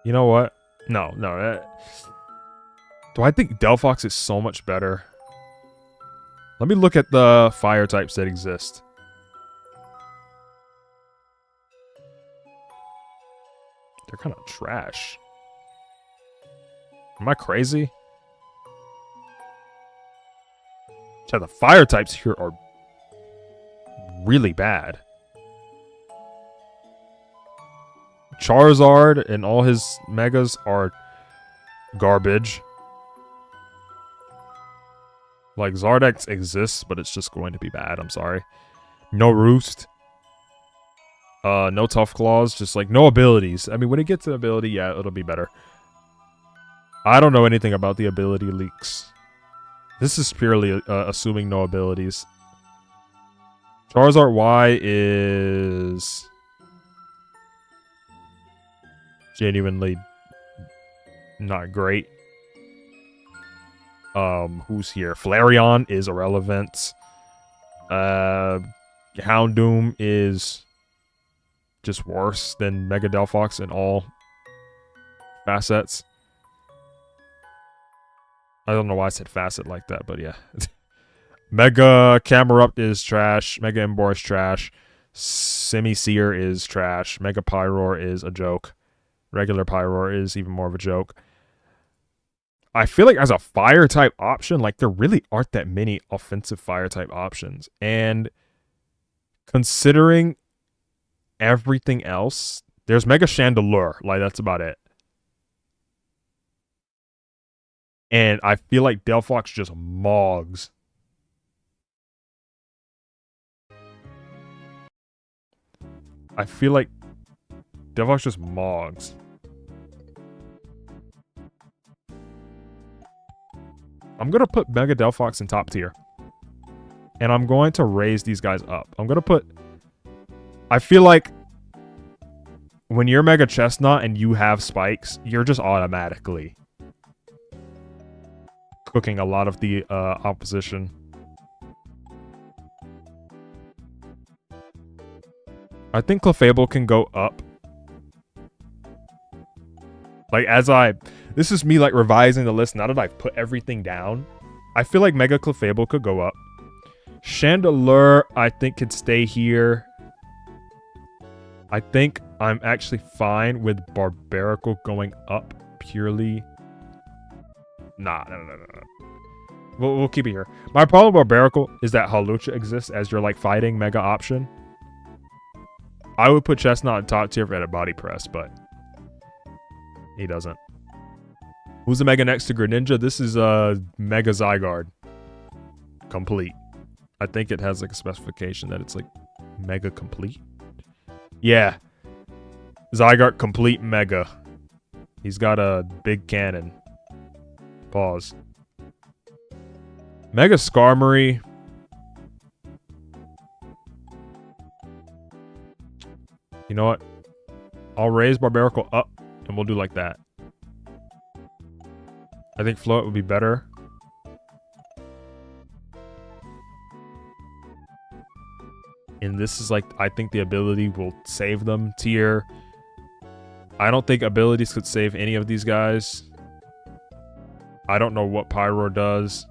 You know what? No. Do I think Delphox is so much better? Let me look at the fire types that exist. They're kind of trash. Am I crazy? Yeah, the fire types here are really bad. Charizard and all his megas are garbage. Like, Zardex exists, but it's just going to be bad. I'm sorry. No Roost. No tough claws, just like no abilities. I mean, when it gets an ability, yeah, it'll be better. I don't know anything about the ability leaks. This is purely assuming no abilities. Charizard Y is genuinely not great. Who's here? Flareon is irrelevant. Houndoom is just worse than Mega Delphox in all facets. I don't know why I said facet like that, but yeah. Mega Camerupt is trash. Mega Embor is trash. Semi-Seer is trash. Mega Pyroar is a joke. Regular Pyroar is even more of a joke. I feel like as a fire type option, like there really aren't that many offensive fire type options. And considering everything else, there's Mega Chandelure. Like that's about it. And I feel like Delphox just mogs. I feel like Delphox just mogs. I'm going to put Mega Delphox in top tier. And I'm going to raise these guys up. I'm going to put... I feel like when you're Mega Chestnut and you have spikes, you're just automatically cooking a lot of the opposition. I think Clefable can go up. Like, as I... This is me, like, revising the list now that I've put everything down. I feel like Mega Clefable could go up. Chandelure, I think, could stay here. I think I'm actually fine with Barbaracle going up purely... Nah, no. We'll keep it here. My problem with Barbaracle is that Hawlucha exists as your, like, fighting Mega option. I would put Chestnut in top tier for a body press, but he doesn't. Who's the Mega next to Greninja? This is Mega Zygarde. Complete. I think it has like a specification that it's like Mega Complete. Yeah. Zygarde Complete Mega. He's got a big cannon. Pause. Mega Skarmory. You know what? I'll raise Barbaracle up and we'll do like that. I think Float would be better. And this is like, I think the ability will save them tier. I don't think abilities could save any of these guys. I don't know what Pyroar does.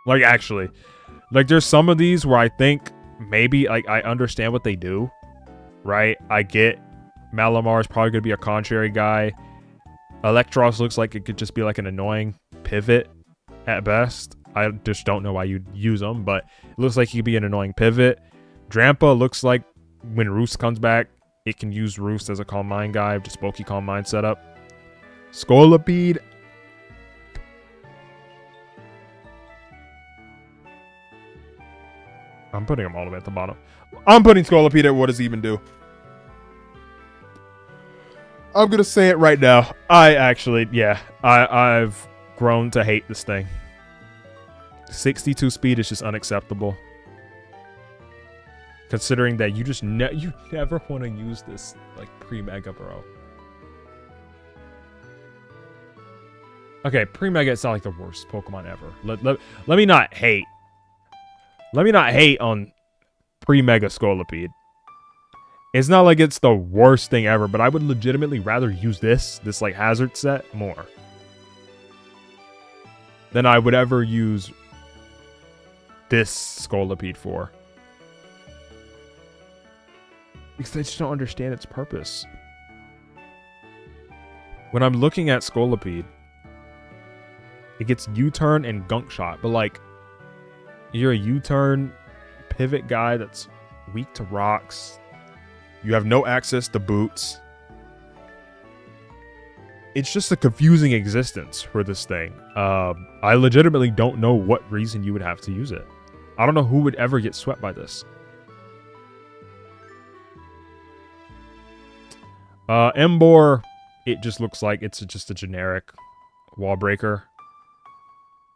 Like, actually. Like, there's some of these where I think maybe, like, I understand what they do. Right? I get Malamar is probably going to be a contrary guy. Electros looks like it could just be like an annoying pivot at best. I just don't know why you'd use them, but it looks like he could be an annoying pivot. Drampa looks like when Roost comes back, it can use Roost as a Calm Mind guy, just bulky Calm Mind setup. Scolipede. I'm putting him all the way at the bottom. I'm putting Scolipede at what does he even do? I'm going to say it right now. I've grown to hate this thing. 62 speed is just unacceptable. Considering that you just you never want to use this like pre-mega, bro. Okay, pre-mega, it's not like the worst Pokemon ever. Let me not hate. Let me not hate on pre-mega Scolipede. It's not like it's the worst thing ever, but I would legitimately rather use this like hazard set more than I would ever use this Scolipede for. Because I just don't understand its purpose. When I'm looking at Scolipede, it gets U-turn and Gunk Shot, but like, you're a U-turn pivot guy that's weak to rocks. You have no access to boots. It's just a confusing existence for this thing. I legitimately don't know what reason you would have to use it. I don't know who would ever get swept by this. Emboar, it just looks like it's just a generic wall breaker.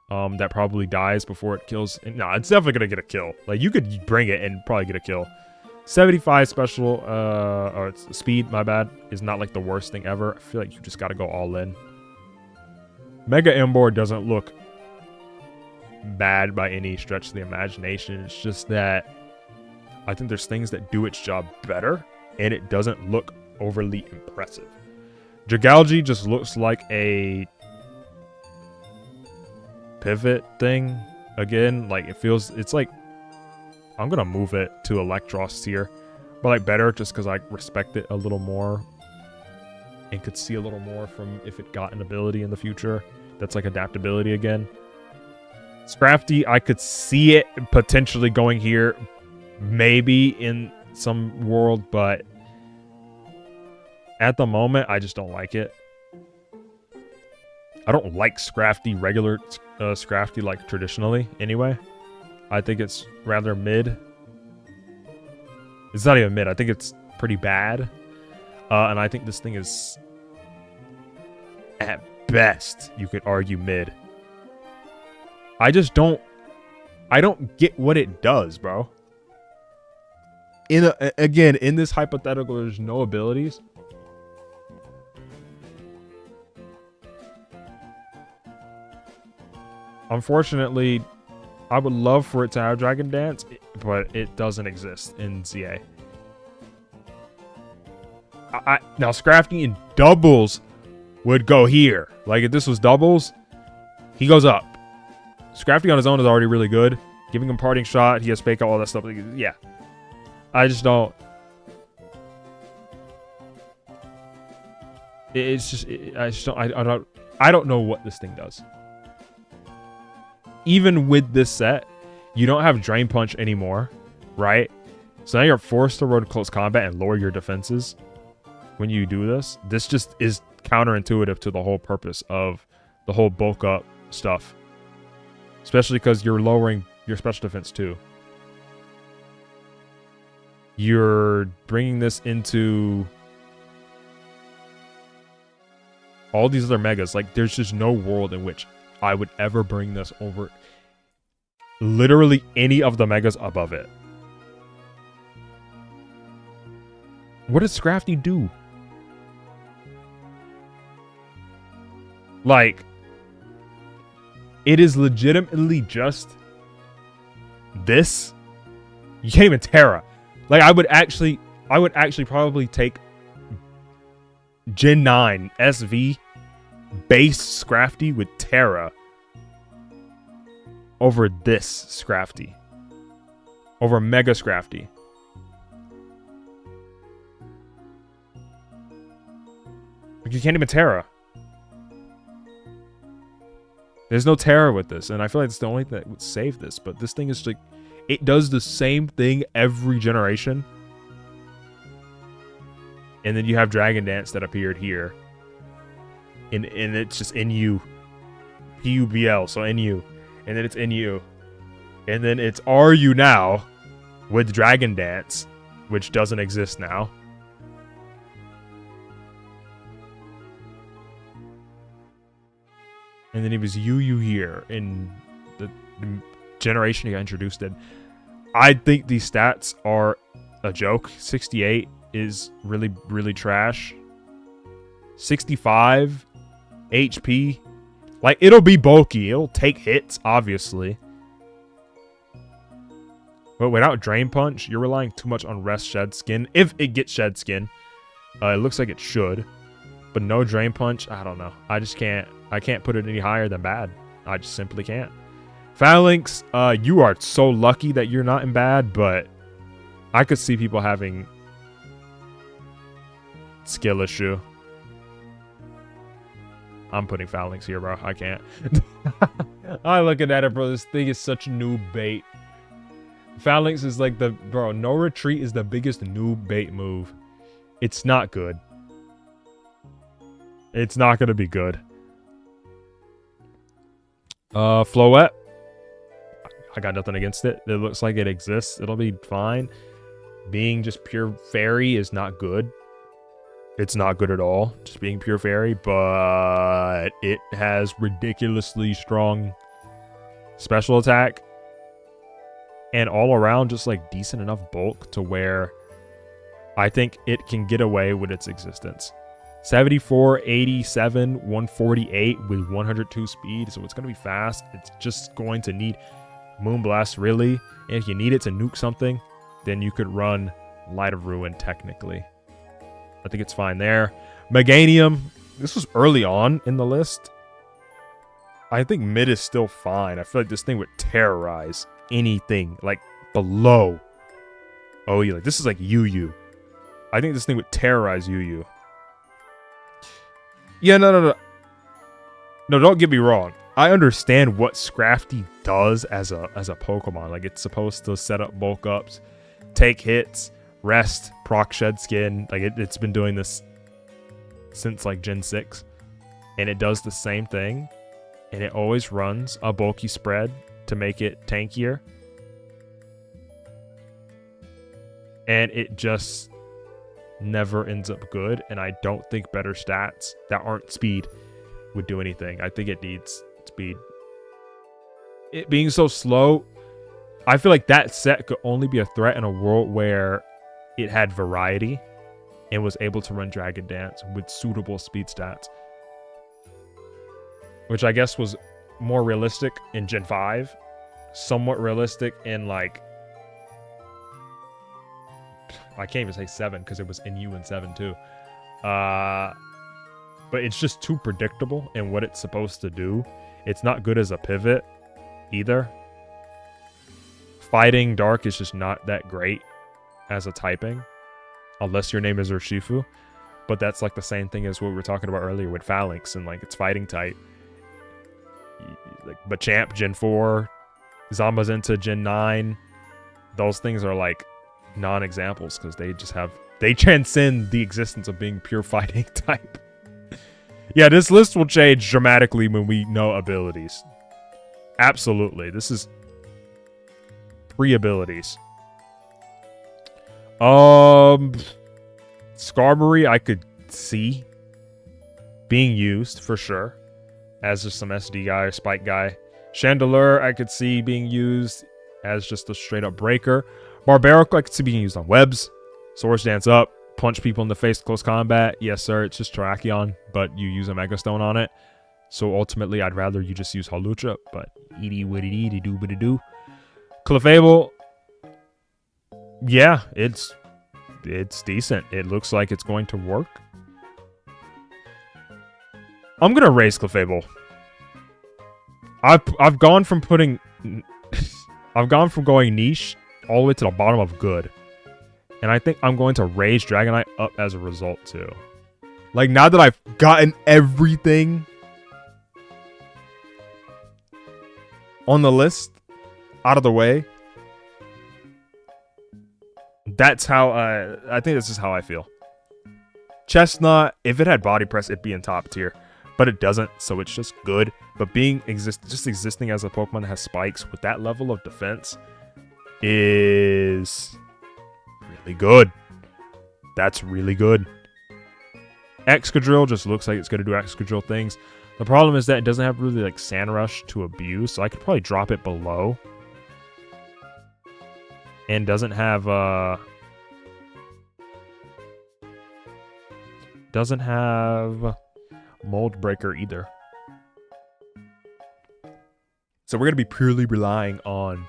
That probably dies before it kills. No, it's definitely gonna get a kill. Like, you could bring it and probably get a kill. 75 special, or it's speed, my bad, is not like the worst thing ever. I feel like you just gotta go all in. Mega Emboar doesn't look bad by any stretch of the imagination. It's just that I think there's things that do its job better, and it doesn't look overly impressive. Dragalge just looks like a pivot thing again. Like, it's like, I'm gonna move it to Electros tier, but like better just because I respect it a little more and could see a little more from if it got an ability in the future that's like adaptability again. Scrafty, I could see it potentially going here, maybe in some world, but at the moment, I just don't like it. I don't like Scrafty, regular Scrafty, like traditionally, anyway. I think it's rather mid. It's not even mid. I think it's pretty bad. And I think this thing is, at best, you could argue mid. I just don't... I don't get what it does, bro. Again, in this hypothetical, there's no abilities. Unfortunately, I would love for it to have Dragon Dance, but it doesn't exist in ZA. Now, Scrafty in doubles would go here. Like, if this was doubles, he goes up. Scrafty on his own is already really good. Giving him Parting Shot, he has Fake Out, all that stuff. Yeah. I just don't... It's just... I don't know what this thing does. Even with this set, you don't have Drain Punch anymore, right? So now you're forced to roll close combat and lower your defenses when you do this. This just is counterintuitive to the whole purpose of the whole bulk up stuff. Especially because you're lowering your special defense too. You're bringing this into all these other megas. Like, there's just no world in which I would ever bring this over literally any of the megas above it. What does Scrafty do? Like, it is legitimately just this. You can't even Terra. Like, I would actually probably take Gen 9 SV base Scrafty with Terra over this Scrafty. Over Mega Scrafty. Like, you can't even Terra. There's no Terra with this, and I feel like it's the only thing that would save this, but this thing is like, it does the same thing every generation. And then you have Dragon Dance that appeared here. And it's just NU. PUBL, so NU. And then it's NU. And then it's RU now with Dragon Dance, which doesn't exist now. And then it was UU here in the generation he got introduced in. I think these stats are a joke. 68 is really, really trash. 65 HP. Like, it'll be bulky. It'll take hits, obviously. But without Drain Punch, you're relying too much on Rest Shed Skin. If it gets Shed Skin. It looks like it should. But no Drain Punch, I don't know. I just can't. I can't put it any higher than bad. I just simply can't. Phalanx, you are so lucky that you're not in bad, but I could see people having skill issue. I'm putting Phalanx here, bro. I can't. I'm looking at it, bro. This thing is such noob bait. Phalanx is like the... Bro, no retreat is the biggest noob bait move. It's not good. It's not going to be good. Floette. I got nothing against it. It looks like it exists. It'll be fine. Being just pure fairy is not good. It's not good at all, just being pure fairy, but it has ridiculously strong special attack and all around just like decent enough bulk to where I think it can get away with its existence. 74, 87, 148 with 102 speed, so it's going to be fast. It's just going to need Moonblast, really. And if you need it to nuke something, then you could run Light of Ruin, technically. I think it's fine there. Meganium, this was early on in the list. I think mid is still fine. I feel like this thing would terrorize anything, like, below. Oh, yeah, like, this is like Yu. I think this thing would terrorize Yu. Yeah, no, don't get me wrong. I understand what Scrafty does as a Pokemon. Like, it's supposed to set up bulk ups, take hits, rest, proc shed skin. Like, it's been doing this since, like, Gen 6. And it does the same thing. And it always runs a bulky spread to make it tankier. And it just never ends up good. And I don't think better stats that aren't speed would do anything. I think it needs speed. It being so slow, I feel like that set could only be a threat in a world where it had variety and was able to run Dragon Dance with suitable speed stats. Which I guess was more realistic in Gen 5. Somewhat realistic in, like, I can't even say 7 because it was in U in 7 too. But it's just too predictable in what it's supposed to do. It's not good as a pivot either. Fighting Dark is just not that great as a typing. Unless your name is Urshifu. But that's like the same thing as what we were talking about earlier with Phalanx and like its fighting type. Like Machamp Gen 4, Zamazenta Gen 9. Those things are like non-examples because they transcend the existence of being pure fighting type. Yeah, this list will change dramatically when we know abilities. Absolutely. This is 3 abilities. Skarmory I could see being used for sure as just some SD guy or spike guy. Chandelure I could see being used as just a straight up breaker. Barbarical I could see being used on webs. Swords Dance up. Punch people in the face close combat. Yes, sir. It's just Terrakion, but you use a Mega Stone on it. So ultimately, I'd rather you just use Hawlucha, but eedy witty dee doo bitty doo. Clefable. Yeah, it's decent. It looks like it's going to work. I'm gonna raise Clefable. I've gone from putting I've gone from going niche all the way to the bottom of good. And I think I'm going to raise Dragonite up as a result, too. Like, now that I've gotten everything on the list out of the way, that's how I think this is how I feel. Chestnut, if it had body press, it'd be in top tier. But it doesn't, so it's just good. But just existing as a Pokemon that has spikes with that level of defense is really good. That's really good. Excadrill just looks like it's going to do Excadrill things. The problem is that it doesn't have really like Sand Rush to abuse, so I could probably drop it below. And doesn't have Mold Breaker either. So we're going to be purely relying on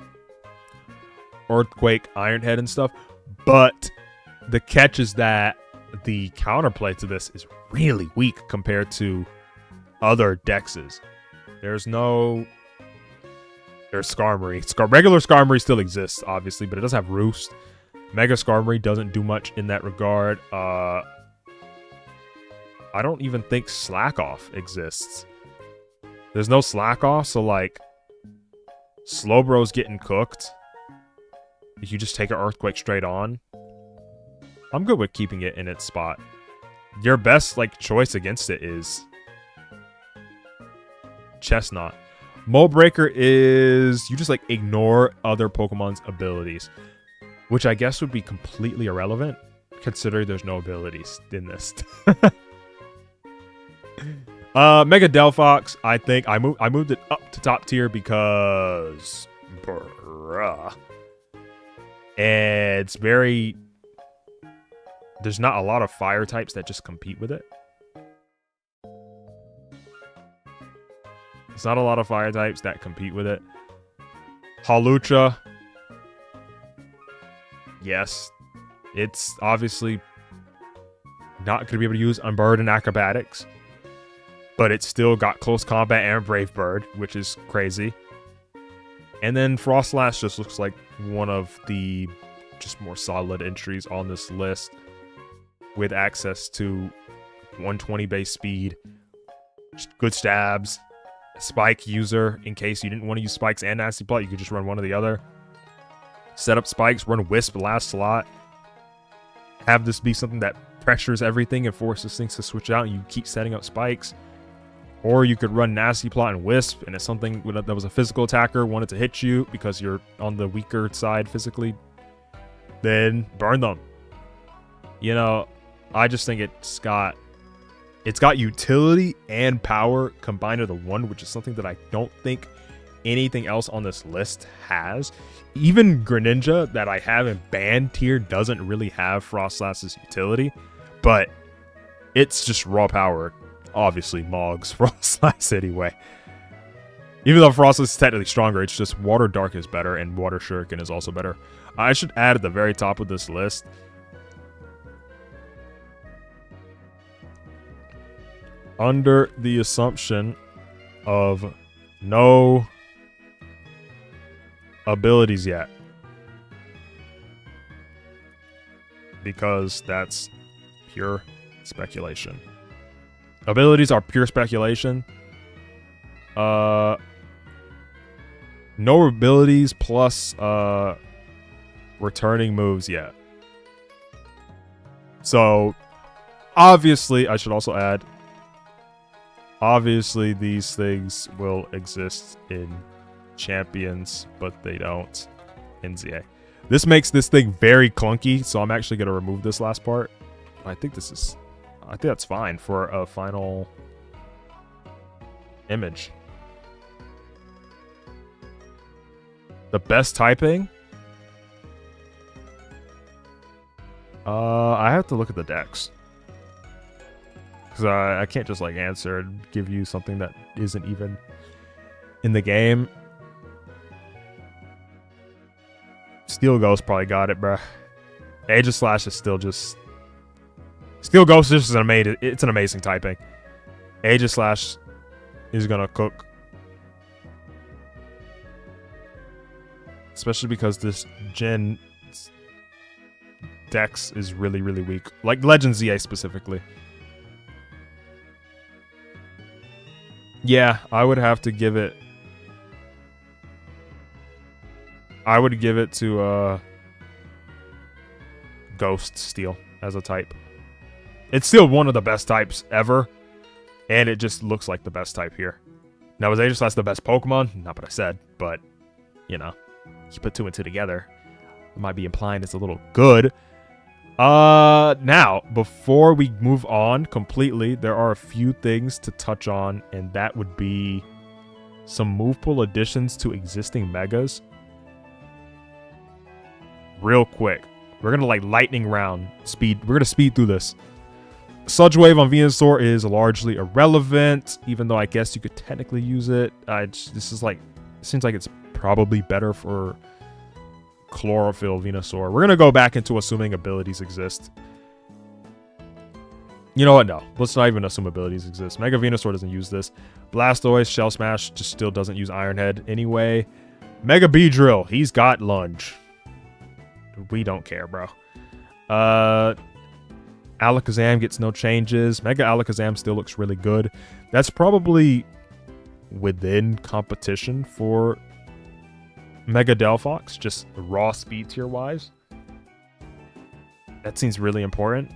Earthquake, Iron Head, and stuff. But the catch is that the counterplay to this is really weak compared to other dexes. There's Skarmory. Regular Skarmory still exists, obviously, but it does have Roost. Mega Skarmory doesn't do much in that regard. I don't even think Slack Off exists. There's no Slack Off, so like Slowbro's getting cooked. If you just take an Earthquake straight on, I'm good with keeping it in its spot. Your best like choice against it is Chestnut. Mold Breaker is you just like ignore other Pokemon's abilities, which I guess would be completely irrelevant considering there's no abilities in this. Mega Delphox, I think I moved it up to top tier because bruh. It's very there's not a lot of fire types that just compete with it. There's not a lot of fire types that compete with it. Hawlucha. Yes. It's obviously not going to be able to use Unburden Acrobatics. But it's still got Close Combat and Brave Bird, which is crazy. And then Froslass just looks like one of the just more solid entries on this list. With access to 120 base speed, good stabs, spike user in case you didn't want to use spikes and nasty plot, you could just run one or the other. Set up spikes, run wisp last slot. Have this be something that pressures everything and forces things to switch out and you keep setting up spikes. Or you could run nasty plot and wisp and if something that was a physical attacker wanted to hit you because you're on the weaker side physically, then burn them. You know, I just think it's got utility and power combined into one, which is something that I don't think anything else on this list has. Even Greninja that I have in banned tier doesn't really have Froslass's utility, but it's just raw power. Obviously, Mog's Froslass anyway. Even though Froslass is technically stronger, it's just Water Dark is better and Water Shuriken is also better. I should add at the very top of this list under the assumption of no abilities yet, because that's pure speculation. Abilities are pure speculation. No abilities plus returning moves yet. So obviously I should also add, obviously these things will exist in Champions, but they don't in ZA. This makes this thing very clunky, so I'm actually going to remove this last part. I think that's fine for a final image. The best typing? I have to look at the decks. Because I can't just like answer and give you something that isn't even in the game. Steel Ghost probably got it, bruh. Aegislash is still just... Steel Ghost is just it's an amazing typing. Aegislash is gonna cook. Especially because this gen Dex is really, really weak. Like Legend ZA specifically. Yeah, I would have to give it... I would give it to Ghost Steel as a type. It's still one of the best types ever, and it just looks like the best type here. Now, is Aegislash the best Pokemon? Not what I said, but, you know, you put two and two together, it might be implying it's a little good. Now, before we move on completely, there are a few things to touch on, and that would be some move pool additions to existing Megas. Real quick. We're going to like lightning round speed. We're going to speed through this. Sludge Wave on Venusaur is largely irrelevant, even though I guess you could technically use it. This is like, it seems like it's probably better for Chlorophyll Venusaur. We're going to go back into assuming abilities exist. You know what? No. Let's not even assume abilities exist. Mega Venusaur doesn't use this. Blastoise, Shell Smash just still doesn't use Iron Head anyway. Mega Beedrill, he's got Lunge. We don't care, bro. Alakazam gets no changes. Mega Alakazam still looks really good. That's probably within competition for Mega Delphox, just raw speed tier wise. That seems really important.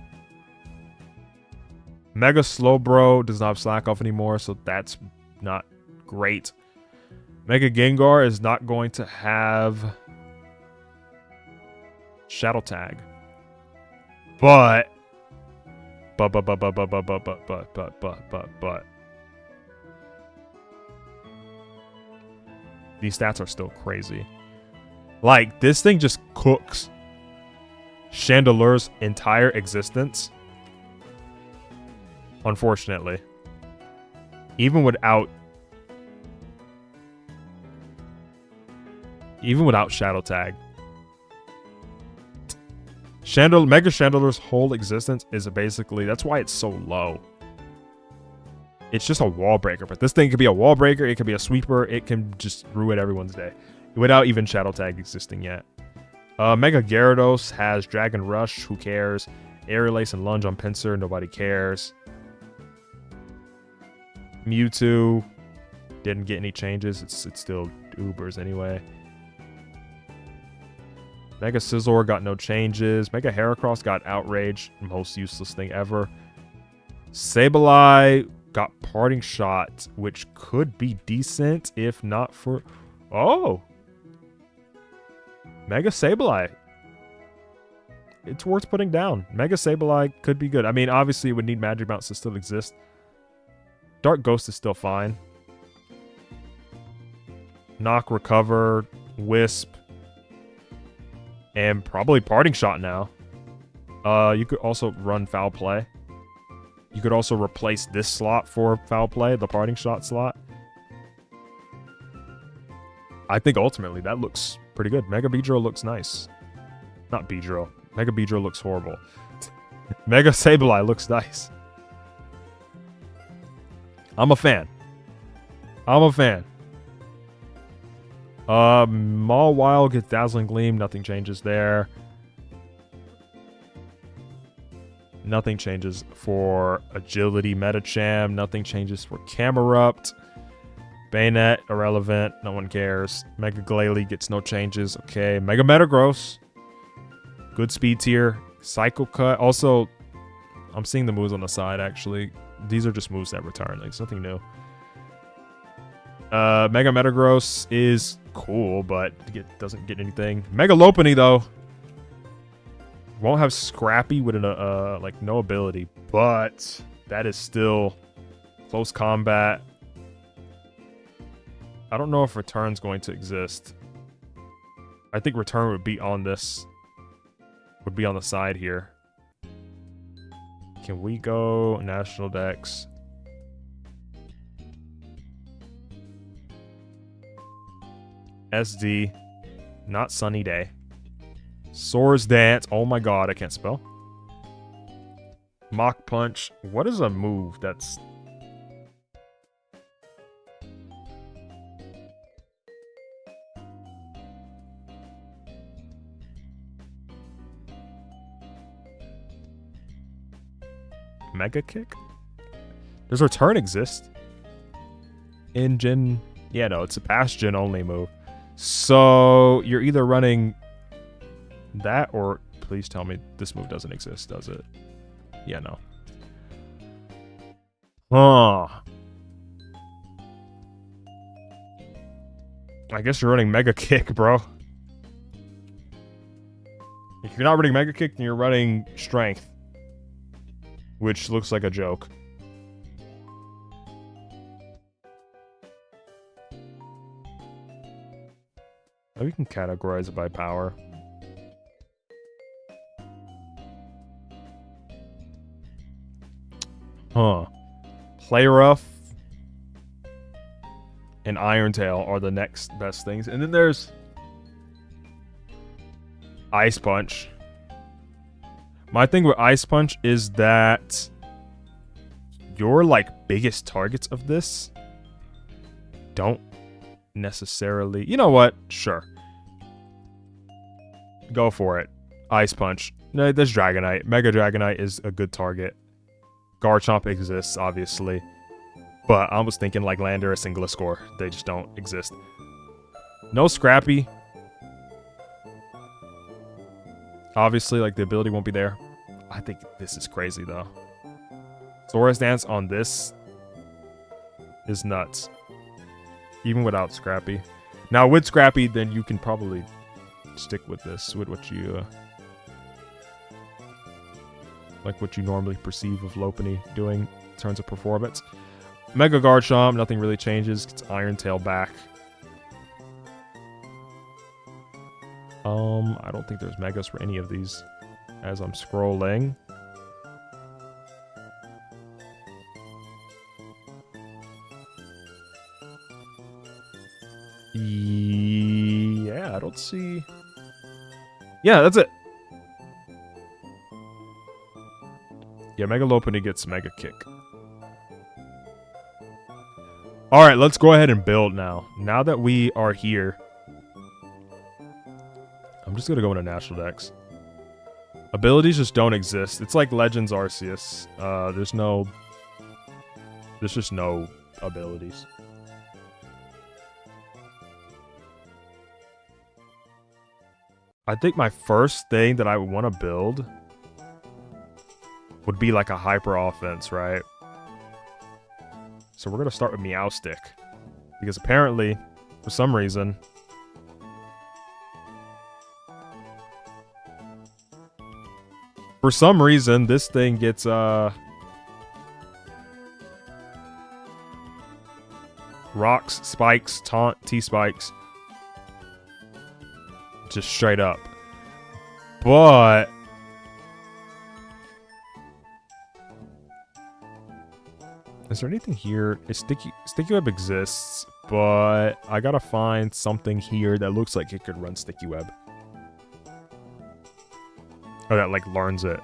Mega Slowbro does not have Slack Off anymore, so that's not great. Mega Gengar is not going to have Shadow Tag. But these stats are still crazy. Like, this thing just cooks Chandelure's entire existence. Unfortunately. Even without Shadow Tag. Mega Chandelure's whole existence is basically, that's why it's so low. It's just a wall breaker, but this thing could be a wall breaker, it could be a sweeper, it can just ruin everyone's day. Without even Shadow Tag existing yet. Mega Gyarados has Dragon Rush, who cares? Aerial Ace and Lunge on Pinsir, nobody cares. Mewtwo didn't get any changes, it's still Ubers anyway. Mega Scizor got no changes. Mega Heracross got Outrage, most useless thing ever. Sableye got Parting Shot, which could be decent if not for... Oh! Mega Sableye. It's worth putting down. Mega Sableye could be good. I mean, obviously it would need Magic Bounce to still exist. Dark Ghost is still fine. Knock, Recover, Wisp. And probably Parting Shot now. You could also run Foul Play. You could also replace this slot for Foul Play, the Parting Shot slot. I think ultimately that looks pretty good. Mega Beedrill looks nice. Not Beedrill. Mega Beedrill looks horrible. Mega Sableye looks nice. I'm a fan. I'm a fan. Mawile gets Dazzling Gleam. Nothing changes there. Nothing changes for Agility Metacham. Nothing changes for Camerupt. Bayonet, irrelevant. No one cares. Mega Glalie gets no changes. Okay. Mega Metagross. Good speed tier. Cycle Cut. Also, I'm seeing the moves on the side, actually. These are just moves that return. Like, it's nothing new. Mega Metagross is cool, but doesn't get anything. Mega Lopunny, though. Won't have Scrappy with like no ability, but that is still close combat. I don't know if Return's going to exist. I think Return would be on this. Would be on the side here. Can we go National Dex? SD. Not Sunny Day. Sora's Dance. Oh my god, I can't spell. Mach Punch. What is a move that's... Mega Kick? Does Return exist? In Gen... Yeah, no, it's a past Gen only move. So, you're either running that or... Please tell me this move doesn't exist, does it? Yeah, no. Huh. I guess you're running Mega Kick, bro. If you're not running Mega Kick, then you're running Strength. Which looks like a joke. Oh, we can categorize it by power. Huh. Play Rough and Iron Tail are the next best things. And then there's Ice Punch. My thing with Ice Punch is that your, like, biggest targets of this don't necessarily... You know what? Sure. Go for it. Ice Punch. No, there's Dragonite. Mega Dragonite is a good target. Garchomp exists, obviously. But I was thinking, like, Landorus and Gliscor. They just don't exist. No Scrappy. Obviously, like, the ability won't be there. I think this is crazy, though. Sora's Dance on this is nuts. Even without Scrappy. Now with Scrappy, then you can probably stick with this, with what you like what you normally perceive of Lopunny doing in terms of performance. Mega Garchomp, nothing really changes. Gets Iron Tail back. I don't think there's Megas for any of these as I'm scrolling. Yeah, I don't see... Yeah, that's it. Yeah, Mega Lopunny gets Mega Kick. Alright, let's go ahead and build now. Now that we are here, I'm just gonna go into National Dex. Abilities just don't exist. It's like Legends Arceus. There's just no abilities. I think my first thing that I would want to build would be like a hyper offense, right? So we're going to start with Meowstic. Because apparently, for some reason, this thing gets, rocks, spikes, taunt, T-spikes. Just straight up. But is there anything here? Sticky Web exists, but I gotta find something here that looks like it could run Sticky Web. Or that like learns it.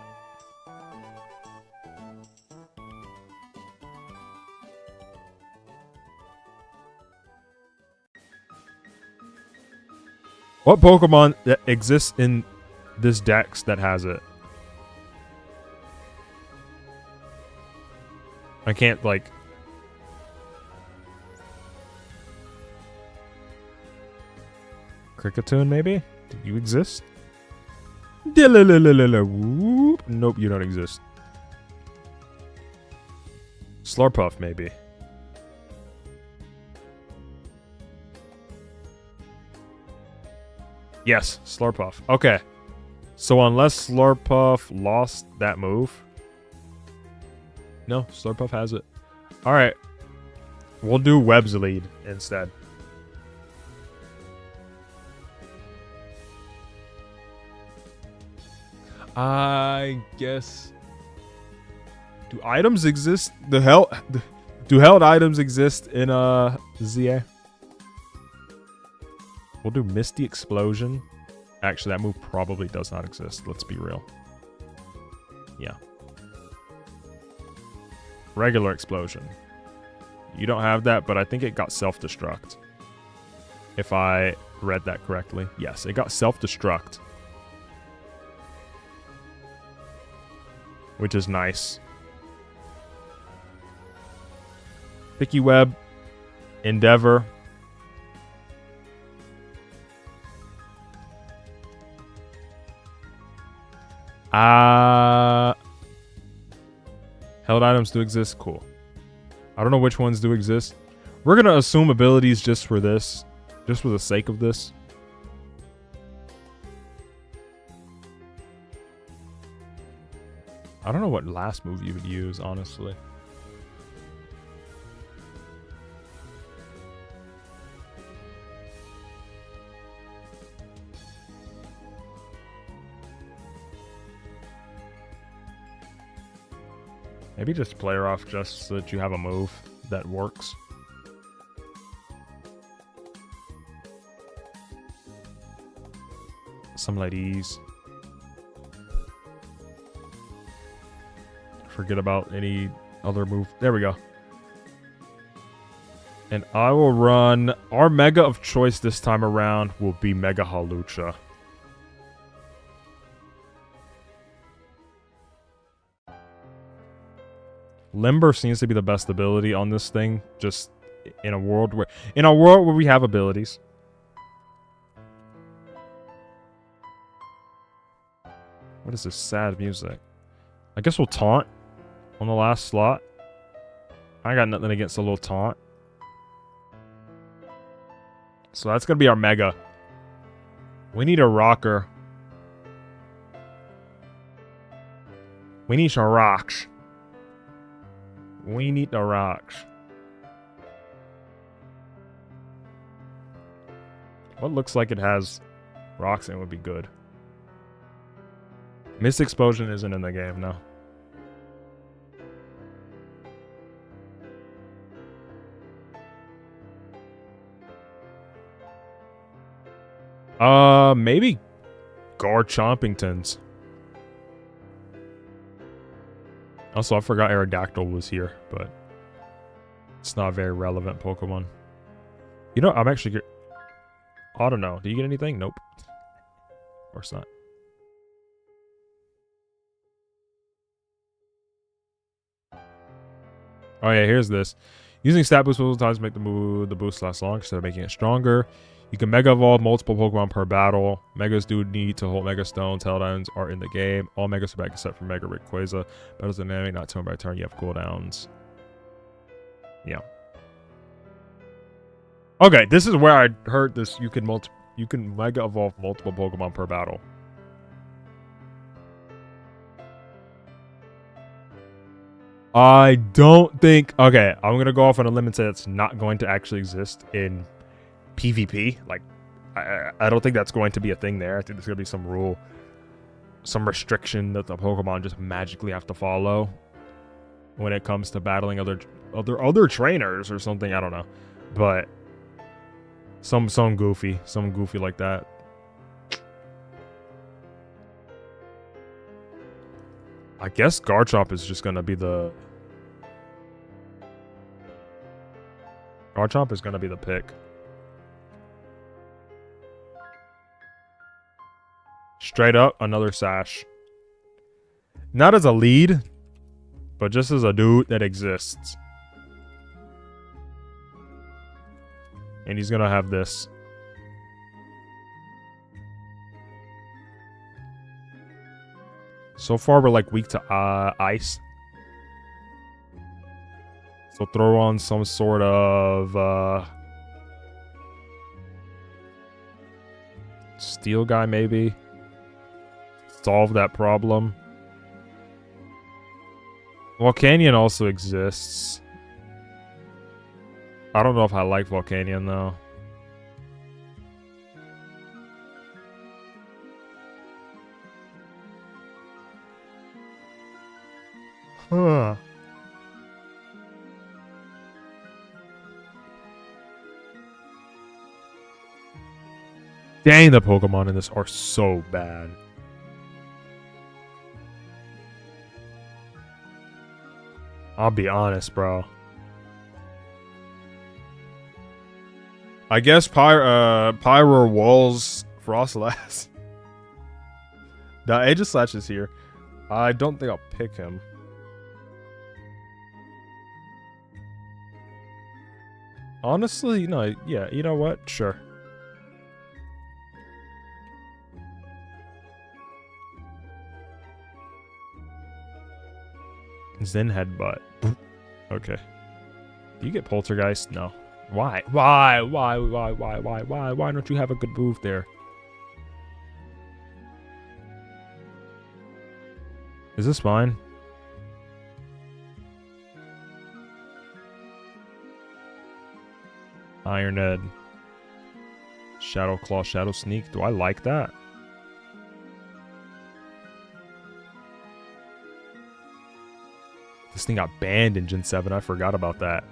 What Pokemon that exists in this dex that has it? I can't, like... Kricketune, maybe? Do you exist? Nope, you don't exist. Slurpuff, maybe. Yes, Slurpuff. Okay. So unless Slurpuff lost that move... No, Slurpuff has it. Alright. We'll do Web's lead instead. I guess... Do items exist? Do held items exist in ZA? We'll do Misty Explosion. Actually, that move probably does not exist. Let's be real. Yeah. Regular Explosion. You don't have that, but I think it got self-destruct. If I read that correctly. Yes, it got self-destruct. Which is nice. Sticky Web. Endeavor. Held items do exist? Cool. I don't know which ones do exist. We're going to assume abilities just for this. Just for the sake of this. I don't know what last move you would use, honestly. Maybe just play her off just so that you have a move that works. Some ladies. Forget about any other move. There we go. And I will run... Our Mega of choice this time around will be Mega Hawlucha. Limber seems to be the best ability on this thing, just in a world where we have abilities. What is this sad music? I guess we'll taunt on the last slot. I got nothing against a little taunt. So that's going to be our Mega. We need a rocker. We need some rocks. We need the rocks. What looks like it has rocks in it would be good. Mist Explosion isn't in the game, no. Maybe Garchompingtons. Also, I forgot Aerodactyl was here, but it's not a very relevant Pokemon. You know, I'm actually... I don't know. Do you get anything? Nope. Of course not. Oh yeah, here's this. Using stat boost multiple times to make the boost last long instead of making it stronger. You can Mega Evolve multiple Pokemon per battle. Megas do need to hold Mega Stones. Helldowns are in the game. All Megas are back except for Mega Rayquaza. Battles dynamic, not turn by turn. You have cooldowns. Yeah. Okay, this is where I heard this. You can Mega Evolve multiple Pokemon per battle. I don't think... Okay, I'm going to go off on a limb and say it's not going to actually exist in PvP. Like, I don't think that's going to be a thing there. I think there's going to be some rule, some restriction that the Pokemon just magically have to follow when it comes to battling other trainers or something. I don't know. But some goofy like that. I guess Garchomp is just going to be the... Garchomp is going to be the pick. Straight up, another Sash. Not as a lead, but just as a dude that exists. And he's going to have this. So far, we're like weak to ice. So throw on some sort of steel guy, maybe. Solve that problem. Volcanion also exists. I don't know if I like Volcanion, though. Huh. Dang, the Pokemon in this are so bad. I'll be honest, bro. I guess Pyro Walls Froslass. The Aegislash is here. I don't think I'll pick him. Honestly, no, yeah, you know what? Sure. Zen Headbutt. Okay. Do you get Poltergeist? No. Why? Why don't you have a good move there? Is this fine? Iron Head. Shadow Claw, Shadow Sneak. Do I like that? This thing got banned in Gen 7. I forgot about that.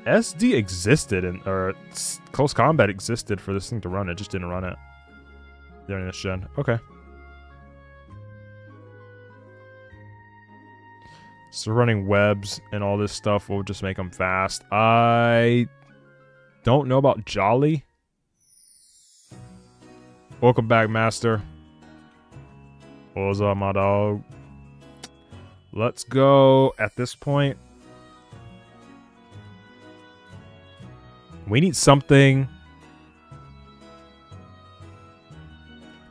SD existed or Close Combat existed for this thing to run. It just didn't run it during this gen. Okay. So running webs and all this stuff will just make them fast. I don't know about Jolly. Welcome back, Master. What's up, my dog? Let's go at this point. We need something.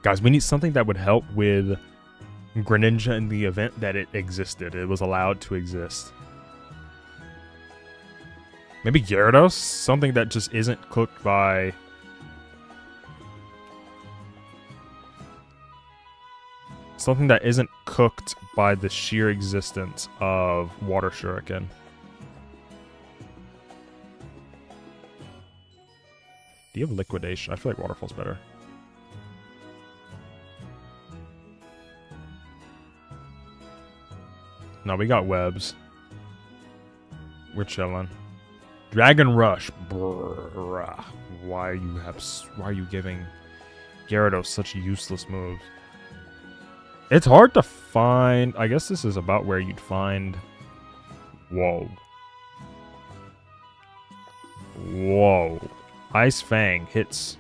Guys, we need something that would help with Greninja in the event that it existed. It was allowed to exist. Maybe Gyarados? Something that just isn't cooked by... Something that isn't cooked by the sheer existence of Water Shuriken. Do you have Liquidation? I feel like Waterfall's better. No, we got webs. We're chilling. Dragon Rush. Bruh. Why are you giving Gyarados such useless moves? It's hard to find. I guess this is about where you'd find. Whoa. Whoa. Ice Fang hits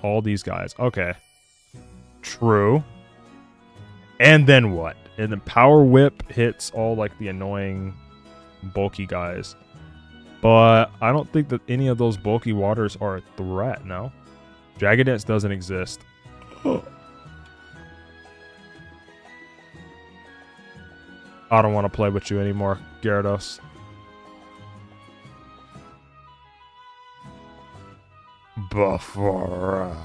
all these guys. Okay. True. And then what? And then Power Whip hits all like the annoying bulky guys. But I don't think that any of those bulky waters are a threat, no? Dragon Dance doesn't exist. I don't want to play with you anymore, Gyarados. Buffer.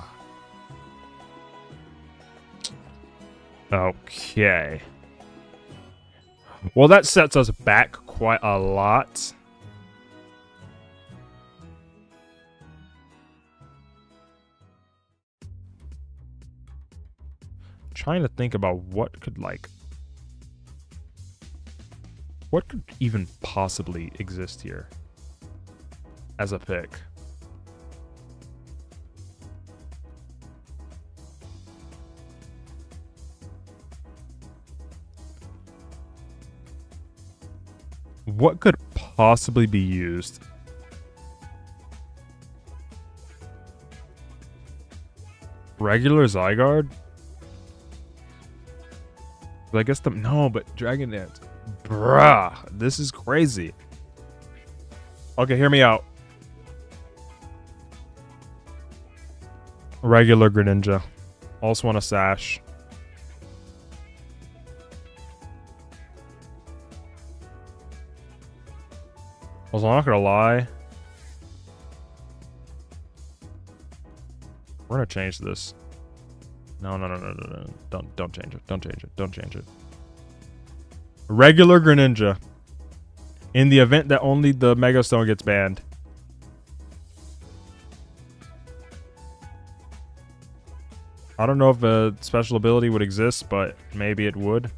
Okay. Well, that sets us back quite a lot. Trying to think about what could even possibly exist here as a pick. What could possibly be used? Regular Zygarde? I guess no, but Dragon Dance. Bruh, this is crazy. Okay, hear me out. Regular Greninja. Also want a Sash. I'm not gonna lie. We're gonna change this. No. Don't change it. Don't change it. Don't change it. Regular Greninja. In the event that only the Mega Stone gets banned. I don't know if a special ability would exist, but maybe it would.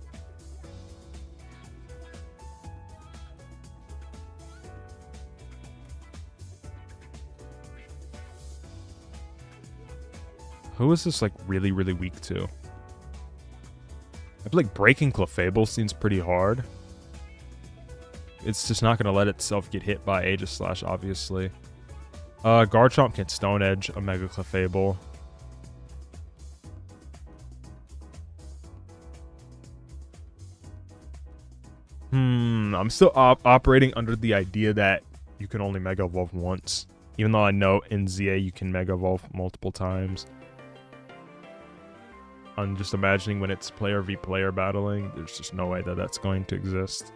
Who is this like really weak to? I feel like breaking Clefable seems pretty hard. It's just not going to let itself get hit by Aegislash, obviously. Garchomp can Stone Edge a Mega Clefable. I'm still operating under the idea that you can only Mega Evolve once. Even though I know in ZA you can Mega Evolve multiple times. I'm just imagining when it's player v player battling, there's just no way that that's going to exist.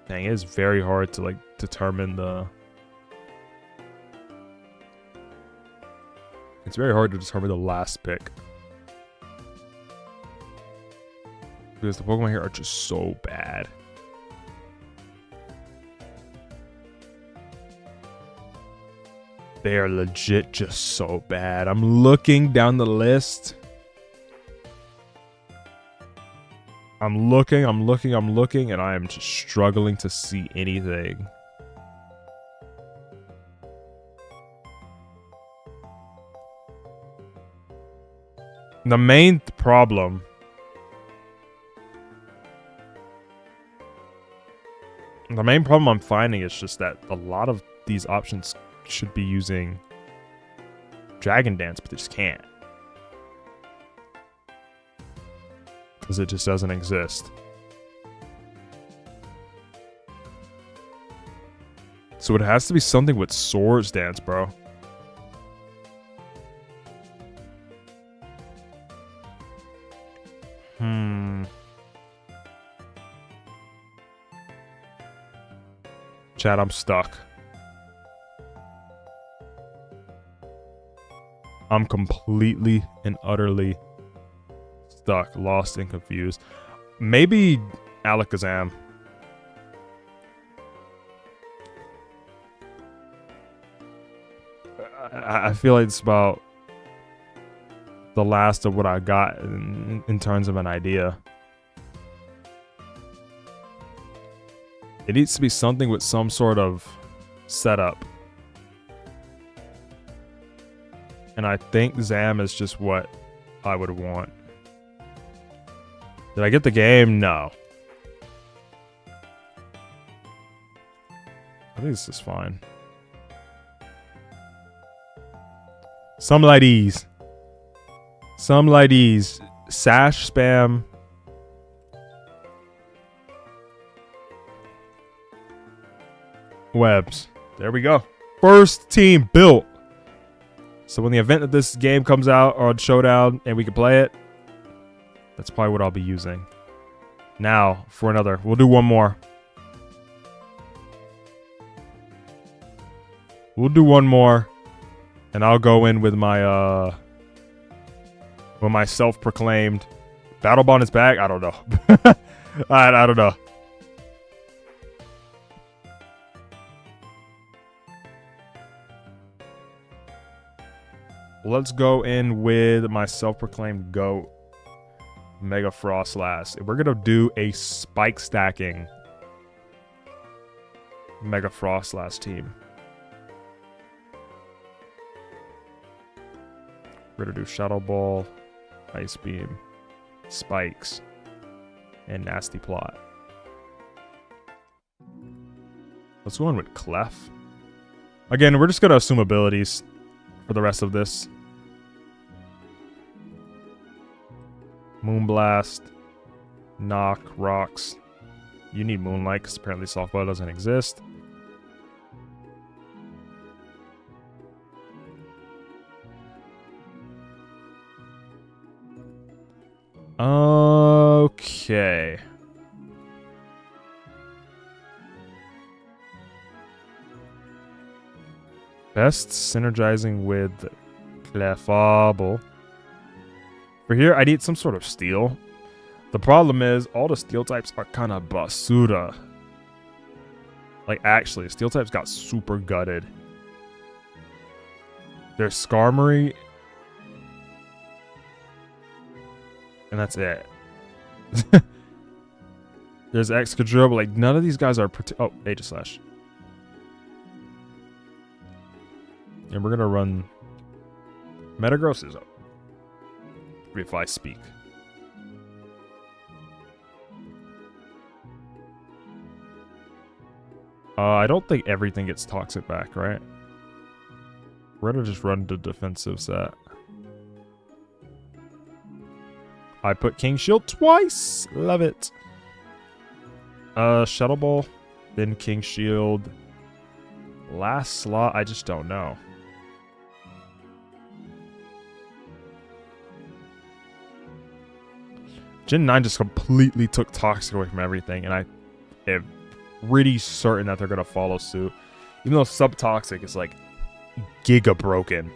Dang, it is very hard to like determine the... It's very hard to determine the last pick. Because the Pokemon here are just so bad. They are legit just so bad. I'm looking down the list. I'm looking, and I am just struggling to see anything. The main problem I'm finding is just that a lot of these options should be using Dragon Dance, but they just can't. Because it just doesn't exist. So it has to be something with Swords Dance, bro. Chat, I'm stuck. I'm completely and utterly stuck, lost, and confused. Maybe Alakazam. I feel like it's about the last of what I got in terms of an idea. It needs to be something with some sort of setup. And I think Zam is just what I would want. Did I get the game? No. I think this is fine. Some ladies. Some ladies. Sash spam. Webs. There we go. First team built. So when the event that this game comes out on Showdown and we can play it, that's probably what I'll be using. Now, for another. We'll do one more. We'll do one more. And I'll go in with my self-proclaimed Battle Bond is back. I don't know. I don't know. Let's go in with my self-proclaimed GOAT, Mega Froslass. We're going to do a spike stacking Mega Froslass team. We're going to do Shadow Ball, Ice Beam, Spikes, and Nasty Plot. Let's go in with Clef. Again, we're just going to assume abilities for the rest of this. Moonblast, Knock, Rocks. You need Moonlight because apparently Softball doesn't exist. Okay. Best synergizing with Clefable. For here, I need some sort of steel. The problem is, all the steel types are kind of basura. Like, actually, steel types got super gutted. There's Skarmory. And that's it. There's Excadrill, but like, none of these guys are... Oh, Aegislash. And we're going to run... Metagross is up. If I speak. I don't think everything gets toxic back, right? We're gonna just run the defensive set. I put King Shield twice. Love it. Shadow Ball, then King Shield. Last slot, I just don't know. Gen 9 just completely took Toxic away from everything, and I am pretty certain that they're going to follow suit. Even though Subtoxic is like giga broken.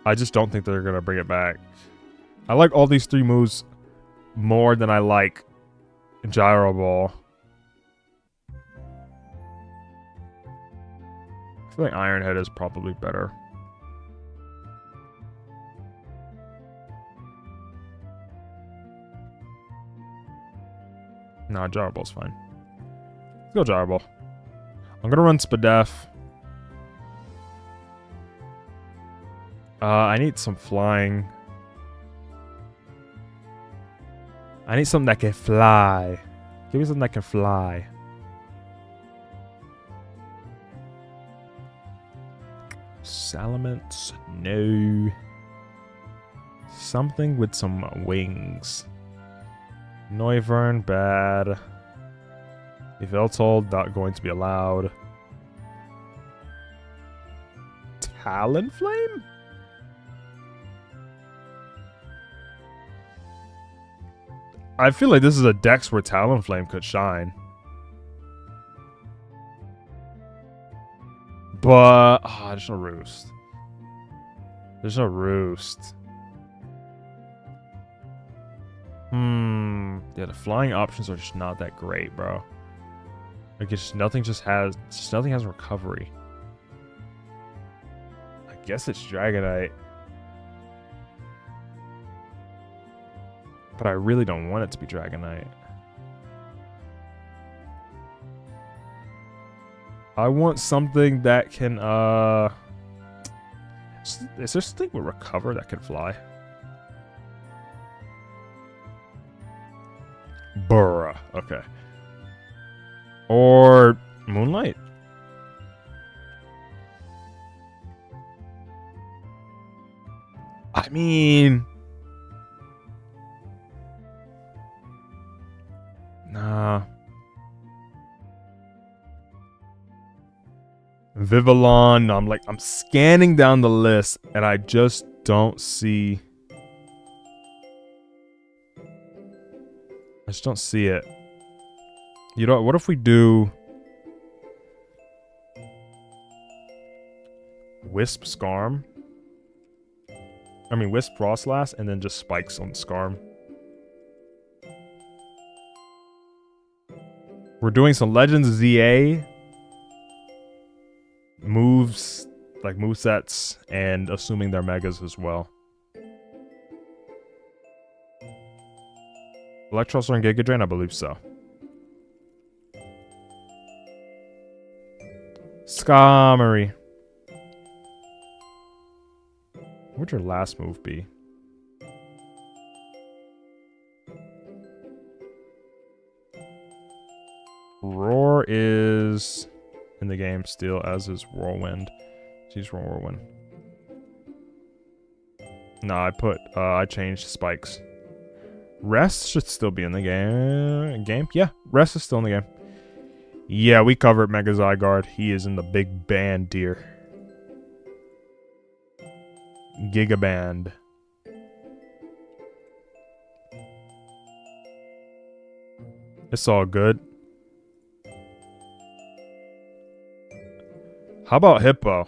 I just don't think they're going to bring it back. I like all these three moves more than I like Gyro Ball. I feel like Iron Head is probably better. Nah, Gyro Ball's fine. Let's go Gyro Ball. I'm gonna run Spadef. I need some flying. I need something that can fly. Give me something that can fly. Salamence? No. Something with some wings. Noivern, bad. Yveltal, not going to be allowed. Talonflame? I feel like this is a dex where Talonflame could shine. But, there's no roost. There's no roost. Yeah, the flying options are just not that great, bro. Like, it's nothing has recovery. I guess it's Dragonite. But I really don't want it to be Dragonite. I want something that can, is there something with recover that can fly? Burra. Okay. Or Moonlight. I mean, nah. Vivillon. I'm scanning down the list and I just don't see. I just don't see it. You know what if we do Wisp Skarm? I mean Wisp Froslass and then just spikes on the Skarm. We're doing some Legends ZA moves, like movesets, and assuming they're megas as well. Electrosaur and Giga Drain, I believe so. Skarmory. What would your last move be? Roar is in the game still, as is Whirlwind. She's Whirlwind. No, I changed Spikes. Rest should still be in the game. Yeah, Rest is still in the game. Yeah, we covered Mega Zygarde. He is in the big band, dear. Giga Band. It's all good. How about Hippo?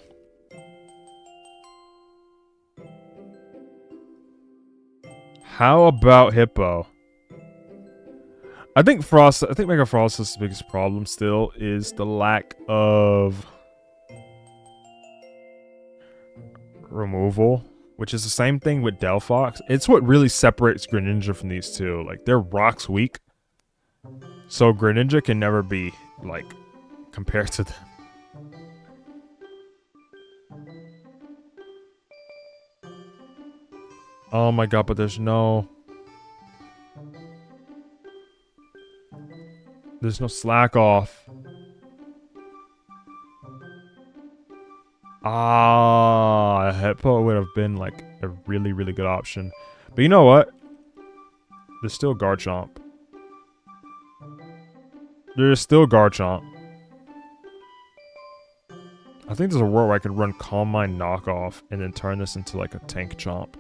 How about Hippo? I think Mega Frost's biggest problem still is the lack of removal, which is the same thing with Delphox. It's what really separates Greninja from these two. Like, they're rocks weak, so Greninja can never be, like, compared to them. Oh my god, but there's no slack off. Hippo would have been like a really, really good option. But you know what? There's still Garchomp. There's still Garchomp. I think there's a world where I could run Calm Mind Knockoff and then turn this into like a Tank Chomp.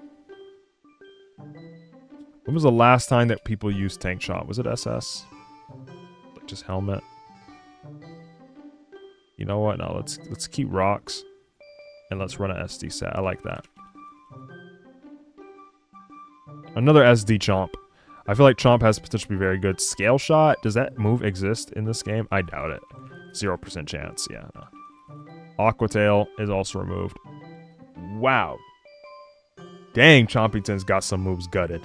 When was the last time that people used Tank Chomp? Was it SS? Like just Helmet? You know what? No, let's keep Rocks. And let's run an SD set. I like that. Another SD Chomp. I feel like Chomp has potential to be very good. Scale Shot? Does that move exist in this game? I doubt it. 0% chance. Yeah, no. Aqua Tail is also removed. Wow. Dang, Chompington's got some moves gutted.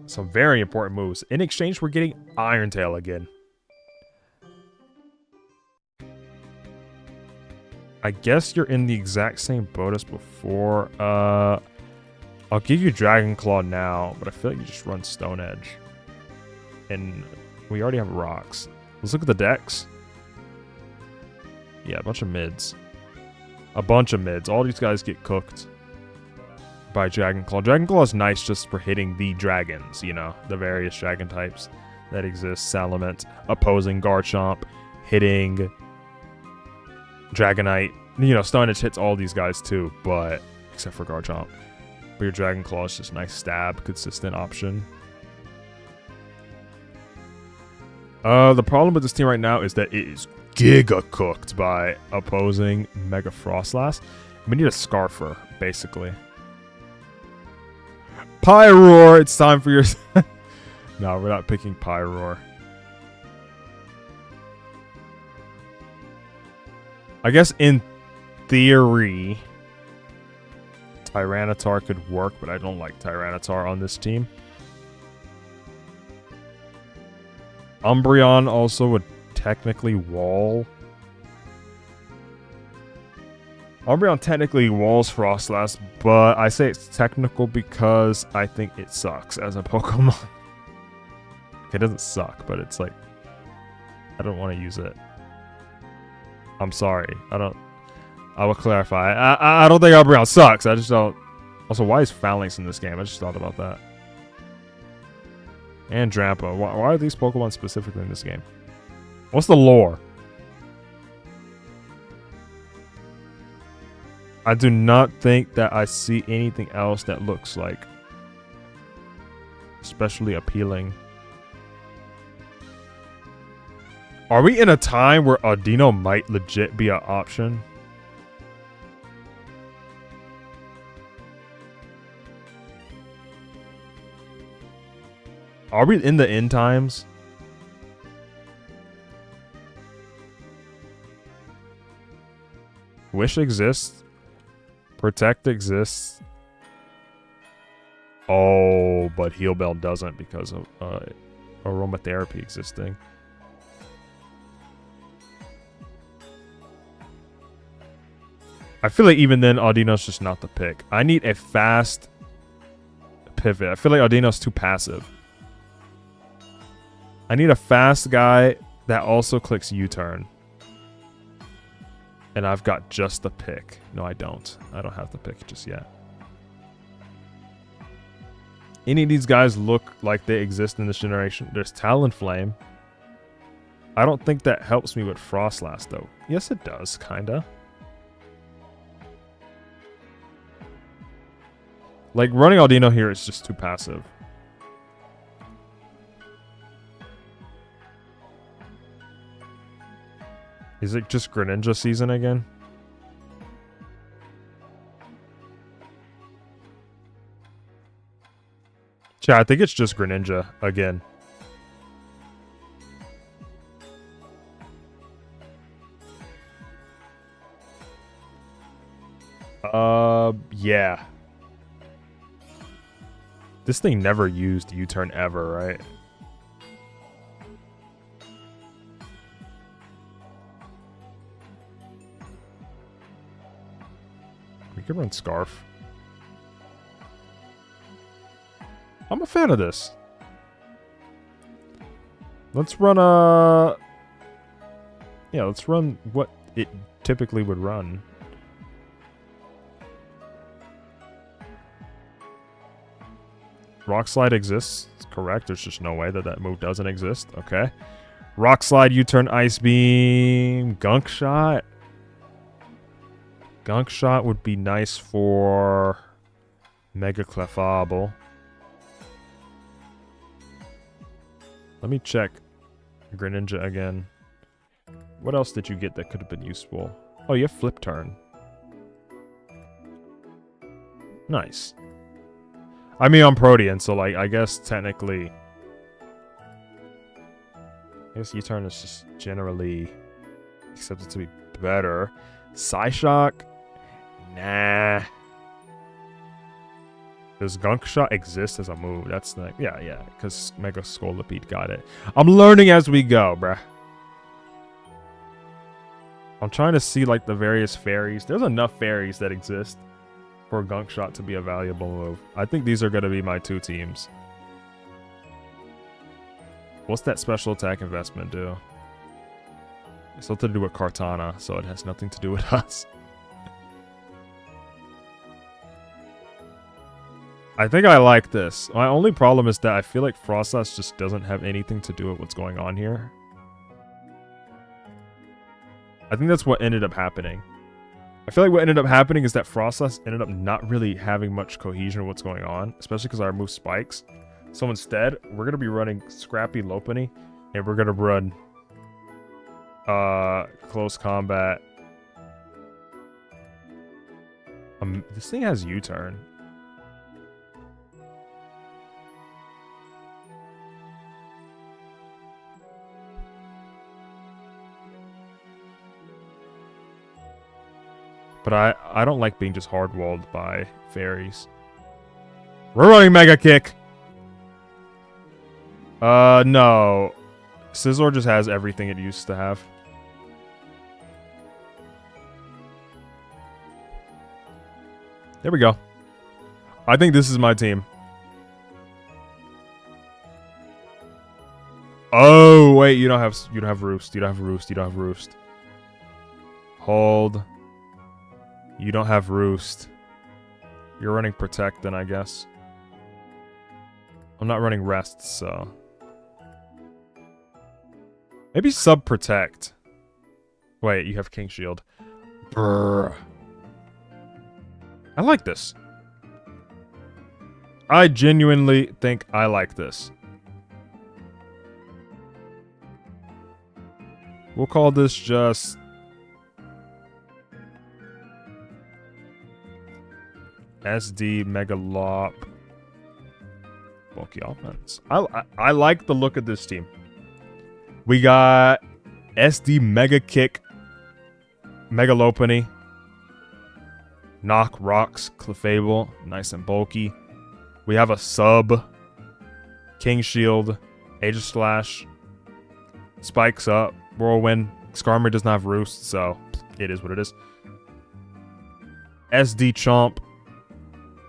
Some very important moves. In exchange, we're getting Iron Tail again. I guess you're in the exact same boat as before. I'll give you Dragon Claw now, but I feel like you just run Stone Edge. And we already have Rocks. Let's look at the decks. Yeah, a bunch of mids. A bunch of mids. All these guys get cooked. by Dragon Claw. Dragon Claw is nice just for hitting the dragons, you know, the various dragon types that exist. Salamence, opposing Garchomp, hitting Dragonite. You know, Starmie hits all these guys too, but except for Garchomp. But your Dragon Claw is just a nice stab, consistent option. The problem with this team right now is that it is giga cooked by opposing Mega Froslass. We need a Scarfer, basically. Pyroar, it's time for your... No, we're not picking Pyroar. I guess in theory, Tyranitar could work, but I don't like Tyranitar on this team. Umbreon also would technically wall. Umbreon technically walls Froslass, but I say it's technical because I think it sucks as a Pokemon. It doesn't suck, but it's like, I don't want to use it. I'm sorry. I will clarify. I don't think Umbreon sucks. I just don't. Also, why is Phalanx in this game? I just thought about that. And Drampa. Why are these Pokemon specifically in this game? What's the lore? I do not think that I see anything else that looks like especially appealing. Are we in a time where Audino might legit be an option? Are we in the end times? Wish exists. Protect exists. Oh, but Heal Bell doesn't because of aromatherapy existing. I feel like even then, Audino's just not the pick. I need a fast pivot. I feel like Audino's too passive. I need a fast guy that also clicks U-turn. And I've got just the pick. No, I don't. I don't have the pick just yet. Any of these guys look like they exist in this generation. There's Talonflame. I don't think that helps me with Froslass, though. Yes, it does, kinda. Like, running Audino here is just too passive. Is it just Greninja season again? Chat, I think it's just Greninja again. Yeah. This thing never used U-turn ever, right? We could run Scarf. I'm a fan of this. Let's run yeah, let's run what it typically would run. Rock Slide exists, correct? There's just no way that that move doesn't exist. Okay. Rock Slide, U-turn, Ice Beam, Gunk Shot. Gunk Shot would be nice for Mega Clefable. Let me check Greninja again. What else did you get that could have been useful? Oh, you have Flip Turn. Nice. I mean, I'm Protean, so like, I guess technically... I guess U-turn is just generally accepted to be better. Psyshock? Nah. Does Gunk Shot exist as a move? That's like, yeah, because Mega Scolipede got it. I'm learning as we go, bruh. I'm trying to see like the various fairies. There's enough fairies that exist for Gunk Shot to be a valuable move. I think these are going to be my two teams. What's that special attack investment do? It's something to do with Kartana, so it has nothing to do with us. I think I like this. My only problem is that I feel like Froslass just doesn't have anything to do with what's going on here. I think that's what ended up happening. I feel like what ended up happening is that Froslass ended up not really having much cohesion with what's going on, especially because I removed spikes. So instead, we're going to be running Scrappy Lopunny, and we're going to run Close Combat. This thing has U-turn. But I don't like being just hard-walled by fairies. We're running Mega Kick! No. Scizor just has everything it used to have. There we go. I think this is my team. Oh, wait, you don't have Roost. You don't have Roost. You don't have Roost. Hold. You don't have Roost. You're running Protect then, I guess. I'm not running Rest, so... Maybe Sub-Protect. Wait, you have King Shield. Brrr. I like this. I genuinely think I like this. We'll call this just... SD Megalop. Bulky offense. I like the look of this team. We got SD Mega Kick, Mega Lopunny, Knock Rocks, Clefable, nice and bulky. We have a sub, King Shield, Aegislash, Spikes up, Whirlwind. Skarmory does not have Roost, so it is what it is. SD Chomp,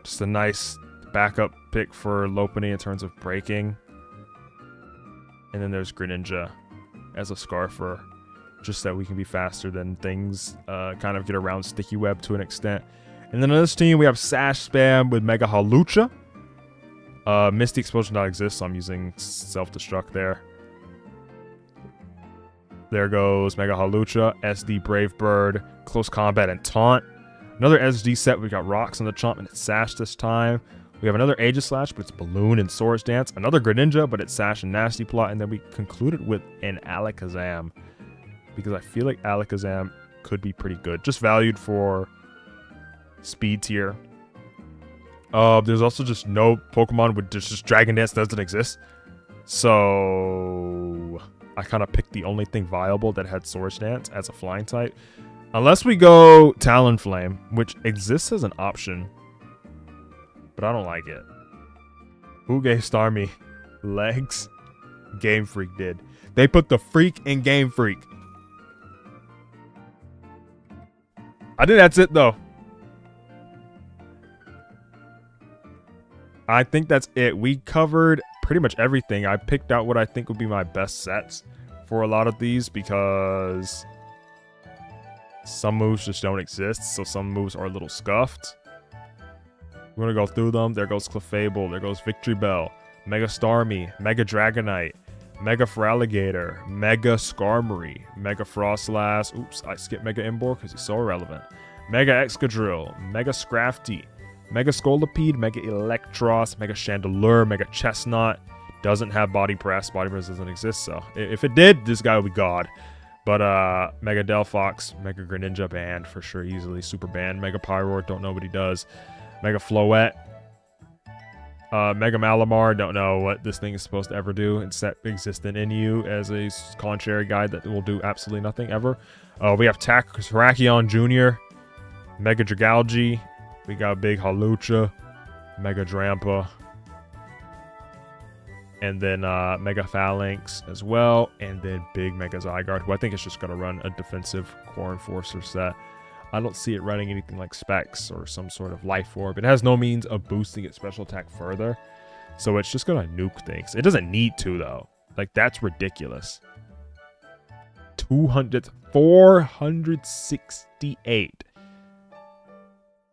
just a nice backup pick for Lopunny in terms of breaking. And then there's Greninja as a Scarfer, just so we can be faster than things, kind of get around Sticky Web to an extent. And then on this team, we have Sash Spam with Mega Hawlucha. Misty Explosion does not exist, so I'm using Self-Destruct there. There goes Mega Hawlucha, SD Brave Bird, Close Combat, and Taunt. Another SD set, we got Rocks on the Chomp, and it's Sash this time. We have another Aegislash, but it's Balloon and Swords Dance. Another Greninja, but it's Sash and Nasty Plot. And then we concluded with an Alakazam, because I feel like Alakazam could be pretty good. Just valued for speed tier. There's also just no Pokemon with just Dragon Dance doesn't exist. So I kind of picked the only thing viable that had Swords Dance as a flying type. Unless we go Talonflame, which exists as an option. But I don't like it. Who gave Starmie legs? Game Freak did. They put the freak in Game Freak. I think that's it, though. I think that's it. We covered pretty much everything. I picked out what I think would be my best sets for a lot of these because some moves just don't exist, so some moves are a little scuffed. We're gonna go through them. There goes Clefable, there goes Victreebel, Mega Starmie, Mega Dragonite, Mega Feraligatr, Mega Skarmory, Mega Froslass. Oops, I skipped Mega Emboar because he's so irrelevant. Mega Excadrill, Mega Scrafty, Mega Scolipede, Mega Electros, Mega Chandelure, Mega Chestnut. Doesn't have Body Press. Body Press doesn't exist, so if it did, this guy would be God. But Mega Delphox, Mega Greninja banned for sure, easily. Super banned. Mega Pyroar, don't know what he does. Mega Floette. Mega Malamar, don't know what this thing is supposed to ever do except existent in you as a contrary guide that will do absolutely nothing ever. We have Terrakion Jr., Mega Dragalge. We got Big Hawlucha, Mega Drampa, and then Mega Phalanx as well, and then Big Mega Zygarde, who I think is just going to run a defensive Core Enforcer set. I don't see it running anything like Specs or some sort of Life Orb. It has no means of boosting its special attack further, so it's just going to nuke things. It doesn't need to, though. Like, that's ridiculous. 468.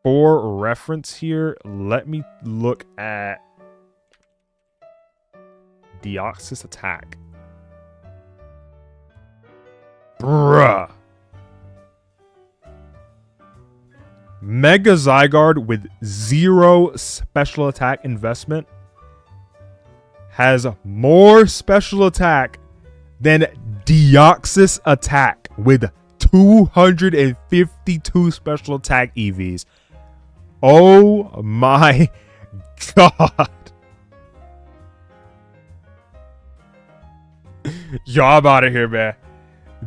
For reference here, let me look at Deoxys attack. Bruh. Mega Zygarde with 0 special attack investment has more special attack than Deoxys attack with 252 special attack EVs. Oh my god. Y'all, I'm out of here, man.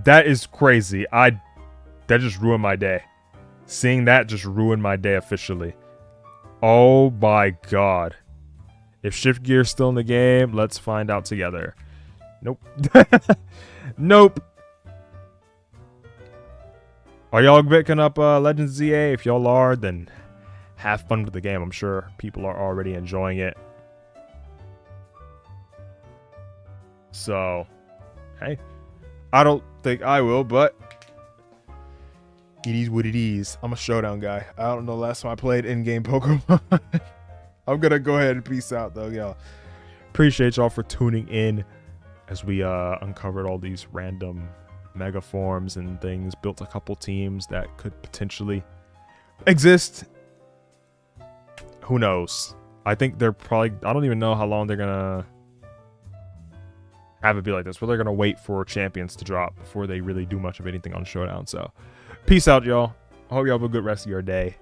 That is crazy. That just ruined my day. Seeing that just ruined my day officially. Oh my god. If Shift Gear's still in the game, let's find out together. Nope. Nope. Are y'all picking up Legends ZA? If y'all are, then have fun with the game. I'm sure people are already enjoying it. So, hey. I don't think I will, but it is what it is. I'm a Showdown guy. I don't know the last time I played in-game Pokemon. I'm going to go ahead and peace out, though, y'all. Appreciate y'all for tuning in as we uncovered all these random mega forms and things. Built a couple teams that could potentially exist. Who knows? I think they're probably... I don't even know how long they're going to have it be like this, where they're going to wait for champions to drop before they really do much of anything on Showdown. So, peace out, y'all. I hope y'all have a good rest of your day.